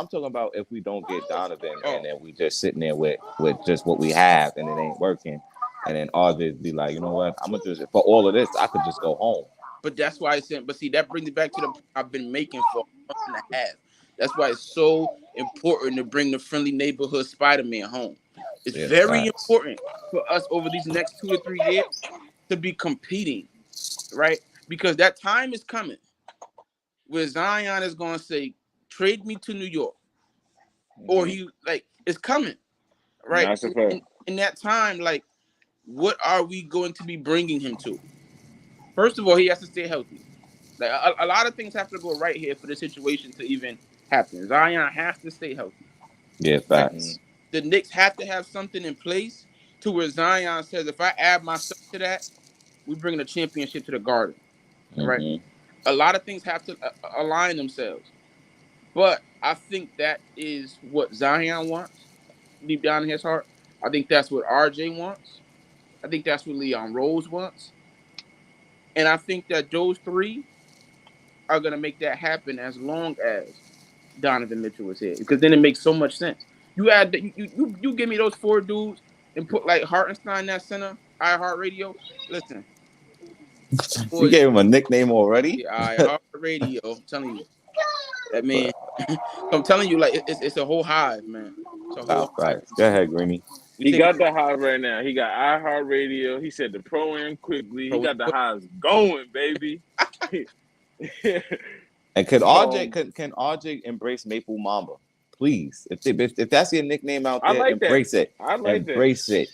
Speaker 1: talking about if we don't get Donovan
Speaker 2: Oh,
Speaker 1: and then we just sitting there with just what we have and it ain't working, and then RJ be like, you know what, I'm gonna just for all of this, I could just go home.
Speaker 2: but that's why I said. But see, that brings me back to the point I've been making for a month and a half. That's why it's so important to bring the friendly neighborhood Spider-Man home. It's
Speaker 1: Yeah,
Speaker 2: very
Speaker 1: facts.
Speaker 2: important for us over these next 2 to 3 years to be competing, right? Because that time is coming where Zion is going to say, "Trade me to New York," or he like it's coming, right?
Speaker 3: That's a fact.
Speaker 2: In that time, like, what are we going to be bringing him to? First of all, he has to stay healthy. Like a lot of things have to go right here for the situation to even happen. Zion has to stay healthy.
Speaker 1: Yeah,
Speaker 2: Right?
Speaker 1: facts.
Speaker 2: The Knicks have to have something in place to where Zion says, if I add myself to that, we bring the championship to the Garden. Right?
Speaker 1: Mm-hmm.
Speaker 2: A lot of things have to align themselves. But I think that is what Zion wants deep down in his heart. I think that's what RJ wants. I think that's what Leon Rose wants. And I think that those three are gonna make that happen as long as Donovan Mitchell is here, because then it makes so much sense. You add you give me those four dudes and put like Hartenstein that center, iHeartRadio. Listen,
Speaker 1: You
Speaker 2: boys,
Speaker 1: gave him a nickname already.
Speaker 2: yeah, iHeartRadio. I'm telling you, that man. I'm telling you, like it's a whole hive, man. It's a whole
Speaker 1: Wow,
Speaker 2: hive.
Speaker 1: right. Go ahead, Greeny.
Speaker 2: You
Speaker 3: He
Speaker 2: think
Speaker 3: got the hive right now. He got iHeartRadio. He said the pro and quickly. He
Speaker 2: pro?
Speaker 3: got the hives going, baby.
Speaker 1: And could RJ
Speaker 3: um,
Speaker 1: can RJ embrace Maple Mamba? Please. If that's your nickname out
Speaker 3: I
Speaker 1: there,
Speaker 3: like that.
Speaker 1: embrace it.
Speaker 3: I like that.
Speaker 1: Embrace it.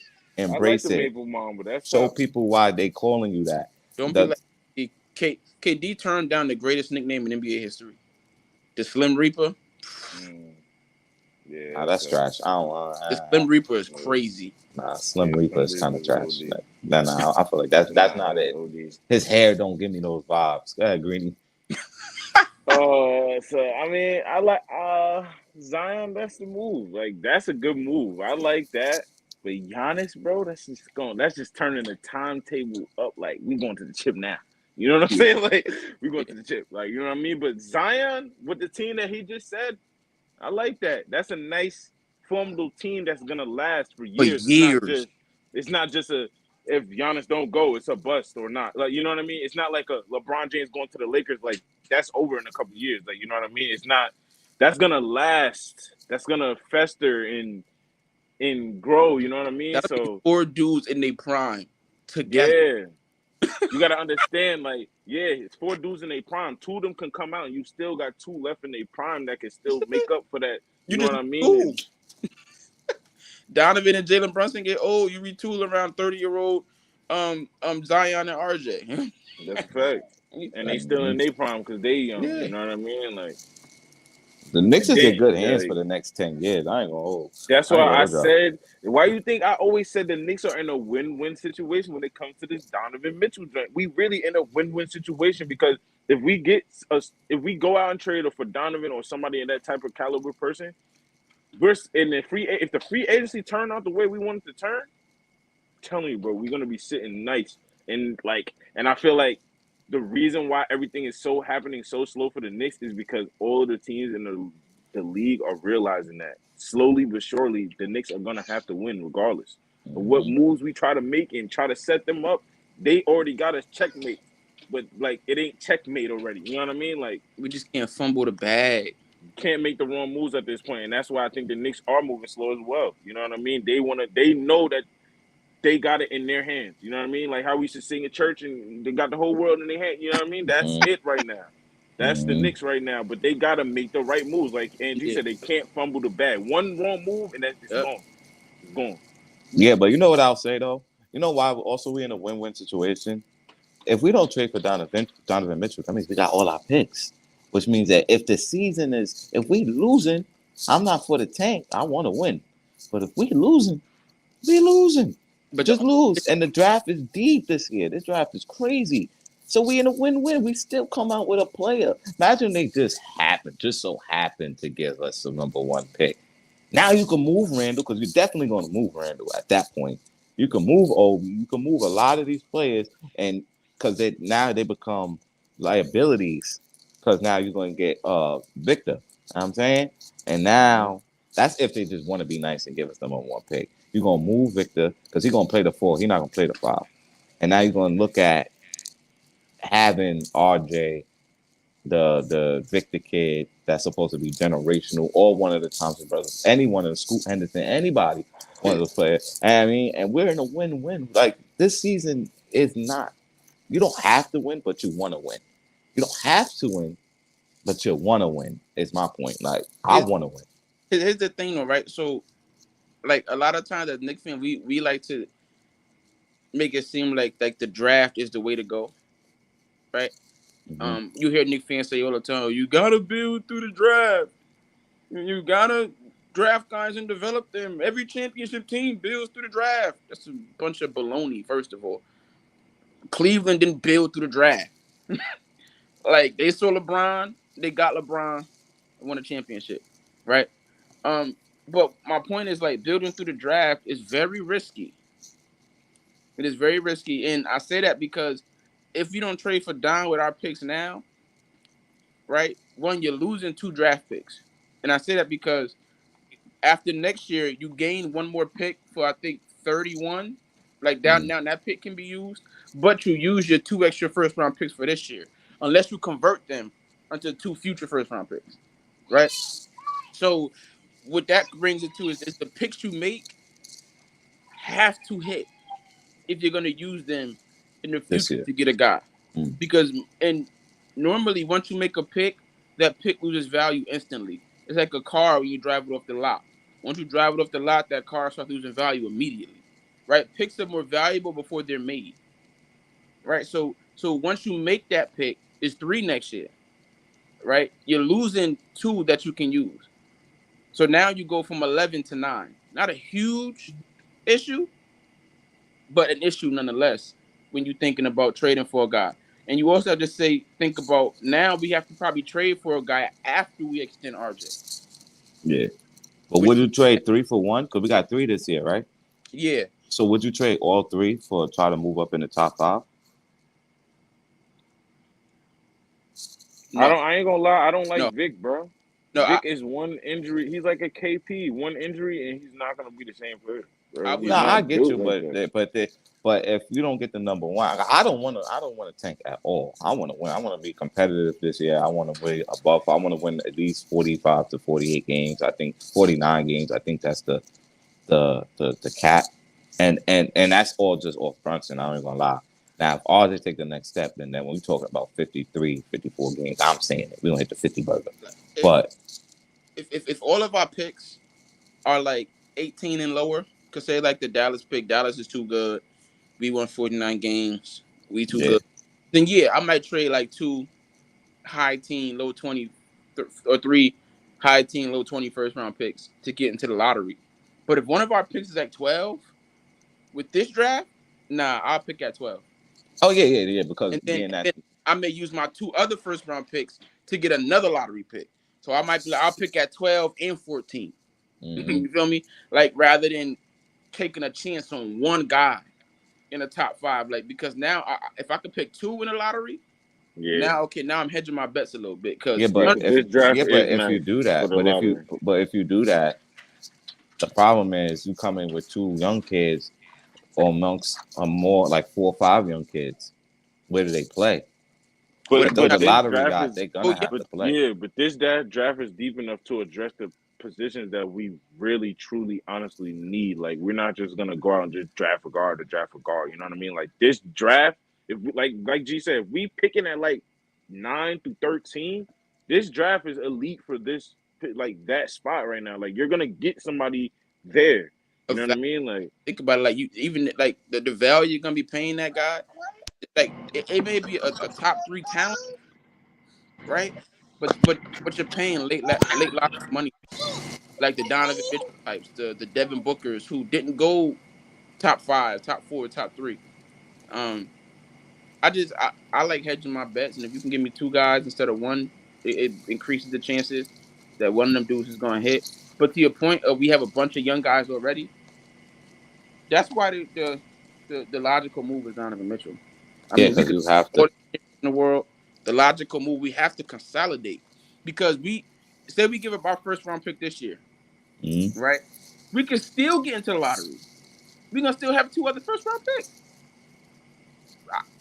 Speaker 3: I like the
Speaker 1: Embrace it.
Speaker 3: Maple Mom, but that's
Speaker 1: Show
Speaker 3: tough.
Speaker 1: people why they calling you that.
Speaker 2: Don't be
Speaker 1: The,
Speaker 2: like KD turned down the greatest nickname in NBA history, the Slim Reaper.
Speaker 3: Mm, yeah,
Speaker 1: nah, that's
Speaker 3: tough.
Speaker 1: trash. I don't
Speaker 2: The Slim Reaper is crazy.
Speaker 1: nah, Slim
Speaker 3: Yeah,
Speaker 1: Reaper is
Speaker 3: Slim
Speaker 1: kind of
Speaker 3: Reaper's
Speaker 1: trash.
Speaker 3: OD.
Speaker 1: Nah, I feel like that's not
Speaker 3: That's
Speaker 1: it.
Speaker 3: OD.
Speaker 1: His hair don't give me those vibes. Go ahead, Greeny.
Speaker 3: So I mean, I like Zion. That's the move. Like that's a good move. I like that. But Giannis, bro, that's just turning the timetable up. Like we going to the chip now. You know what I'm
Speaker 2: Yeah.
Speaker 3: saying? Like we going to the chip. Like you know what I mean. But Zion with the team that he just said, I like that. That's a nice formidable team that's gonna last for
Speaker 2: For
Speaker 3: years.
Speaker 2: years.
Speaker 3: It's not just a if Giannis don't go, it's a bust or not. Like you know what I mean? It's not like a LeBron James going to the Lakers. Like that's over in a couple of years. Like you know what I mean? It's not. That's gonna last. That's gonna fester and grow. You know what I mean?
Speaker 2: That'll be
Speaker 3: So
Speaker 2: four dudes in their prime together.
Speaker 3: yeah, you gotta understand. Like yeah, it's four dudes in their prime. Two of them can come out, and you still got two left in their prime that can still make up for that. You
Speaker 2: You
Speaker 3: know
Speaker 2: just
Speaker 3: what I mean?
Speaker 2: ooh. Donovan and Jalen Brunson get old. You retool around 30-year-old Zion and RJ.
Speaker 3: That's a fact. And they still in their prime because they young.
Speaker 2: Yeah.
Speaker 3: You know what I mean? Like
Speaker 1: The Knicks is in good hands for
Speaker 3: like,
Speaker 1: the next 10 years. I ain't gonna hold.
Speaker 3: that's
Speaker 1: I ain't
Speaker 3: why
Speaker 1: gonna
Speaker 3: I
Speaker 1: hold y'all.
Speaker 3: said. Why you think I always said the Knicks are in a win-win situation when it comes to this Donovan Mitchell joint? We really in a win-win situation because if we go out and trade for Donovan or somebody in that type of caliber person, we're in the if the free agency turn out the way we want it to turn, I'm telling you, bro, we're gonna be sitting nice and I feel like the reason why everything is so happening so slow for the Knicks is because all of the teams in the league are realizing that slowly but surely the Knicks are gonna have to win regardless of what moves we try to make and try to set them up. They already got us checkmate, but like it ain't checkmate already. You know what I mean? Like
Speaker 2: We just can't fumble the bag.
Speaker 3: can't make the wrong moves at this point, and that's why I think the Knicks are moving slow as well. You know what I mean? They know that they got it in their hands. You know what I mean? Like how we used to sing at church and they got the whole world in their hand. You know what I mean? That's it right now. That's the Knicks right now. But they got to make the right moves. Like Andrew
Speaker 2: Yeah.
Speaker 3: said, they can't fumble the bag. One wrong move and it's
Speaker 2: Yep.
Speaker 3: gone. It's gone.
Speaker 1: Yeah, but you know what I'll say though? You know why also we in a win-win situation? If we don't trade for Donovan Mitchell, that means we got all our picks. Which means that if we losing, I'm not for the tank. I want to win. But if we losing, we losing.
Speaker 2: But
Speaker 1: Just lose. And the draft is deep this year. This draft is crazy. So we in a win-win. We still come out with a player. Imagine they just so happen to give us the number one pick. Now you can move Randle because you're definitely going to move Randle at that point. You can move Obi. You can move a lot of these players, and because now they become liabilities. Because now you're going to get Victor. You know what I'm saying, and now that's if they just want to be nice and give us the number one pick. You're going to move Victor because he's going to play the 4. He's not going to play the 5. And now you're going to look at having RJ, the Victor kid that's supposed to be generational, or one of the Thompson brothers, any one of the Scoot Henderson, anybody, one of those players. And I mean, and we're in a win-win. Like this season is not. You don't have to win, but you want to win. You don't have to win, but you want to win. Is my point. Like I want to win.
Speaker 2: Here's the thing, though, right? So, like a lot of times as Knicks fans, we like to make it seem like the draft is the way to go, right? You hear Knicks fans say all the time, "You gotta build through the draft. You gotta draft guys and develop them. Every championship team builds through the draft." That's a bunch of baloney. First of all, Cleveland didn't build through the draft. Like they saw LeBron, they got LeBron, and won a championship, right? But my point is like building through the draft is very risky. It is very risky, and I say that because if you don't trade for Don with our picks now, right? One, you're losing 2 draft picks, and I say that because after next year, you gain one more pick for I think 31. Like down now, that pick can be used, but you use your 2 extra first round picks for this year, unless you convert them into 2 future first round picks, right? So what that brings it to is the picks you make have to hit if you're going to use them in the
Speaker 1: this
Speaker 2: future
Speaker 1: year.
Speaker 2: to get a guy,
Speaker 1: Mm.
Speaker 2: because and normally once you make a pick, that pick loses value instantly. It's like a car when you drive it off the lot. Once you drive it off the lot, that car starts losing value immediately, right? Picks are more valuable before they're made, right? So once you make that pick, it's 3 next year, right? You're losing 2 that you can use. So now you go from 11 to 9. Not a huge issue, but an issue nonetheless when you're thinking about trading for a guy. And you also have to think about now we have to probably trade for a guy after we extend RJ.
Speaker 1: Yeah. But
Speaker 2: Which
Speaker 1: would you trade 3 for 1? Because we got 3 this year, right?
Speaker 2: yeah.
Speaker 1: So would you trade all 3 for try to move up in the top 5?
Speaker 2: No.
Speaker 3: I ain't gonna lie. I don't like
Speaker 2: No.
Speaker 3: Vic, bro.
Speaker 2: No,
Speaker 3: Vic is one injury. He's like a KP. One injury, and he's not gonna be the same player,
Speaker 2: I
Speaker 3: bro.
Speaker 2: would
Speaker 3: He's
Speaker 1: No, I
Speaker 3: not
Speaker 1: get
Speaker 3: built
Speaker 1: you,
Speaker 3: like
Speaker 1: but
Speaker 3: that.
Speaker 1: but if you don't get the number 1, I don't want to tank at all. I want to win. I want to be competitive this year. I want to win above. I want to win at least 45 to 48 games. I think 49 games. I think that's the cap, and that's all just off Brunson. I ain't gonna lie. Now, if all they take the next step, then when we talking about 53, 54 games, I'm saying it. We don't hit the 50 burger. But
Speaker 2: if all of our picks are like 18 and lower, cause say like the Dallas pick, Dallas is too good. We won 49 games. We too
Speaker 1: yeah,
Speaker 2: good. Then yeah, I might trade like 2 high teen, low 20 or 3 high teen, low 20 first round picks to get into the lottery. But if one of our picks is at 12 with this draft, nah, I'll pick at 12.
Speaker 1: oh yeah, because
Speaker 2: And then,
Speaker 1: being that
Speaker 2: and then I may use my 2 other first round picks to get another lottery pick. So I might be like, I'll pick at 12 and 14. You feel me? Like rather than taking a chance on one guy in the top 5, like because now if I could pick 2 in the lottery,
Speaker 3: Yeah,
Speaker 2: now I'm hedging my bets a little bit
Speaker 1: yeah,
Speaker 2: because
Speaker 3: yeah.
Speaker 1: but
Speaker 3: But this draft is
Speaker 1: if you
Speaker 3: nice
Speaker 1: do
Speaker 3: for
Speaker 1: that,
Speaker 3: the lottery.
Speaker 1: but if you do that, the problem is you come in with 2 young kids or amongst more like 4 or 5 young kids. Where do they play?
Speaker 2: what
Speaker 3: But
Speaker 1: Because
Speaker 3: but
Speaker 1: the
Speaker 3: this
Speaker 1: lottery
Speaker 3: draft
Speaker 1: guys,
Speaker 3: is
Speaker 1: they're gonna
Speaker 2: oh yeah,
Speaker 1: have
Speaker 3: but
Speaker 1: to play.
Speaker 3: yeah, but this draft is deep enough to address the positions that we really, truly, honestly need. Like we're not just gonna go out and just draft a guard to draft a guard. You know what I mean? Like this draft, if we, like G said, if we picking at like 9 through 13, this draft is elite for this like that spot right now. Like you're gonna get somebody there. You know what I mean? Like
Speaker 2: think about it, like you even like the value you're gonna be paying that guy, like it may be a top 3 talent, right? But you're paying late lottery money, like the Donovan Mitchell types, the Devin Bookers who didn't go top 5, top 4, top 3. Um, I like hedging my bets, and if you can give me 2 guys instead of 1, it increases the chances that one of them dudes is gonna hit. But to your point of we have a bunch of young guys already, that's why the logical move is Donovan Mitchell. I
Speaker 1: Yeah,
Speaker 2: mean, we
Speaker 1: because
Speaker 2: could
Speaker 1: you have
Speaker 2: all
Speaker 1: to.
Speaker 2: the in the world. The logical move we have to consolidate because we say we give up our first round pick this year,
Speaker 1: Mhm.
Speaker 2: right? We can still get into the lottery. We're gonna still have 2 other first round picks.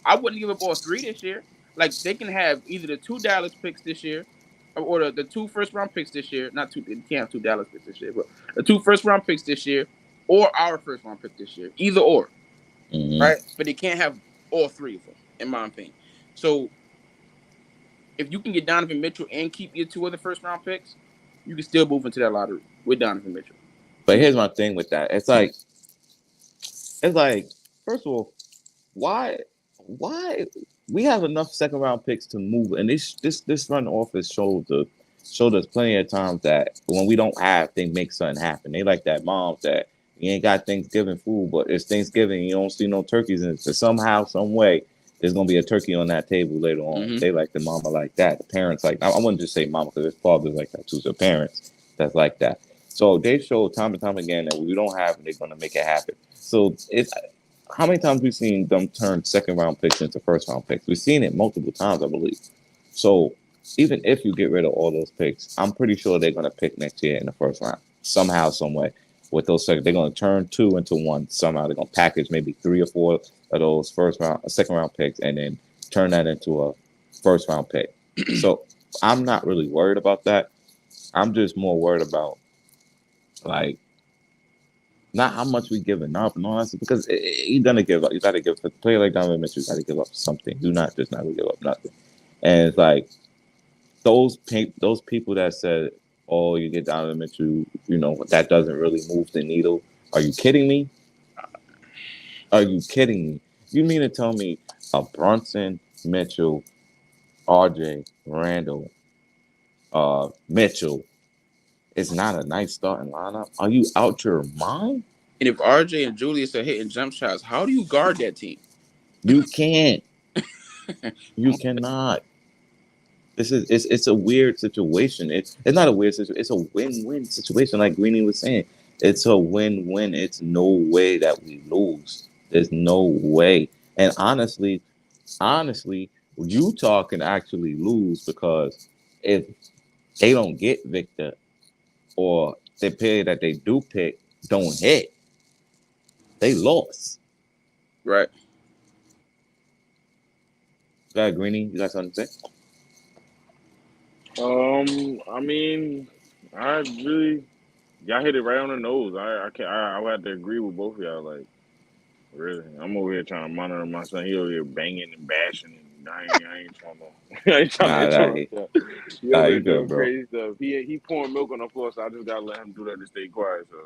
Speaker 2: I wouldn't give up all 3 this year. Like they can have either the 2 Dallas picks this year, or the 2 first round picks this year. Not 2, you can't have 2 Dallas picks this year, but the 2 first round picks this year, or our first round pick this year. Either or,
Speaker 1: Mhm.
Speaker 2: right? But they can't have all 3 of them, in my opinion. So if you can get Donovan Mitchell and keep your 2 other first round picks, you can still move into that lottery with Donovan Mitchell.
Speaker 1: But here's my thing with that. It's like first of all, why we have enough second round picks to move, and this front office showed us plenty of times that when we don't have, they make something happen. They like that mom that you ain't got Thanksgiving food, but it's Thanksgiving, you don't see no turkeys, and so somehow, some way, there's gonna be a turkey on that table later on.
Speaker 2: Mm-hmm.
Speaker 1: They like the mama like that. The parents like I wouldn't just say mama because his father's like that too. So parents that's like that. So they show time and time again that we don't have, and they're gonna make it happen. So it's how many times we've seen them turn second round picks into first round picks? We've seen it multiple times, I believe. So even if you get rid of all those picks, I'm pretty sure they're gonna pick next year in the first round somehow, some way. With those second, they're gonna turn 2 into 1 somehow. They're gonna package maybe 3 or 4 of those second round picks, and then turn that into a first round pick. So I'm not really worried about that. I'm just more worried about like not how much we giving up and all that stuff, because you're gonna give up. You gotta give for a player like Donovan Mitchell. You gotta give up something. Do not just not give up nothing. And it's like those people that said, "Oh, you get Donovan Mitchell," that doesn't really move the needle. Are you kidding me? Are you kidding me? You mean to tell me a Brunson, Mitchell, RJ, Randle, Mitchell is not a nice starting lineup? Are you out your mind?
Speaker 2: And if RJ and Julius are hitting jump shots, how do you guard that team?
Speaker 1: You can't. You cannot. It's a weird situation. It's not a weird situation. It's a win-win situation, like Greeny was saying. It's a win-win. It's no way that we lose. There's no way. And honestly, Utah can actually lose, because if they don't get Victor, or the player that they do pick don't hit, they lost.
Speaker 2: Right.
Speaker 1: Got Greeny, you got something to say?
Speaker 3: I mean, I really, y'all hit it right on the nose. I can't. I would have to agree with both of y'all. Like, really, I'm over here trying to monitor my son. He over here banging and bashing, and I ain't trying to. I ain't trying to. He over here
Speaker 1: you good,
Speaker 3: doing
Speaker 1: bro.
Speaker 3: crazy stuff. He pouring milk on the floor, so I just gotta let him do that to stay quiet. So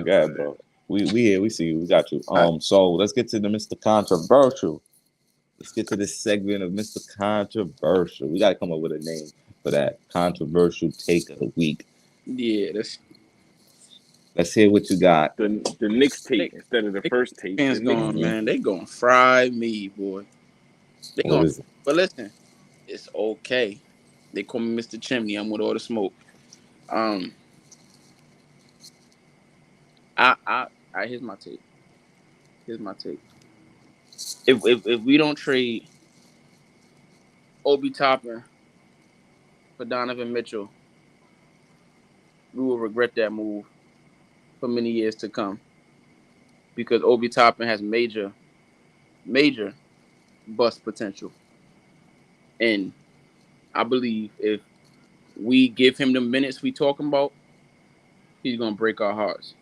Speaker 1: Good, bro. We here. We see you. We got you. So let's get to the Mr. Controversial. Let's get to this segment of Mr. Controversial. We gotta come up with a name for that controversial take of the week.
Speaker 2: Yeah,
Speaker 1: Let's hear what you got.
Speaker 3: The Knicks tape instead of the first tape.
Speaker 2: Fans going, man. They gonna fry me, boy. They going. But listen, it's okay. They call me Mr. Chimney. I'm with all the smoke. Here's my take. If we don't trade Obi Toppin for Donovan Mitchell, we will regret that move for many years to come, because Obi Toppin has major bust potential. And I believe if we give him the minutes we talking about, he's going to break our hearts.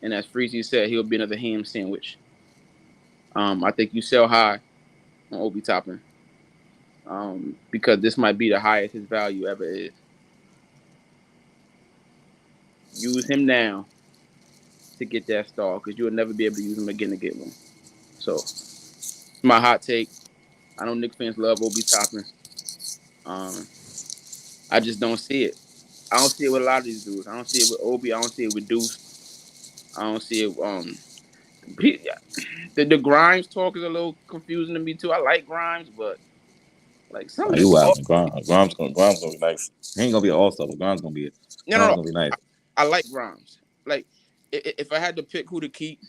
Speaker 2: And as Freezy said, he'll be another ham sandwich. I think you sell high on Obi Toppin, because this might be the highest his value ever is. Use him now to get that star, because you'll never be able to use him again to get one. So, my hot take. I know Knicks fans love Obi Toppin. I just don't see it. I don't see it with a lot of these dudes. I don't see it with Obi. I don't see it with Deuce. I don't see it. The Grimes talk is a little confusing to me too. I like Grimes, but like some of
Speaker 1: you out Grimes gonna be nice. He ain't gonna be an all-star, but Grimes gonna be gonna be nice.
Speaker 2: I like Grimes. Like, if I had to pick who to keep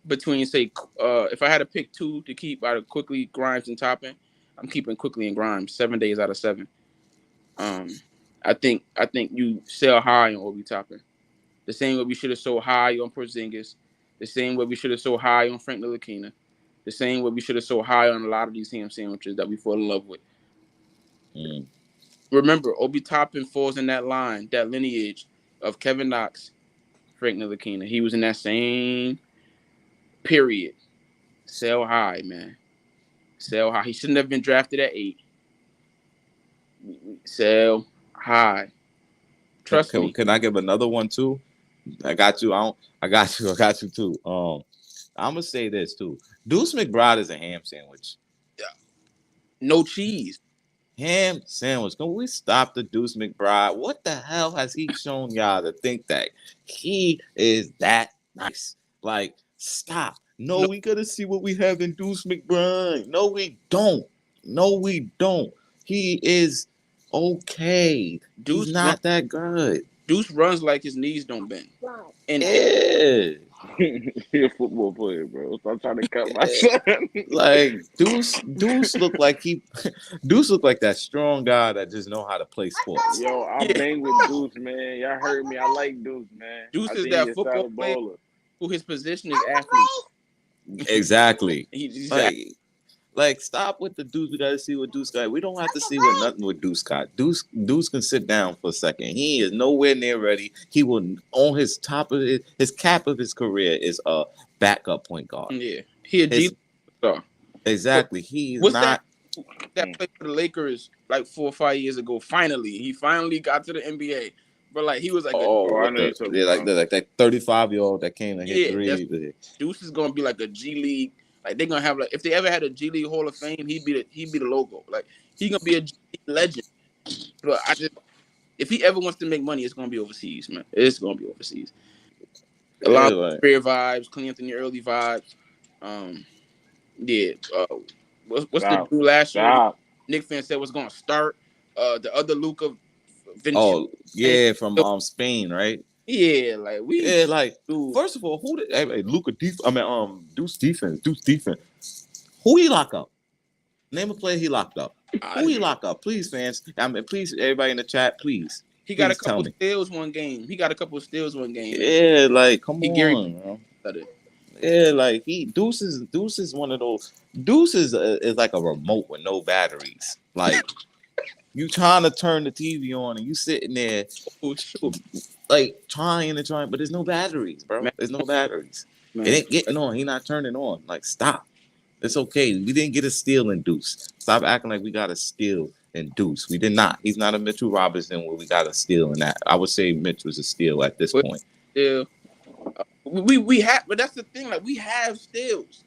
Speaker 2: between, say, if I had to pick two to keep out of Quickley, Grimes, and Toppin, I'm keeping Quickley and Grimes 7 days out of 7. I think you sell high on Obi Toppin. The same way we should have sold high on Porzingis. The same way we should have sold high on Frank Ntilikina. The same way we should have sold high on a lot of these ham sandwiches that we fall in love with. Remember, Obi Toppin falls in that line, that lineage of Kevin Knox, Frank Ntilikina. He was in that same period. Sell high, man. Sell high. He shouldn't have been drafted at 8. Sell high. Trust me.
Speaker 1: Can I give another one too? I got you. I got you too. I'm gonna say this too. Deuce McBride is a ham sandwich.
Speaker 2: Yeah. No cheese.
Speaker 1: Ham sandwich. Can we stop the Deuce McBride? What the hell has he shown y'all to think that he is that nice? Like, stop. No, we gotta see what we have in Deuce McBride. No, we don't. He is okay. He's not that good.
Speaker 2: Deuce runs like his knees don't bend.
Speaker 3: Wow.
Speaker 2: And
Speaker 3: He a football player, bro. Stop trying to cut my son.
Speaker 1: Like Deuce looked like Deuce looked like that strong guy that just know how to play sports.
Speaker 3: Yo, I
Speaker 2: Yeah,
Speaker 3: bang with Deuce, man. Y'all heard me. I like Deuce, man.
Speaker 2: Deuce
Speaker 3: I
Speaker 2: is
Speaker 3: think he
Speaker 2: that
Speaker 3: a
Speaker 2: football
Speaker 3: solid
Speaker 2: player
Speaker 3: baller.
Speaker 2: who his position is athlete.
Speaker 1: Exactly.
Speaker 2: He's
Speaker 1: Like stop with the Deuce. We gotta see what Deuce got. We don't have to see what nothing with Deuce got. Deuce can sit down for a second. He is nowhere near ready. He will on his top of his cap of his career is a backup point guard.
Speaker 2: yeah, he a G
Speaker 1: His,
Speaker 2: League star.
Speaker 1: exactly. He is
Speaker 2: What's
Speaker 1: not.
Speaker 2: that played for the Lakers like 4 or 5 years ago? He finally got to the NBA. But like he was like
Speaker 3: Oh, I know you're talking
Speaker 1: Like
Speaker 3: about.
Speaker 1: that 35-year-old that came and hit
Speaker 2: yeah, that's
Speaker 1: three.
Speaker 2: Deuce is gonna be like a G League. Like they're gonna have like if they ever had a G League Hall of Fame, he'd be the logo. Like he gonna be a G League legend. But if he ever wants to make money, it's gonna be overseas, man. It's gonna be overseas. A lot of fair vibes, Clean Anthony early vibes. Yeah. What's the dude last year? Nick fan said was gonna start. The other Luca Vincenzo.
Speaker 1: Oh yeah, from Spain, right?
Speaker 2: Yeah, like
Speaker 1: dude. First of all, who did Luca Deuce defense? Who he lock up? Name a player he locked up. Who he lock up? Please, fans. Please, everybody in the chat, please.
Speaker 2: He got a couple steals one game.
Speaker 1: Yeah, like come on, bro. Yeah, like Deuce is one of those. Deuce is like a remote with no batteries. Like you trying to turn the TV on and you sitting there, like trying, but there's no batteries, bro. There's no batteries. Man. It ain't getting on. He not turning on. Like stop. It's okay. We didn't get a steal in Deuce. Stop acting like we got a steal in Deuce. We did not. He's not a Mitchell Robinson where we got a steal in that. I would say Mitch was a steal at this point.
Speaker 2: Yeah. We have, but that's the thing. Like we have steals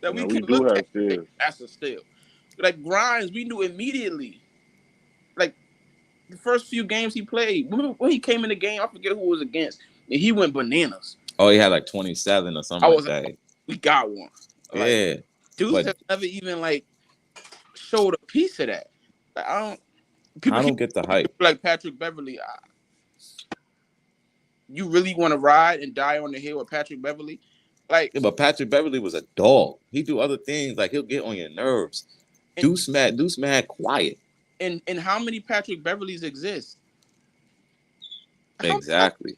Speaker 2: that we can look at. That's a steal. Like Grimes, we knew immediately. Like the first few games he played, when he came in the game, I forget who it was against, and he went bananas.
Speaker 1: Oh, he had like 27 or something like that.
Speaker 2: We got one. Like,
Speaker 1: yeah.
Speaker 2: Deuce has never even like showed a piece of that. Like, I
Speaker 1: don't get the hype.
Speaker 2: Like Patrick Beverly. You really want to ride and die on the hill with Patrick Beverly? Like,
Speaker 1: yeah, but Patrick Beverly was a dog. He do other things like he'll get on your nerves. Deuce mad quiet.
Speaker 2: And how many Patrick Beverlys exist?
Speaker 1: Exactly.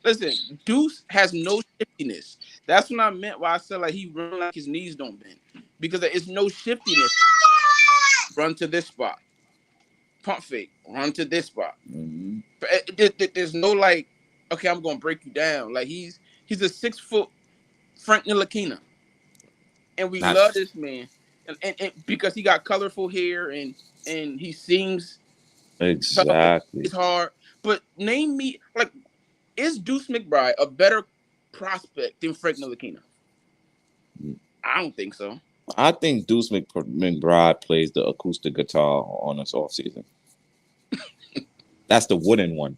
Speaker 2: Listen, Deuce has no shiftiness. That's what I meant when I said like he run like his knees don't bend. Because it's no shiftiness. Run to this spot. Pump fake. Run to this spot.
Speaker 1: Mm-hmm.
Speaker 2: There's no like, okay, I'm gonna break you down. Like he's a 6 foot Frank Ntilikina. And we love this man. And because he got colorful hair and he sings
Speaker 1: exactly.
Speaker 2: It's hard. But name me like, is Deuce McBride a better prospect than Frank Ntilikina? I don't think so.
Speaker 1: I think Deuce McBride plays the acoustic guitar on us off season. That's the wooden one.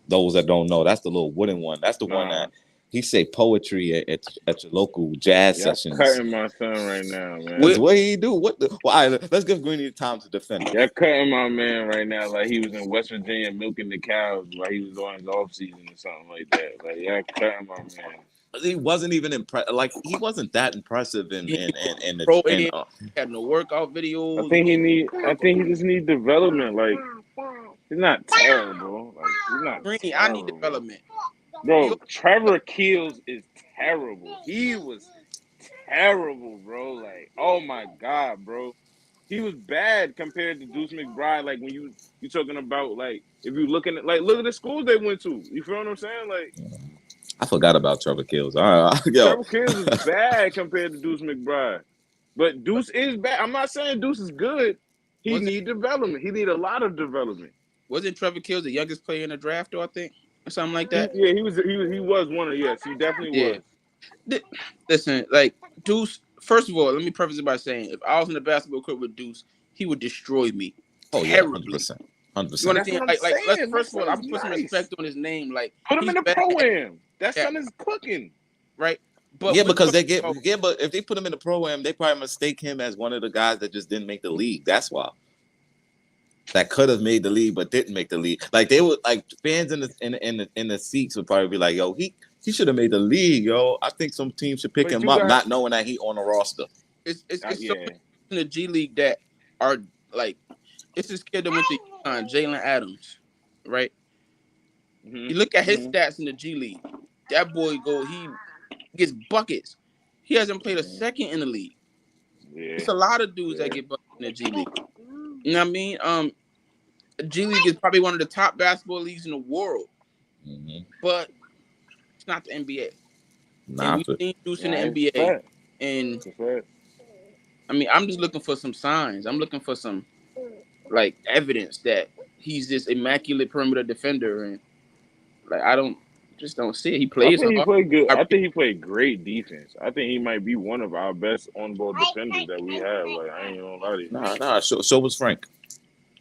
Speaker 1: Those that don't know, that's the little wooden one. That's the one that he say poetry at your local jazz sessions.
Speaker 3: Cutting my son right now, man.
Speaker 1: What he do? Let's give Greeny time to defend him.
Speaker 3: You're cutting my man right now, like he was in West Virginia milking the cows while he was on his off season or something like that. Like you're cutting my man.
Speaker 1: He wasn't even impressed. Like he wasn't that impressive in the
Speaker 2: pro. He had no workout videos.
Speaker 3: I think he just needs development. Like he's not terrible. Like he's not.
Speaker 2: Greeny, I need development.
Speaker 3: Bro, Trevor Keels is terrible. He was terrible, bro. Like, oh my God, bro. He was bad compared to Deuce McBride. Like when you talking about like if you looking at look at the schools they went to. You feel what I'm saying? Like
Speaker 1: I forgot about Trevor Keels. All right,
Speaker 3: Trevor Keels is bad compared to Deuce McBride. But Deuce is bad. I'm not saying Deuce is good. He need development. He need a lot of development.
Speaker 2: Wasn't Trevor Keels the youngest player in the draft, though, I think? Or something like that?
Speaker 3: Yeah, he was one of, yes, he definitely was.
Speaker 2: Listen, like, Deuce, first of all, let me preface it by saying, if I was in the basketball court with Deuce, he would destroy me.
Speaker 1: Oh, yeah, 100%. 100%.
Speaker 2: You understand? Let's first of all, I'm put some respect on his name. Like,
Speaker 3: put him in the pro-am. That son is cooking.
Speaker 2: Right?
Speaker 1: But because but if they put him in the pro-am, they probably mistake him as one of the guys that just didn't make the league. That's why. That could have made the league but didn't make the league. Like they would, like fans in the seats would probably be like, "Yo, He should have made the league, yo. I think some team should pick
Speaker 3: But
Speaker 1: him
Speaker 3: you
Speaker 1: up,
Speaker 3: got-
Speaker 1: not knowing that he on the roster.
Speaker 2: It's so
Speaker 3: yeah.
Speaker 2: many in the G League that are like, it's this kid that went to Jalen Adams, right?
Speaker 3: Mhm.
Speaker 2: You look at his stats in the G League. That boy he gets buckets. He hasn't played a second in the league.
Speaker 3: Yeah.
Speaker 2: It's a lot of dudes that get buckets in the G League. You know what I mean? G League is probably one of the top basketball leagues in the world, but it's not the NBA.
Speaker 1: Nah,
Speaker 2: and we've seen Deuce in the
Speaker 3: it's
Speaker 2: NBA,
Speaker 3: fact.
Speaker 2: and
Speaker 3: It's fact.
Speaker 2: I mean, I'm just looking for some signs. I'm looking for some like evidence that he's this immaculate perimeter defender, and like I just don't see it. He
Speaker 3: I
Speaker 2: plays
Speaker 3: think he
Speaker 2: hard.
Speaker 3: played good. I think he played great defense. I think he might be one of our best on-ball defenders that we have. Like, I ain't gonna lie to you.
Speaker 1: nah. So was Frank.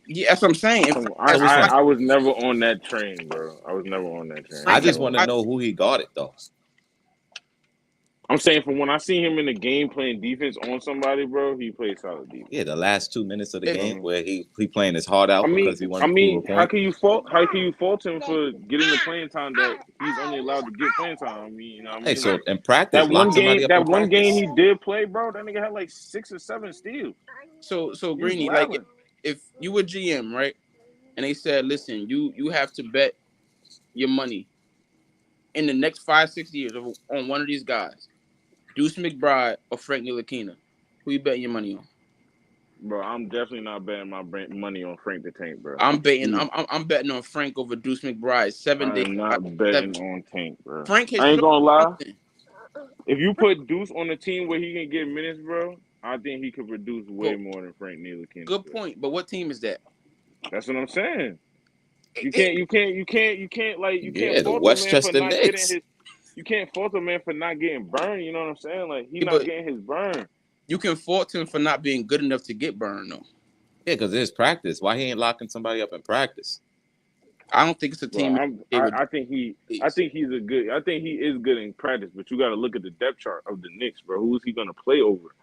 Speaker 2: Yeah, that's what I'm saying. And
Speaker 3: I was never on that train, bro. I was never on that train.
Speaker 1: I just want to know who he guarded, though.
Speaker 3: I'm saying from when I see him in the game playing defense on somebody, bro, he played solid defense.
Speaker 1: Yeah, the last 2 minutes of the game where he playing his heart out because he wanted to prove a point.
Speaker 3: How can you fault him for getting the playing time that he's only allowed to get playing time? I mean, you know what I mean?
Speaker 1: Hey, so in practice,
Speaker 3: that one game he did play, bro, that nigga had like 6 or 7 steals.
Speaker 2: So Greeni, like if you were GM, right, and they said, listen, you have to bet your money in the next 5-6 years on one of these guys, Deuce McBride or Frank Ntilikina, who you betting your money on?
Speaker 3: Bro, I'm definitely not betting my money on Frank the Tank, bro.
Speaker 2: I'm betting on Frank over Deuce McBride 7 days.
Speaker 3: I'm not betting on Tank, bro.
Speaker 2: Frank
Speaker 3: I ain't gonna lie.
Speaker 2: Something.
Speaker 3: If you put Deuce on a team where he can get minutes, bro, I think he could produce way more than Frank Ntilikina.
Speaker 2: Good point, but what team is that?
Speaker 3: That's what I'm saying. You can't
Speaker 1: the Westchester Knicks.
Speaker 3: You can't fault a man for not getting burned. You know what I'm saying? Like he's not getting his burn.
Speaker 2: You can fault him for not being good enough to get burned, though.
Speaker 1: Yeah, because there's practice. Why he ain't locking somebody up in practice?
Speaker 2: I don't think it's a team.
Speaker 3: I think he is good in practice, but you got to look at the depth chart of the Knicks, bro. Who is he gonna play over?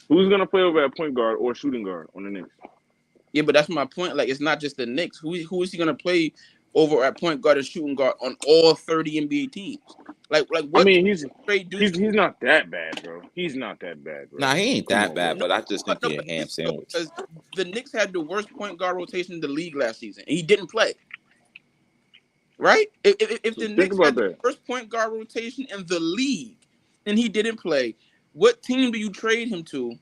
Speaker 3: Who's gonna play over at point guard or shooting guard on the Knicks?
Speaker 2: Yeah, but that's my point. Like, it's not just the Knicks. Who is he gonna play over at point guard and shooting guard on all 30 NBA teams? Like what?
Speaker 3: I mean, he's not that bad, bro. He's not that bad, bro.
Speaker 1: Nah, he ain't that bad, but I just think he's a ham sandwich.
Speaker 2: Because the Knicks had the worst point guard rotation in the league last season, and he didn't play. Right? If the Knicks had the worst point guard rotation in the league, and he didn't play, what team do you trade him to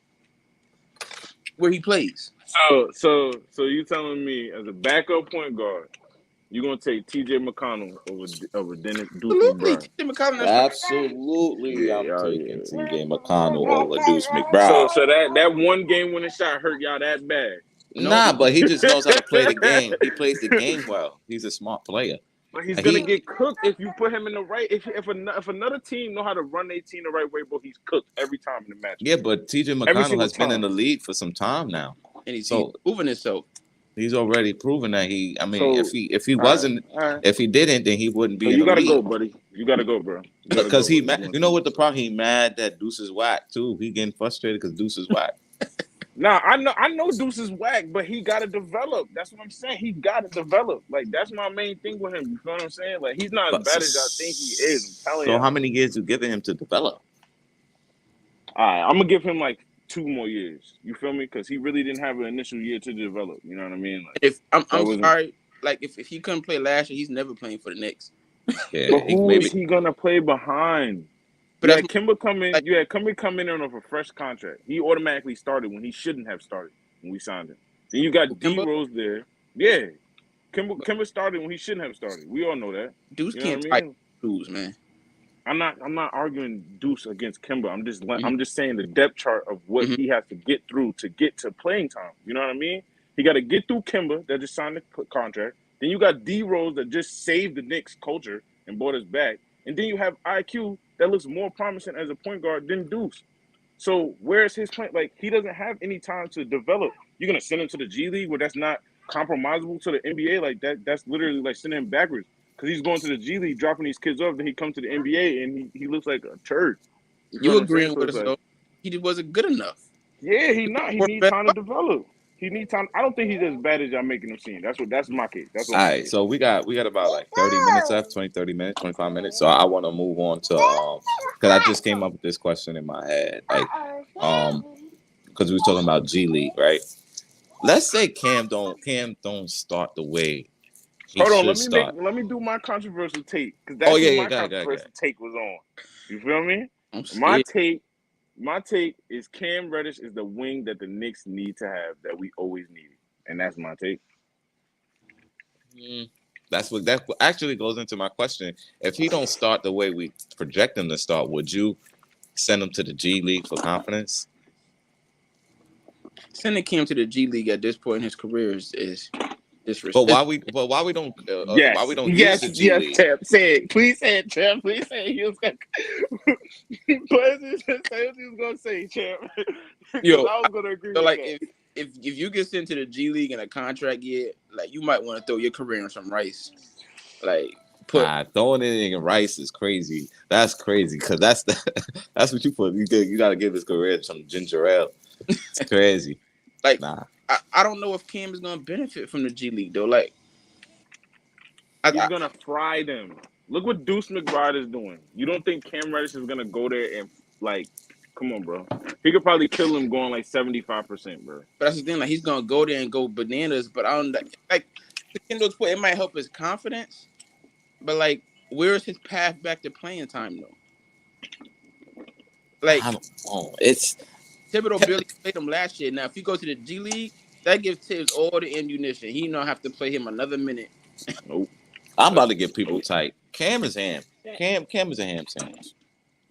Speaker 2: where he plays?
Speaker 3: So you telling me as a backup point guard, you're gonna take T.J. McConnell over Deuce McBride?
Speaker 1: Absolutely, I'm taking T.J. McConnell over Deuce McBride.
Speaker 3: So that one game winning shot hurt y'all that bad?
Speaker 1: Nah, but he just knows how to play the game. He plays the game well. He's a smart player.
Speaker 3: But he's gonna get cooked if you put him in the right. If another team know how to run their team the right way, bro, he's cooked every time in the match.
Speaker 1: Yeah, but T.J. McConnell has been in the league for some time now,
Speaker 2: and he's proven himself.
Speaker 1: He's already proven that he. I mean, if he wasn't, if he didn't, then he wouldn't be.
Speaker 3: You gotta go, buddy. You gotta go, bro.
Speaker 1: Because he mad. You know what the problem? He mad that Deuce is whack too. He getting frustrated because Deuce is whack.
Speaker 3: Nah, I know Deuce is whack, but he gotta develop. That's what I'm saying. He gotta develop. Like that's my main thing with him. You feel what I'm saying? Like he's not as bad as I think he is. I'm telling you.
Speaker 1: So how many years you giving him to develop?
Speaker 3: All right, I'm gonna give him like 2 more years. You feel me? Because he really didn't have an initial year to develop. You know what I mean? Like,
Speaker 2: if I'm sorry, like if he couldn't play last year, he's never playing for the Knicks.
Speaker 1: Yeah,
Speaker 3: but who is he gonna play behind? But you had Kimber come in. You had Kimber come in on a fresh contract. He automatically started when he shouldn't have started when we signed him. Then you got D Rose there. Yeah, Kimber started when he shouldn't have started. We all know that.
Speaker 2: Deuce can't fight Deuce, man.
Speaker 3: I'm not arguing Deuce against Kimber. I'm just saying the depth chart of what he has to get through to get to playing time. You know what I mean? He got to get through Kimber that just signed the contract. Then you got D Rose that just saved the Knicks culture and brought us back. And then you have IQ that looks more promising as a point guard than Deuce. So where's his point? Like he doesn't have any time to develop. You're gonna send him to the G League where that's not compromisable to the NBA. Like that's literally like sending him backwards because he's going to the G League, dropping these kids off. Then he comes to the NBA and he looks like a turd.
Speaker 2: You agreeing with us though? He wasn't good enough.
Speaker 3: Yeah, he needs time to develop. He needs time. I don't think he's as bad as y'all making him seem. That's my case. That's
Speaker 1: All
Speaker 3: all I'm
Speaker 1: right,
Speaker 3: saying.
Speaker 1: so we got about like 30 minutes left, 20, 30 minutes, 25 minutes. So I want to move on to because I just came up with this question in my head, like because we were talking about G League, right? Let's say Cam don't start the way he
Speaker 3: Hold on,
Speaker 1: should start.
Speaker 3: let me do my controversial take because
Speaker 1: Oh
Speaker 3: that's
Speaker 1: yeah,
Speaker 3: what
Speaker 1: yeah,
Speaker 3: my
Speaker 1: go ahead.
Speaker 3: controversial take was on. You feel me?
Speaker 2: I'm
Speaker 3: My
Speaker 2: scared.
Speaker 3: take is Cam Reddish is the wing that the Knicks need to have that we always needed, and that's my take.
Speaker 1: Mm, that actually goes into my question. If he don't start the way we project him to start, would you send him to the G League for confidence?
Speaker 2: Sending Cam to the G League at this point in his career is
Speaker 1: But
Speaker 2: disrespectful.
Speaker 1: why we don't
Speaker 3: Yes,
Speaker 1: use the G League?
Speaker 3: Champ. Say it. Please say it, Champ. Please say it. He was gonna. Please say what he was gonna say, Champ. Because
Speaker 2: Yo,
Speaker 3: I was gonna agree
Speaker 2: so
Speaker 3: with
Speaker 2: like
Speaker 3: that.
Speaker 2: if you get sent to the G League in a contract year, like you might want to throw your career on some rice. Like put
Speaker 1: Nah, throwing it in rice is crazy. That's crazy because that's what you put. You got to give his career some ginger ale. It's crazy.
Speaker 2: like
Speaker 1: Nah,
Speaker 2: I don't know if Cam is gonna benefit from the G League though. Like
Speaker 3: He's
Speaker 2: I
Speaker 3: gonna fry them. Look what Deuce McBride is doing. You don't think Cam Reddish is gonna go there and like? Come on, bro. He could probably kill him going like 75%, bro.
Speaker 2: but that's the thing. Like he's gonna go there and go bananas. But I don't like to Kendall's point. It might help his confidence. But like, where is his path back to playing time though? Like
Speaker 1: I don't know. It's
Speaker 2: Thibodeau barely played him last year. Now if you go to the G League, that gives Tibbs all the ammunition. He don't have to play him another minute.
Speaker 3: Nope.
Speaker 1: I'm about to get people
Speaker 3: Nope.
Speaker 1: tight. Cam is ham. Cam is a ham sandwich.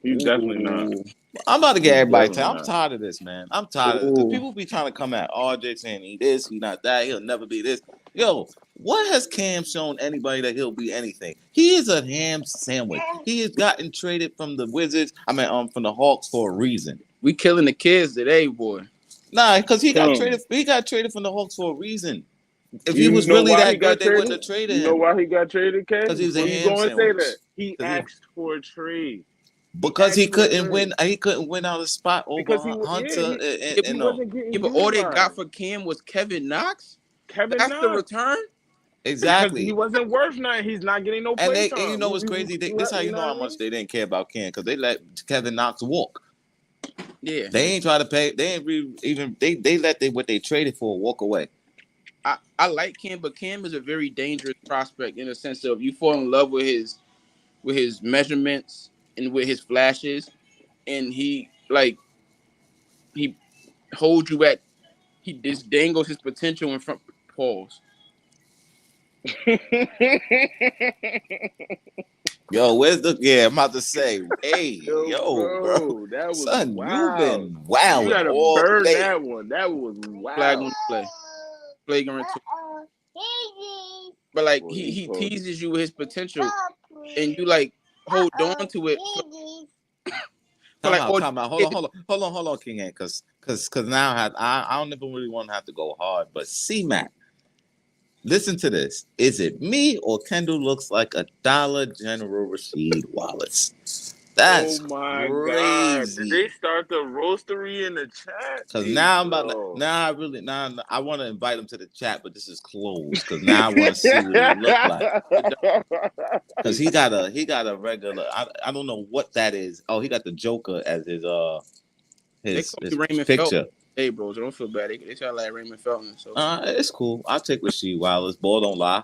Speaker 3: He's definitely not.
Speaker 2: Ooh.
Speaker 1: I'm about to get
Speaker 3: He's
Speaker 1: everybody
Speaker 3: definitely
Speaker 1: tight. I'm
Speaker 3: not.
Speaker 1: tired of this, man. I'm tired of it because
Speaker 2: Ooh.
Speaker 1: people be trying to come at RJ saying he this, he not that, he'll never be this. Yo, what has Cam shown anybody that he'll be anything? He is a ham sandwich. He has gotten traded from the Wizards. From the Hawks for a reason.
Speaker 2: We killing the kids today, boy.
Speaker 1: Nah, because he got
Speaker 3: Kill him.
Speaker 1: traded. He got traded from the Hawks for a reason. If he
Speaker 3: You
Speaker 1: was
Speaker 3: know
Speaker 1: really
Speaker 3: why he
Speaker 1: that good,
Speaker 3: got
Speaker 1: they wouldn't
Speaker 3: traded?
Speaker 1: have traded
Speaker 3: You know
Speaker 1: him
Speaker 3: why he got traded, Ken?
Speaker 1: because he was a
Speaker 3: Before you
Speaker 1: ham
Speaker 3: go and say
Speaker 1: sandwich.
Speaker 3: that, he asked for a trade.
Speaker 1: Because he
Speaker 3: asked for a
Speaker 1: couldn't
Speaker 3: trade.
Speaker 1: win. He couldn't win out of spot over
Speaker 3: Because he
Speaker 1: Hunter.
Speaker 3: he wasn't getting
Speaker 2: Yeah, but all they
Speaker 3: utilized.
Speaker 2: got for Cam was Kevin Knox.
Speaker 3: Kevin
Speaker 2: That's the
Speaker 3: Knox.
Speaker 2: return.
Speaker 3: Because
Speaker 1: Exactly.
Speaker 3: he wasn't worth nothing. He's not getting no
Speaker 1: And
Speaker 3: play
Speaker 1: they,
Speaker 3: time.
Speaker 1: and you know what's crazy? This how you know how much they didn't care about Cam because they let Kevin Knox walk.
Speaker 2: Yeah,
Speaker 1: They ain't try to pay. They ain't even. They let what they traded for walk away.
Speaker 2: I like Cam, but Cam is a very dangerous prospect in the sense of you fall in love with his measurements and with his flashes, and he holds you at he just dangles his potential in front. Pause.
Speaker 1: Yo, where's the? Yeah, I'm about to say, hey, yo, bro,
Speaker 3: Bro, that was
Speaker 1: son, you've
Speaker 3: wild.
Speaker 1: been wilding
Speaker 3: You gotta
Speaker 1: all
Speaker 3: burn
Speaker 1: day.
Speaker 3: that one. That was
Speaker 2: Flag
Speaker 3: wild.
Speaker 2: on the play. Flagrant two. But like
Speaker 3: Boy,
Speaker 2: he
Speaker 3: close.
Speaker 2: teases you with his potential, and you like hold on to it. For like,
Speaker 1: Time out. Hold on, King Ant, because now I don't even really want to have to go hard, but C-Mac, listen to this. Is it me or Kendall looks like a Dollar General Rasheed Wallace? That's
Speaker 3: Oh my god. Did
Speaker 1: crazy.
Speaker 3: they start the roastery in the chat?
Speaker 1: Because
Speaker 3: Hey,
Speaker 1: now
Speaker 3: bro.
Speaker 1: I want to invite him to the chat, but this is closed because now I want to see what he look like. Because he got a regular. I don't know what that is. Oh, he got the Joker as
Speaker 2: They
Speaker 1: his
Speaker 2: call me Raymond
Speaker 1: picture.
Speaker 2: Felton. Hey, bros, don't feel bad. They sound like Raymond Felton. So
Speaker 1: It's cool. I'll take Rasheed Wallace. Boy, don't lie.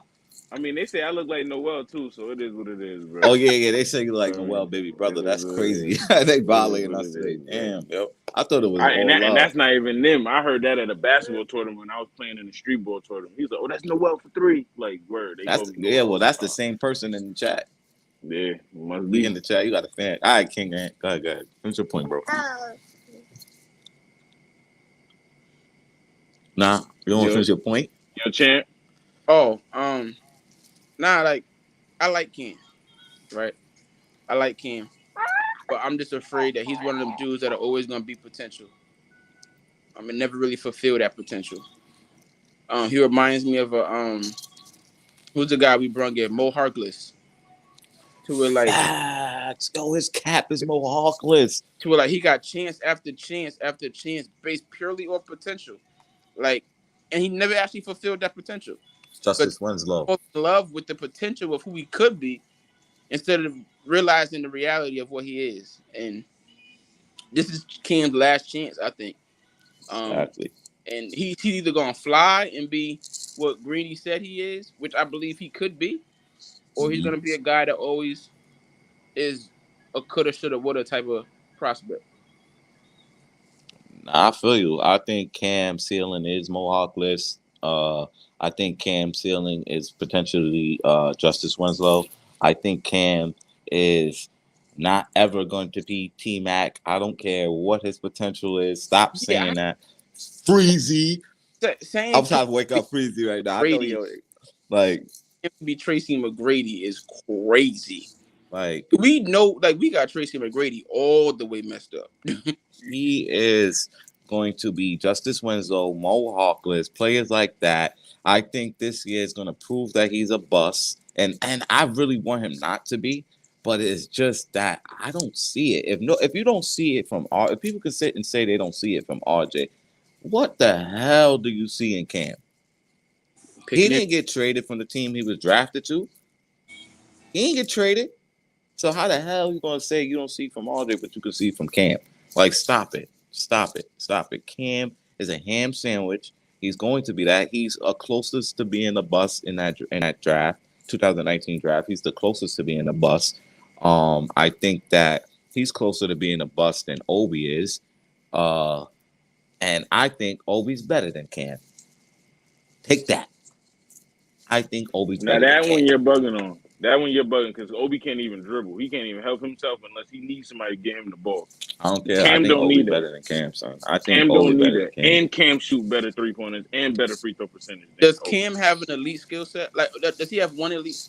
Speaker 3: I mean, they say I look like Noel too, so it is what it is, bro.
Speaker 1: Oh yeah. They say you like Noel, baby brother. That's crazy. They violating us today. Damn, yo. I thought it was all love.
Speaker 3: And that's not even them. I heard that at a basketball tournament when I was playing in the street ball tournament. He was like, "Oh, that's Noel for 3." Like, word. They
Speaker 1: That's
Speaker 3: told me Noel.
Speaker 1: well, that's the same person in the chat.
Speaker 3: Yeah, must
Speaker 1: Be
Speaker 3: be
Speaker 1: in the chat. You got a fan. All right, King Ant. Go ahead. Finish your point, bro. Nah, you don't want to finish your point?
Speaker 3: Yo, champ.
Speaker 2: like I like Cam, right? I like Cam, but I'm just afraid that he's one of them dudes that are always gonna be potential. And never really fulfill that potential. He reminds me of who's the guy we brung in, Mo Harkless. To where like
Speaker 1: Let's go. His cap is Mohawkless.
Speaker 2: To where like he got chance after chance after chance based purely on potential. Like and he never actually fulfilled that potential.
Speaker 1: Justice Winslow.
Speaker 2: Fall in love with the potential of who he could be instead of realizing the reality of what he is. And this is Cam's last chance, I think.
Speaker 1: Exactly.
Speaker 2: And he's either gonna fly and be what Greeny said he is, which I believe he could be, or he's gonna be a guy that always is a coulda, shoulda, woulda type of prospect.
Speaker 1: I feel you. I think Cam ceiling is Mohawk list. I think Cam ceiling is potentially Justice Winslow. I think Cam is not ever going to be T Mac. I don't care what his potential is. Stop saying that. Freezy.
Speaker 2: Saying
Speaker 1: I'm trying to wake up Freezy right now. I know you like
Speaker 2: be Tracy McGrady is crazy.
Speaker 1: Like
Speaker 2: we know, like we got Tracy McGrady all the way messed up.
Speaker 1: He is going to be Justice Winslow, Mohawk list, players like that. I think this year is going to prove that he's a bust, and I really want him not to be, but it's just that I don't see it. If you don't see it from if people can sit and say they don't see it from RJ, what the hell do you see in Cam? He didn't get traded from the team he was drafted to. He didn't get traded. So how the hell are you going to say you don't see from RJ, but you can see from Cam? Like, stop it. Stop it. Stop it. Cam is a ham sandwich. He's going to be that. He's closest to being a bust in that draft, 2019 draft. He's the closest to being a bust. I think that he's closer to being a bust than Obi is. And I think Obi's better than Cam. Take that. I think Obi's better than Cam.
Speaker 3: Now, that one you're bugging on. That one you're bugging because Obi can't even dribble. He can't even help himself unless he needs somebody to get him the ball.
Speaker 1: I don't care.
Speaker 3: Cam
Speaker 1: I think
Speaker 3: don't
Speaker 1: Obi
Speaker 3: need
Speaker 1: better
Speaker 3: that.
Speaker 1: than Cam, son. I think
Speaker 3: Cam
Speaker 1: Obi
Speaker 3: don't need
Speaker 1: better
Speaker 3: that.
Speaker 1: than Cam.
Speaker 3: And Cam shoot better 3-pointers and better free throw percentage.
Speaker 2: Does Cam have an elite skill set? Like, does he have one elite?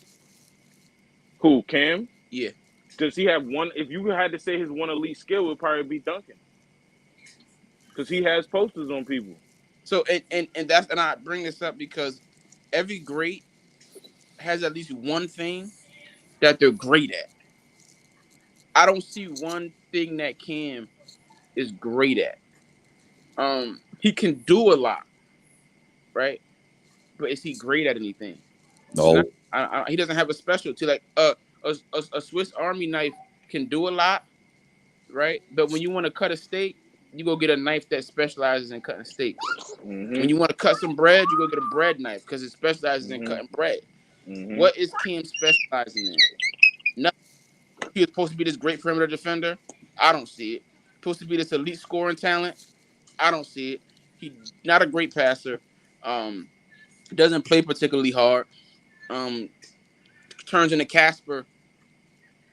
Speaker 3: Who, Cam?
Speaker 2: Yeah.
Speaker 3: Does he have one? If you had to say his one elite skill, it would probably be dunking. Because he has posters on people.
Speaker 2: So and I bring this up because every great has at least one thing that they're great at. I don't see one thing that Cam is great at. He can do a lot, right? But is he great at anything?
Speaker 1: No.
Speaker 2: He doesn't have a specialty. Like a Swiss Army knife can do a lot, right? But when you want to cut a steak, you go get a knife that specializes in cutting steaks.
Speaker 3: Mm-hmm.
Speaker 2: When you want to cut some bread, you go get a bread knife because it specializes in cutting bread.
Speaker 3: Mm-hmm.
Speaker 2: What is Cam specializing in? Nothing. He was supposed to be this great perimeter defender. I don't see it. Supposed to be this elite scoring talent. I don't see it. He's not a great passer. Doesn't play particularly hard. Turns into Casper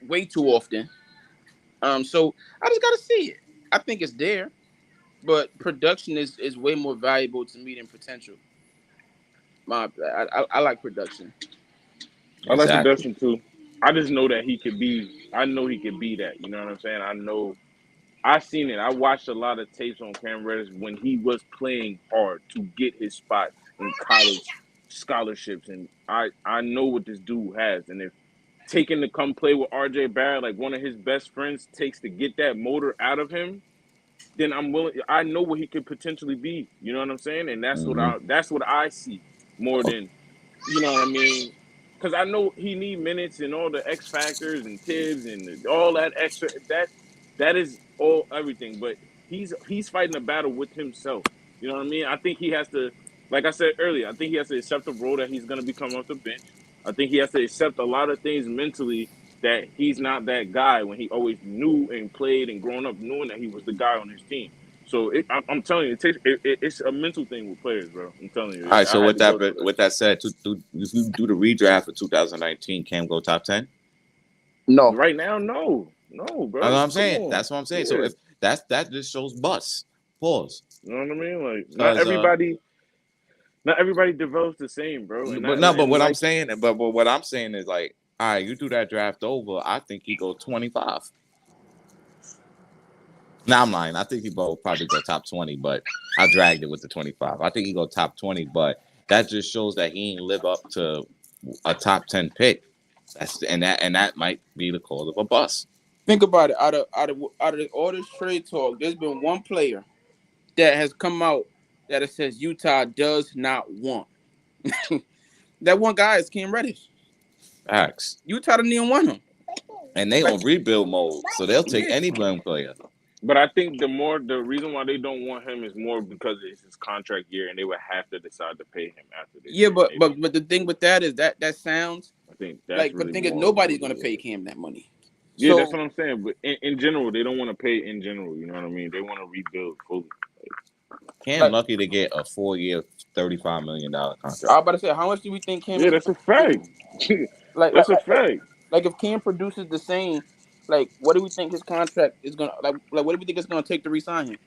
Speaker 2: way too often. So I just gotta see it. I think it's there, but production is way more valuable to me than potential. I like production.
Speaker 3: I like production too. I just know that he could be. I know he could be that. You know what I'm saying? I know. I've seen it. I watched a lot of tapes on Cam Reddish when he was playing hard to get his spot in college scholarships, and I know what this dude has. And if taking to come play with RJ Barrett, like one of his best friends, takes to get that motor out of him, then I'm willing. I know what he could potentially be. You know what I'm saying? And that's what I see more than, you know what I mean. Because I know he need minutes and all the X factors and Tibbs and all that extra. That is all everything. But he's fighting a battle with himself. You know what I mean? I think he has to, like I said earlier, I think he has to accept the role that he's going to become off the bench. I think he has to accept a lot of things mentally that he's not that guy when he always knew and played and grown up knowing that he was the guy on his team. So I'm telling you, it's a mental thing with players, bro. I'm telling you.
Speaker 1: All right. So with that said, if you do the redraft for 2019, Cam go top 10?
Speaker 2: No.
Speaker 3: Right now, no, bro.
Speaker 1: That's what I'm saying. That's what I'm saying. Yeah. So if that just shows bust. Pause.
Speaker 3: You know what I mean? Like not everybody develops the same, bro.
Speaker 1: But what I'm saying is like, all right, you do that draft over. I think he go 25. Now I'm lying. I think he probably go top 20, but I dragged it with the 25. I think he go top 20, but that just shows that he ain't live up to a top 10 pick. That might be the cause of a bust.
Speaker 2: Think about it. Out of all this trade talk, there's been one player that has come out that it says Utah does not want. That one guy is Cam Reddish.
Speaker 1: Facts.
Speaker 2: Utah didn't even want him.
Speaker 1: And they on rebuild mode, so they'll take
Speaker 2: Yeah.
Speaker 1: any young player.
Speaker 3: But I think the reason why they don't want him is more because it's his contract year, and they would have to decide to pay him after this.
Speaker 2: Yeah,
Speaker 3: year,
Speaker 2: but the thing with that is that sounds
Speaker 3: I think that's
Speaker 2: like.
Speaker 3: really
Speaker 2: But the thing is,
Speaker 3: more
Speaker 2: nobody's
Speaker 3: what
Speaker 2: gonna
Speaker 3: it
Speaker 2: pay
Speaker 3: is.
Speaker 2: Cam that money.
Speaker 3: Yeah,
Speaker 2: So,
Speaker 3: that's what I'm saying. But in general, they don't want to pay in general. You know what I mean? They want to rebuild fully.
Speaker 1: Cam lucky to get a 4-year, $35 million
Speaker 2: I was
Speaker 1: contract.
Speaker 2: about to say, how much do we think Cam?
Speaker 3: Yeah, that's a fact. That's a fact.
Speaker 2: Like if Cam produces the same, like what do we think his contract is gonna like? Like what do we think it's gonna take to re-sign him?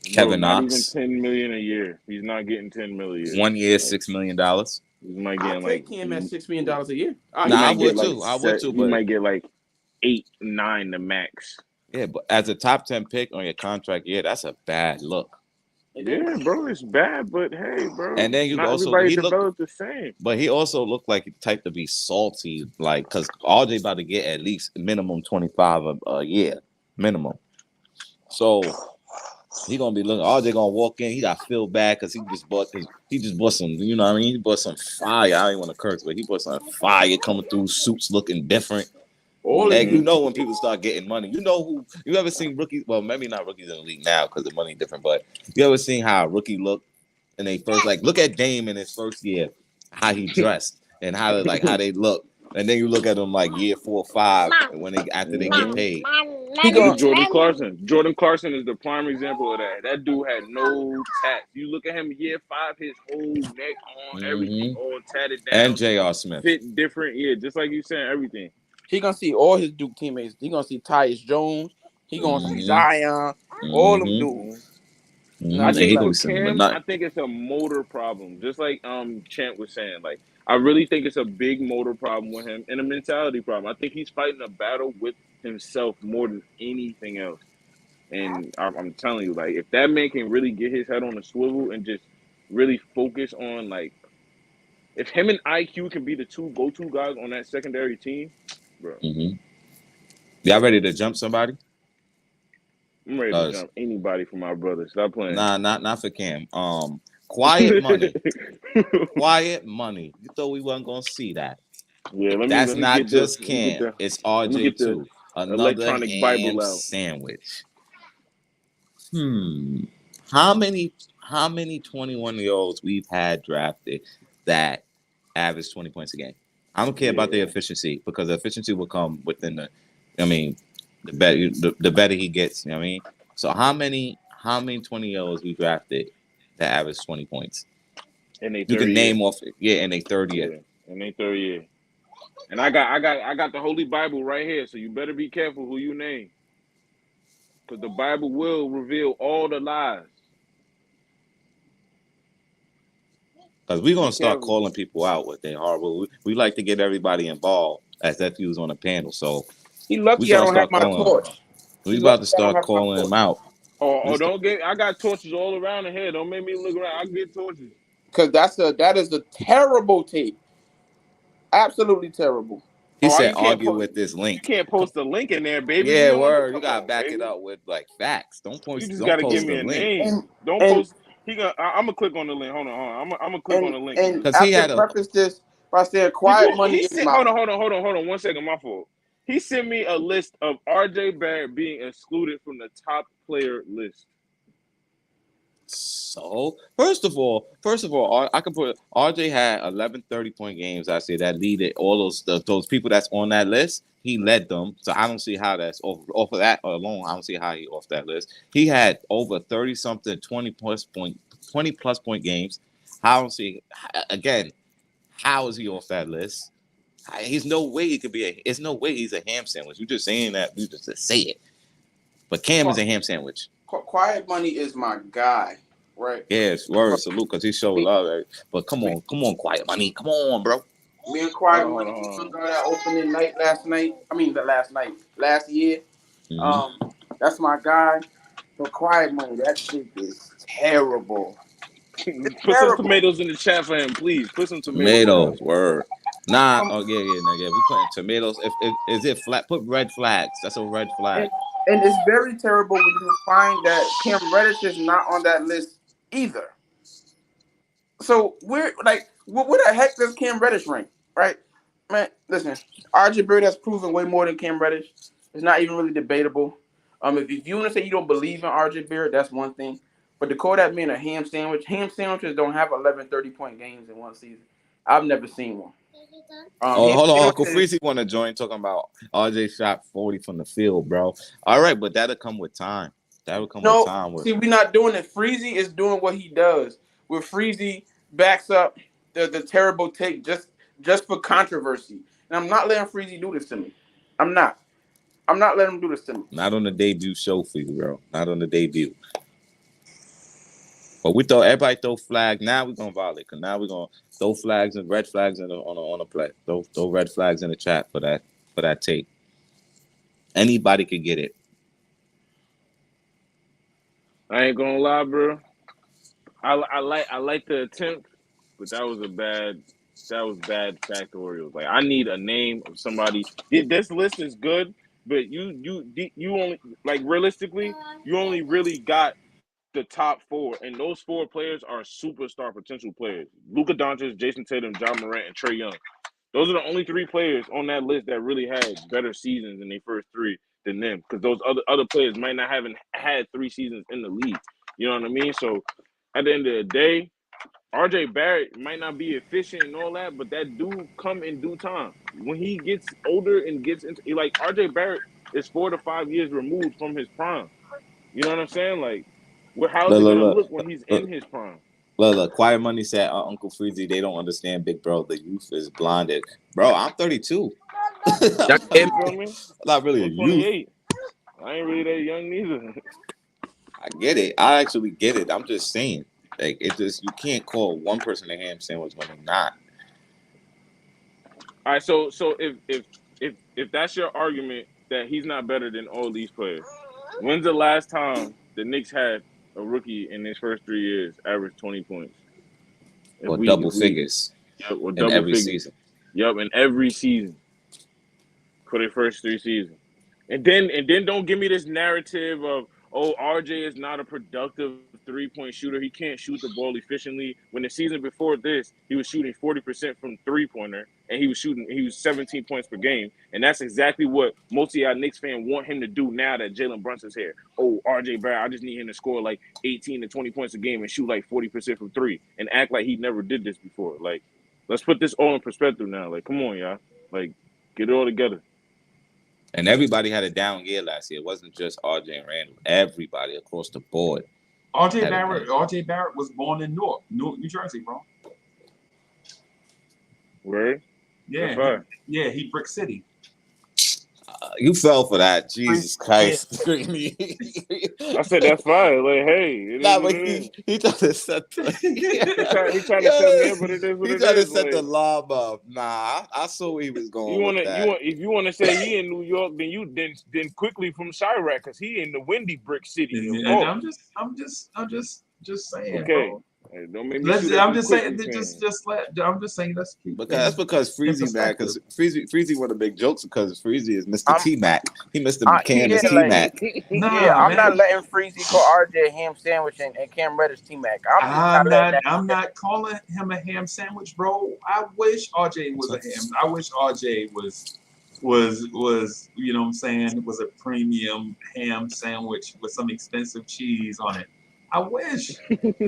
Speaker 1: Kevin
Speaker 3: Not even
Speaker 1: Knox,
Speaker 3: 10 million a year. He's not getting 10 million a year.
Speaker 1: 1 year, $6 million.
Speaker 3: He might
Speaker 2: I'll
Speaker 3: get
Speaker 2: take
Speaker 3: like
Speaker 2: Cam at $6 million a year.
Speaker 1: I would too. I would too.
Speaker 3: He
Speaker 1: But
Speaker 3: might get like 8, 9 the max.
Speaker 1: yeah, but as a top 10 pick on your contract, yeah, that's a bad look.
Speaker 3: Yeah, bro, it's bad, but hey, bro.
Speaker 1: And then you
Speaker 3: not
Speaker 1: also
Speaker 3: everybody
Speaker 1: he looked,
Speaker 3: developed the same.
Speaker 1: but he also looked like the type to be salty, like because RJ about to get at least minimum 25 a year, minimum. So he gonna be looking. RJ gonna walk in. He got feel bad because he just bought some. You know what I mean? He bought some fire. I don't want to curse, but he bought some fire coming through, suits looking different. And you know when people start getting money, you know who you ever seen rookies? Well, maybe not rookies in the league now because the money different, but you ever seen how a rookie look and they first like look at Dame in his first year, how he dressed and how they look, and then you look at them like year 4 or 5 when after they get paid.
Speaker 3: Jordan Clarkson. Jordan Clarkson is the prime example of that. That dude had no tats. You look at him year 5, his whole neck on everything all tatted down.
Speaker 1: And J.R. Smith
Speaker 3: fit different, yeah, just like you saying everything.
Speaker 2: He gonna see all his Duke teammates. He gonna see Tyus Jones. He gonna see Zion. All them dudes.
Speaker 3: I think for Cam, I think it's a motor problem. Just like Champ was saying, like I really think it's a big motor problem with him and a mentality problem. I think he's fighting a battle with himself more than anything else. And I'm telling you, like if that man can really get his head on a swivel and just really focus on like, if him and IQ can be the 2 go-to guys on that secondary team, bro.
Speaker 1: Y'all ready to jump somebody?
Speaker 3: I'm ready to jump anybody from our brothers. Stop playing.
Speaker 1: Nah, not for Cam. Quiet money. Quiet money. You thought we wasn't gonna see that.
Speaker 3: Yeah,
Speaker 1: that's not just Cam. It's RJ too. Another
Speaker 3: electronic
Speaker 1: ham
Speaker 3: Bible out.
Speaker 1: sandwich. How many 21-year-olds we've had drafted that average 20 points a game? I don't care about their efficiency because the efficiency will come within the. I mean, the better he gets. You know what I mean? So how many 20-year-olds we drafted that average 20 points?
Speaker 3: And they
Speaker 1: you can name off it. Yeah, in their third year.
Speaker 3: In their third year. And I got the Holy Bible right here, so you better be careful who you name. Because the Bible will reveal all the lies.
Speaker 1: Because we're going to start calling people out with their horrible. We like to get everybody involved as if he was on a panel. So
Speaker 2: he lucky I don't have my torch.
Speaker 1: We about to start calling him out.
Speaker 3: Oh, don't get. I got torches all around the head. Don't make me look around. I can get torches.
Speaker 2: Because that is a terrible take. Absolutely terrible.
Speaker 1: He said argue with this link.
Speaker 3: You can't post the link in there, baby.
Speaker 1: Yeah, word. You gotta back it up with like facts. Don't post.
Speaker 3: You just gotta give me a name. Don't post. I'm gonna click on the link. Hold on. I'm gonna click on the link.
Speaker 2: And after he had preface this by saying quiet money.
Speaker 3: Hold on. 1 second. My fault. He sent me a list of RJ Barrett being excluded from the top player list.
Speaker 1: So first of all, I can put RJ had 11 30-point games. I say that leaded all those people that's on that list. He led them, so I don't see how that's off of that alone. I don't see how he off that list. He had over 30-something, 20+ point games. I don't see again. How is he off that list? He's no way he could be it's no way he's a ham sandwich. You're just saying that you just to say it. But Cam is a ham sandwich.
Speaker 2: Quiet money is my guy, right?
Speaker 1: Yes, word salute because he showed love. Right? But come on, quiet money. Come on, bro.
Speaker 2: Me and Quiet Money got that opening night last year. That's my guy. But Quiet Money, that shit is terrible.
Speaker 3: Put some tomatoes in the chat for him, please. Put some
Speaker 1: tomatoes. Word. Nah. We putting tomatoes. If is it flat? Put red flags. That's a red flag.
Speaker 2: And it's very terrible when you find that Cam Reddish is not on that list either. So where the heck does Cam Reddish rank? Right, man. Listen, RJ Barrett has proven way more than Cam Reddish. It's not even really debatable. If you want to say you don't believe in RJ Barrett, that's one thing. But to call that man a ham sandwiches don't have 11 30-point games in one season. I've never seen one.
Speaker 1: Oh,
Speaker 2: Ham
Speaker 1: hold on, Uncle
Speaker 2: sandwiches.
Speaker 1: Freezy want to join talking about RJ shot 40 from the field, bro. All right, but that'll come with time. That'll come with
Speaker 2: No,
Speaker 1: time.
Speaker 2: see, we're not doing it. Freezy is doing what he does. Where Freezy backs up the terrible take just for controversy. And I'm not letting Freezy do this to me. I'm not. I'm not letting him do this to me.
Speaker 1: Not on the debut show for you, bro. Not on the debut. But we throw everybody throw flags. Now we're gonna violate. Cause now we're gonna throw flags and red flags on a play. Throw red flags in the chat for that take. Anybody could get it.
Speaker 3: I ain't gonna lie, bro. I like the attempt, but that was bad factorial. Like I need a name of somebody. This list is good, but you only like realistically, you only really got the top four, and those four players are superstar potential players. Luka Doncic, Jason Tatum, John Morant, and Trae Young. Those are the only three players on that list that really had better seasons in their first three than them, because those other players might not haven't had 3 seasons in the league. You know what I mean? So at the end of the day, RJ Barrett might not be efficient and all that, but that do come in due time. When he gets older and gets into like RJ Barrett is 4 to 5 years removed from his prime. You know what I'm saying? Like, how's it gonna look when he's in his prime?
Speaker 1: Look. Quiet Money said, Uncle Freezy, they don't understand, big bro. The youth is blinded. Bro, I'm 32.
Speaker 3: You feel me?
Speaker 1: I'm not really a
Speaker 3: I'm
Speaker 1: youth.
Speaker 3: 28. I ain't really that young neither.
Speaker 1: I get it. I actually get it. I'm just saying. Like, it just, you can't call one person a ham sandwich when they're not.
Speaker 3: All right, so if that's your argument that he's not better than all these players, when's the last time the Knicks had a rookie in his first 3 years average 20 points?
Speaker 1: Or double figures.
Speaker 3: Yep, or
Speaker 1: in
Speaker 3: double
Speaker 1: every
Speaker 3: figures.
Speaker 1: season.
Speaker 3: Yep, in every season for their first 3 seasons. And then don't give me this narrative of, oh, RJ is not a productive 3-point shooter. He can't shoot the ball efficiently. When the season before this, he was shooting 40% from 3-pointer, and he was 17 points per game. And that's exactly what most of y'all Knicks fans want him to do now that Jalen Brunson's here. Oh, RJ Barrett, I just need him to score like 18 to 20 points a game and shoot like 40% from 3 and act like he never did this before. Like, let's put this all in perspective now. Like, come on, y'all. Like, get it all together.
Speaker 1: And everybody had a down year last year. It wasn't just RJ and Randle. Everybody across the board.
Speaker 4: RJ Barrett was born in New Jersey, bro.
Speaker 3: Word?
Speaker 4: Yeah. He Brick City.
Speaker 1: You fell for that. Jesus Christ.
Speaker 3: I said that's fine. Like, hey,
Speaker 1: but he tried to set the
Speaker 3: he tried to set me up, but it is what it is.
Speaker 1: He tried to set the lob up. Nah, I saw where he was going.
Speaker 3: If you want to say he in New York, then Quickley from Chirac, because he in the windy brick city.
Speaker 4: And I'm just saying.
Speaker 3: Okay.
Speaker 4: Bro.
Speaker 3: Hey, don't make me
Speaker 4: I'm just saying. Let's keep.
Speaker 1: That's because Freezy mad. Because Freezy want to make jokes because Freezy is Mr. T-Mac. He Mr. Cam is T-Mac.
Speaker 2: I'm not letting Freezy call RJ a ham sandwich and Cam Reddish T-Mac.
Speaker 4: I'm not calling him a ham sandwich, bro. I wish RJ was a ham. I wish RJ was you know what I'm saying, was a premium ham sandwich with some expensive cheese on it. I wish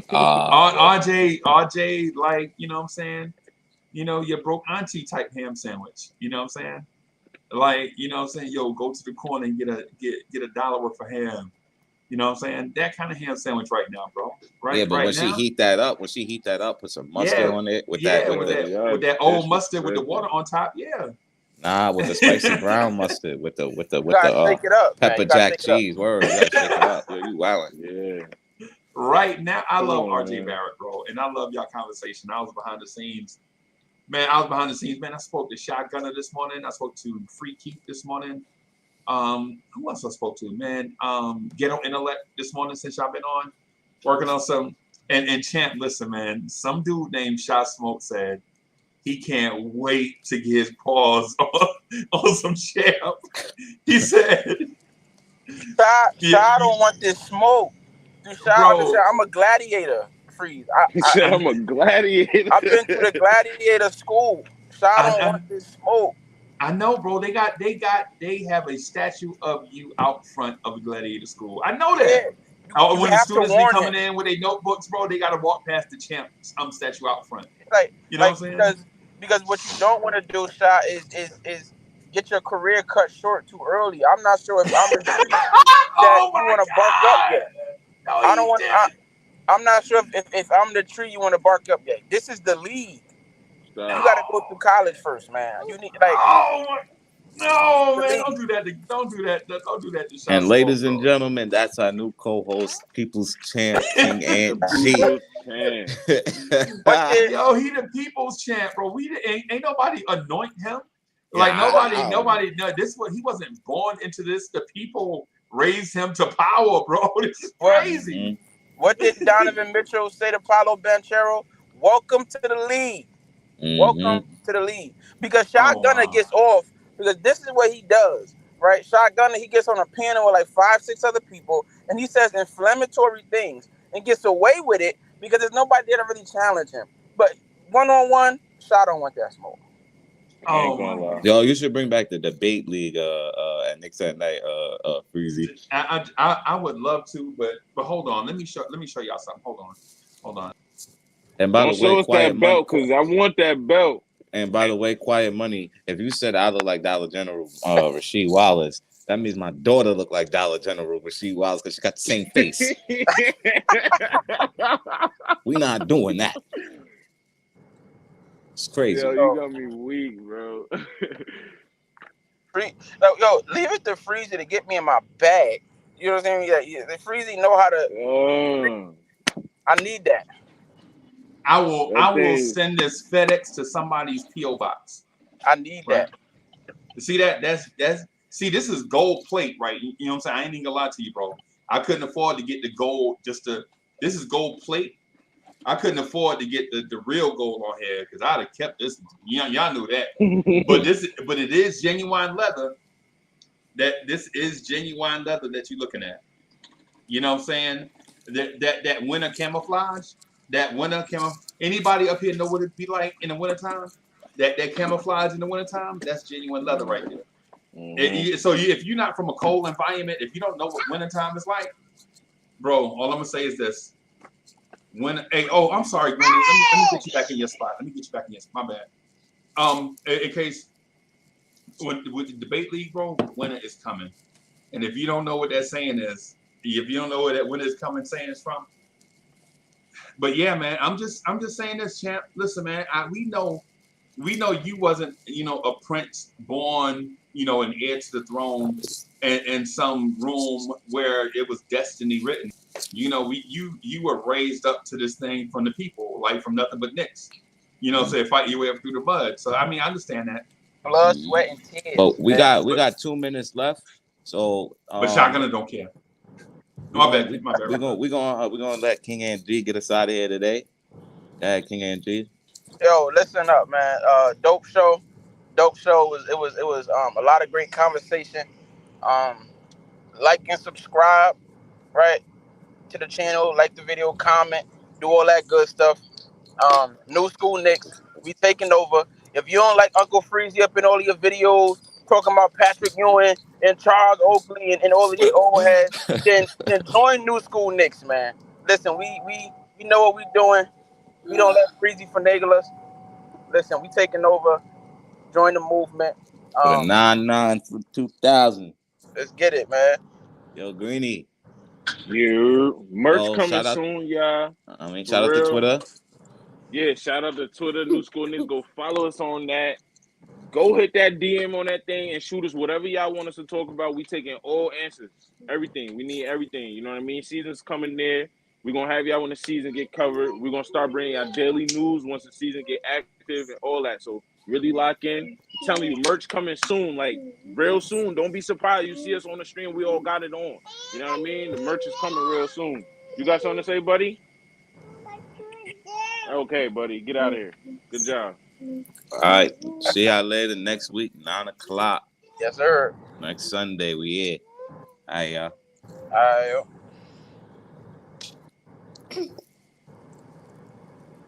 Speaker 4: RJ, like, you know what I'm saying, you know, your broke auntie type ham sandwich. You know what I'm saying? Like, you know what I'm saying, yo, go to the corner and get $1 worth of ham. You know what I'm saying? That kind of ham sandwich right now, bro. Right?
Speaker 1: Yeah, but
Speaker 4: right
Speaker 1: when
Speaker 4: now,
Speaker 1: she heat that up, put some mustard on it with
Speaker 4: that old mustard with the water on top. Yeah.
Speaker 1: Nah, with the spicy brown mustard, with the
Speaker 2: shake it up,
Speaker 1: pepper jack cheese. Word, you gotta shake it up. You wildin'.
Speaker 3: Yeah.
Speaker 4: Right now, I love RJ Barrett, bro, and I love y'all conversation. I was behind the scenes, man. Man, I spoke to Shotgunner this morning. I spoke to Free Keith this morning. Who else I spoke to, man? Ghetto Intellect this morning, since y'all been on working on some. And Champ, listen, man. Some dude named Shot Smoke said he can't wait to get his paws on some Champ. He said,
Speaker 2: "I don't want this smoke." Dude, I'm a gladiator. freeze.
Speaker 3: I'm a gladiator.
Speaker 2: I've been to the gladiator school. So I don't want this smoke.
Speaker 4: I know, bro. They have a statue of you out front of the gladiator school. I know that.
Speaker 2: Yeah, you
Speaker 4: when the
Speaker 2: have to
Speaker 4: students be
Speaker 2: warn
Speaker 4: coming
Speaker 2: him.
Speaker 4: in with their notebooks, bro, they gotta walk past the champ statue out front.
Speaker 2: Like,
Speaker 4: You know what I'm saying?
Speaker 2: Because what you don't want to do, Shot, is get your career cut short too early. I'm not sure if I'm the tree that you want to bark up yet.
Speaker 4: No,
Speaker 2: I don't want. I'm not sure if I'm the tree you want to bark up yet. This is the league.
Speaker 3: Stop.
Speaker 2: You got to go through college first, man. You need like.
Speaker 4: No, man, don't do that. Don't do that. Don't do that to Shot.
Speaker 1: And ladies and gentlemen, that's our new co-host, People's Champ, King and G.
Speaker 2: But
Speaker 4: yo, he the people's champ, bro. We ain't nobody anoint him. Like nobody. No, this what he wasn't born into this. The people raised him to power, bro. This is crazy.
Speaker 2: What did Donovan Mitchell say to Paulo Banchero? Welcome to the league. Welcome to the league. Because Shotgunner gets off. Because this is what he does, right? Shotgunner, he gets on a panel with like 5-6 other people, and he says inflammatory things and gets away with it because there's nobody there to really challenge him. But one-on-one, Shot don't want that smoke.
Speaker 1: Yo, you should bring back the debate league at Knicks at night, Freezy.
Speaker 4: I would love to, but hold on. Let me show y'all something. Hold on.
Speaker 1: And by
Speaker 3: Don't
Speaker 1: the way,
Speaker 3: show us that belt because I want that belt.
Speaker 1: And by the way, Quiet Money, if you said I look like Dollar General Rasheed Wallace, that means my daughter look like Dollar General Rasheed Wallace because she got the same face. We not doing that. It's crazy.
Speaker 3: Yo, you got me weak, bro.
Speaker 2: Yo, leave it to Freezy to get me in my bag. You know what I'm saying? Yeah, the Freezy know how to. I need that.
Speaker 4: I will send this FedEx to somebody's P.O. box.
Speaker 2: I need that.
Speaker 4: See that? See, this is gold plate, right? You know what I'm saying? I ain't even gonna lie to you, bro. I couldn't afford to get the gold this is gold plate. I couldn't afford to get the real gold on here because I'd have kept this. Y'all knew that. but it is genuine leather. This is genuine leather that you're looking at. You know what I'm saying? That winter camouflage. Anybody up here know what it'd be like in the wintertime? That camouflage in the wintertime, that's genuine leather right there. So if you're not from a cold environment, if you don't know what wintertime is like, bro, all I'm gonna say is this. I'm sorry, Greeni. Let me get you back in your spot. My bad. In case with the debate league, bro, winter is coming. And if you don't know what that saying is, if you don't know where that winter is coming saying is from. But yeah, man, I'm just saying this, champ. Listen, man, we know you wasn't, a prince born, an heir to the throne in some room where it was destiny written. You were raised up to this thing from the people, like from nothing but Knicks. So fight your way up through the mud. So I understand that.
Speaker 2: Blood, sweat, and tears.
Speaker 1: But we got 2 minutes left. So
Speaker 4: but Shotgunner don't care. My bad.
Speaker 1: We're gonna let King and G get us out of here today. King and G.
Speaker 2: Yo, listen up, man. Dope show. It was a lot of great conversation. Like and subscribe, right, to the channel. Like the video, comment, do all that good stuff. New School Knicks, we taking over. If you don't like Uncle Freezy up in all of your videos talking about Patrick Ewing and Charles Oakley and all of these old heads, then join New School Knicks, man. Listen, we know what we doing. We don't let Freezy finagle us. Listen, we taking over. Join the movement.
Speaker 1: For 99 for 2000.
Speaker 2: Let's get it, man.
Speaker 1: Yo, Greeni.
Speaker 3: Merch coming soon, y'all.
Speaker 1: Shout out to Twitter.
Speaker 3: Yeah, shout out to Twitter, New School Knicks. Go follow us on that. Go hit that DM on that thing and shoot us whatever y'all want us to talk about. We taking all answers. Everything. We need everything. You know what I mean? Season's coming there. We're going to have y'all when the season get covered. We're going to start bringing out daily news once the season get active and all that. So really lock in. I'm telling you, merch coming soon, like real soon. Don't be surprised. You see us on the stream. We all got it on. You know what I mean? The merch is coming real soon. You got something to say, buddy? Okay, buddy. Get out of here. Good job.
Speaker 1: All right. See y'all later next week, 9 o'clock.
Speaker 2: Yes, sir.
Speaker 1: Next Sunday, we here. All right, y'all.
Speaker 2: All right, yo.